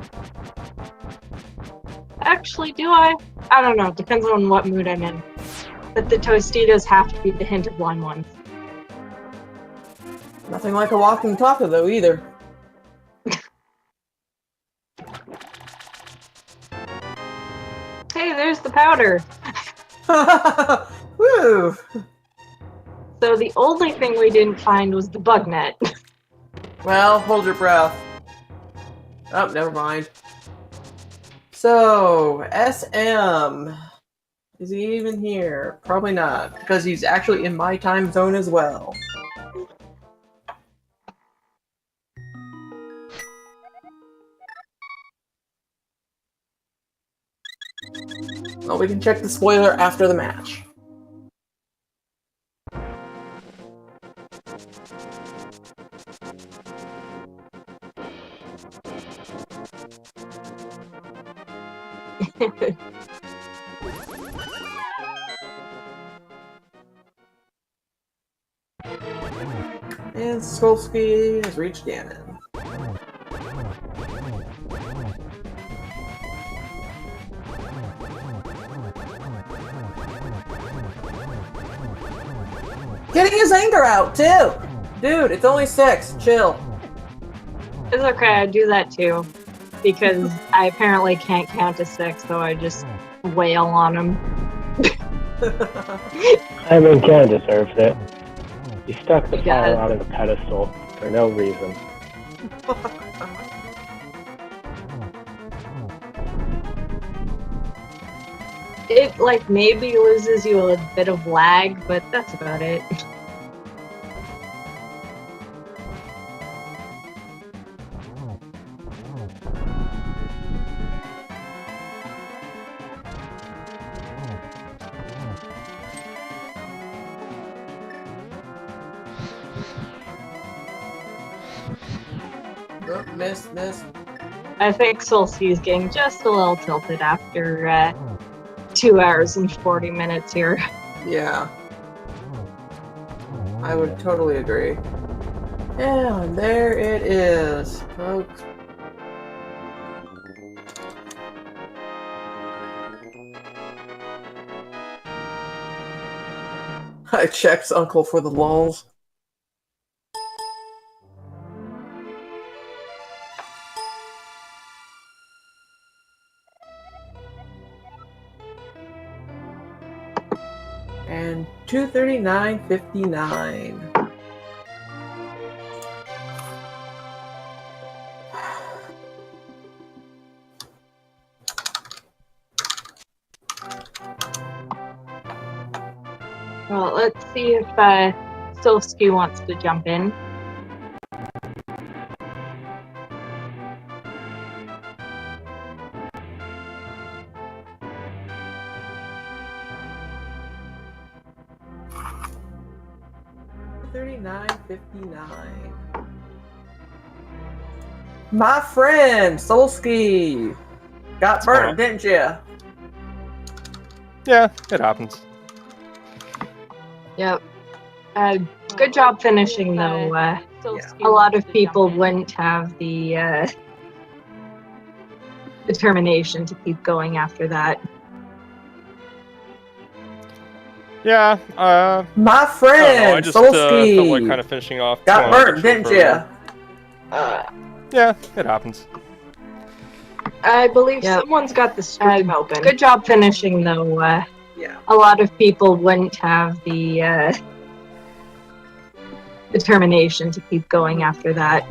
Actually, do I? I don't know. Depends on what mood I'm in. But the Tostitos have to be the hint of lime ones. Nothing like a walking taco, though, either. Hey, there's the powder! Woo! So the only thing we didn't find was the bug net. Well, hold your breath. Oh, never mind. So, SM. Is he even here? Probably not, because he's actually in my time zone as well. Well, we can check the spoiler after the match. And Solski has reached Ganon. Getting his anger out, too! Dude, it's only 6. Chill. It's okay, I do that too. Because I apparently can't count to 6, so I just wail on him. I mean, Ken deserves it. He stuck the fire on the pedestal for no reason. It, like, maybe loses you a bit of lag, but that's about it. Oh, miss. I think Solski is getting just a little tilted after 2 hours and 40 minutes here. Yeah. I would totally agree. Yeah, and there it is, folks. I checked Uncle for the lulz. And 239.59. Well, let's see if Solski wants to jump in. My friend, Solski! Got burnt, didn't you? Yeah, it happens. Yep. Good job finishing, though. A lot of people wouldn't have the determination to keep going after that. Yeah, My I don't know, I friend, just felt like Solski. kind of finishing off. Got burnt, didn't you? Yeah, it happens. I believe someone's got the stream open. Good job finishing, though. Yeah. A lot of people wouldn't have the determination to keep going after that.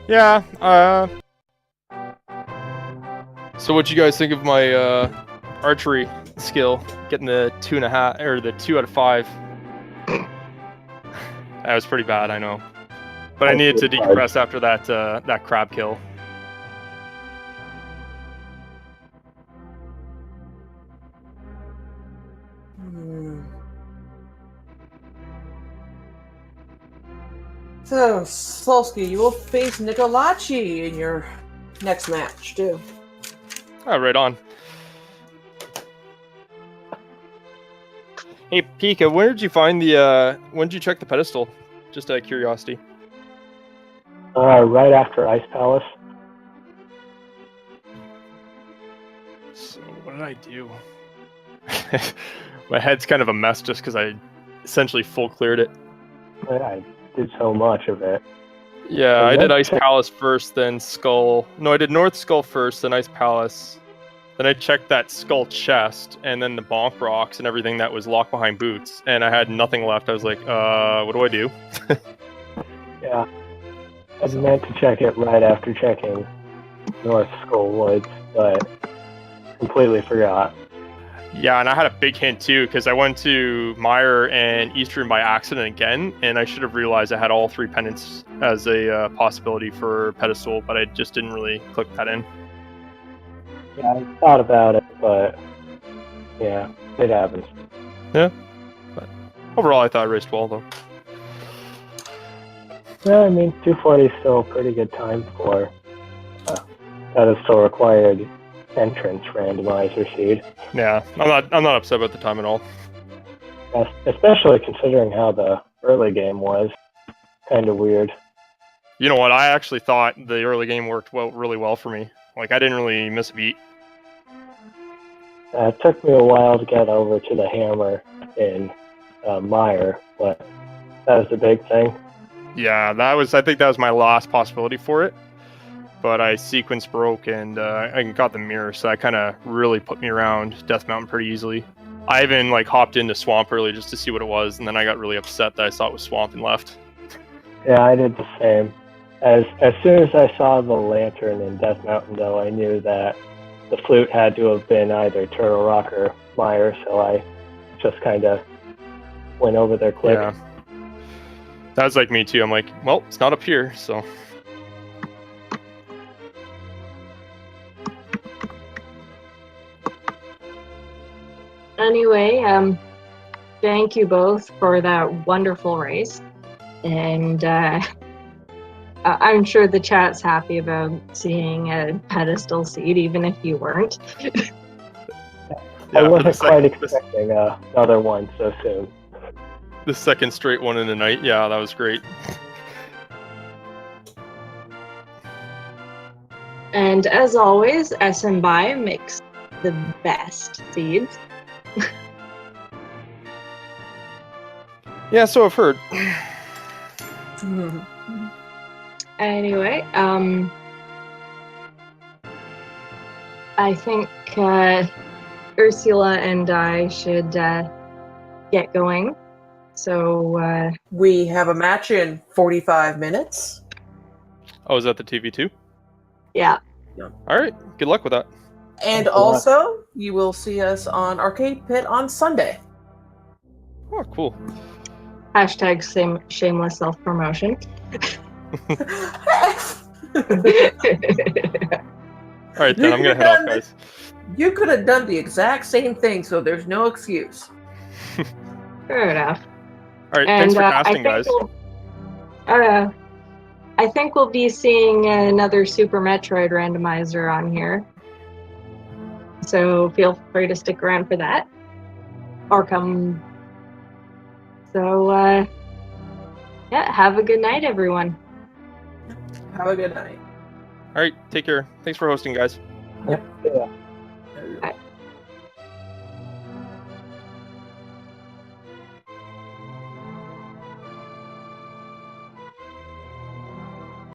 Yeah, so what'd you guys think of my archery skill? Getting the 2.5 or the 2 out of 5. That was pretty bad, I know. But I needed to decompress after that crab kill. So, Solski, you will face Nicolachi in your next match, too. Oh, right on. Hey, Pika, where did you find the, when did you check the pedestal? Just out of curiosity. Right after Ice Palace. So, what did I do? My head's kind of a mess just because I essentially full cleared it. I did so much of it. Yeah, I did Ice Palace first, then Skull. No, I did North Skull first, then Ice Palace. Then I checked that Skull chest, and then the Bonk Rocks and everything that was locked behind boots, and I had nothing left. I was like, what do I do? Yeah. I meant to check it right after checking North Skull Woods, but completely forgot. Yeah, and I had a big hint too, because I went to Meyer and Eastern by accident again, and I should have realized I had all 3 pendants as a possibility for pedestal, but I just didn't really click that in. Yeah, I thought about it, but yeah, it happens. Yeah, but overall I thought I raced well though. Yeah, I mean, 240 is still a pretty good time for pedestal required entrance randomizer seed. Yeah, I'm not upset about the time at all. Especially considering how the early game was. Kind of weird. You know what? I actually thought the early game worked really well for me. Like, I didn't really miss a beat. It took me a while to get over to the hammer in Meyer, but that was the big thing. Yeah, I think that was my last possibility for it. But I sequence broke and I got the mirror, so that kind of really put me around Death Mountain pretty easily. I even hopped into Swamp early just to see what it was, and then I got really upset that I saw it was Swamp and left. Yeah, I did the same. As soon as I saw the lantern in Death Mountain, though, I knew that the flute had to have been either Turtle Rock or Meyer, so I just kind of went over there quick. Yeah. That was like me too. I'm like, well, it's not up here, so... Anyway, thank you both for that wonderful race. And I'm sure the chat's happy about seeing a pedestal seed, even if you weren't. I wasn't quite expecting another one so soon. The second straight one in the night, yeah, that was great. And as always, SM Bio makes the best seeds. Yeah, so I've heard. Anyway, I think Ursula and I should get going. So we have a match in 45 minutes. Oh, is that the TV too? Yeah. All right. Good luck with that. And also, you will see us on Arcade Pit on Sunday. Oh, cool. Hashtag shameless self-promotion. All right, then I'm going to head off, guys. You could have done the exact same thing, so there's no excuse. Fair enough. All right, thanks for casting, guys. I think we'll be seeing another Super Metroid randomizer on here. So feel free to stick around for that. Or come. So, yeah, have a good night, everyone. Have a good night. All right, take care. Thanks for hosting, guys. Yeah. Bye.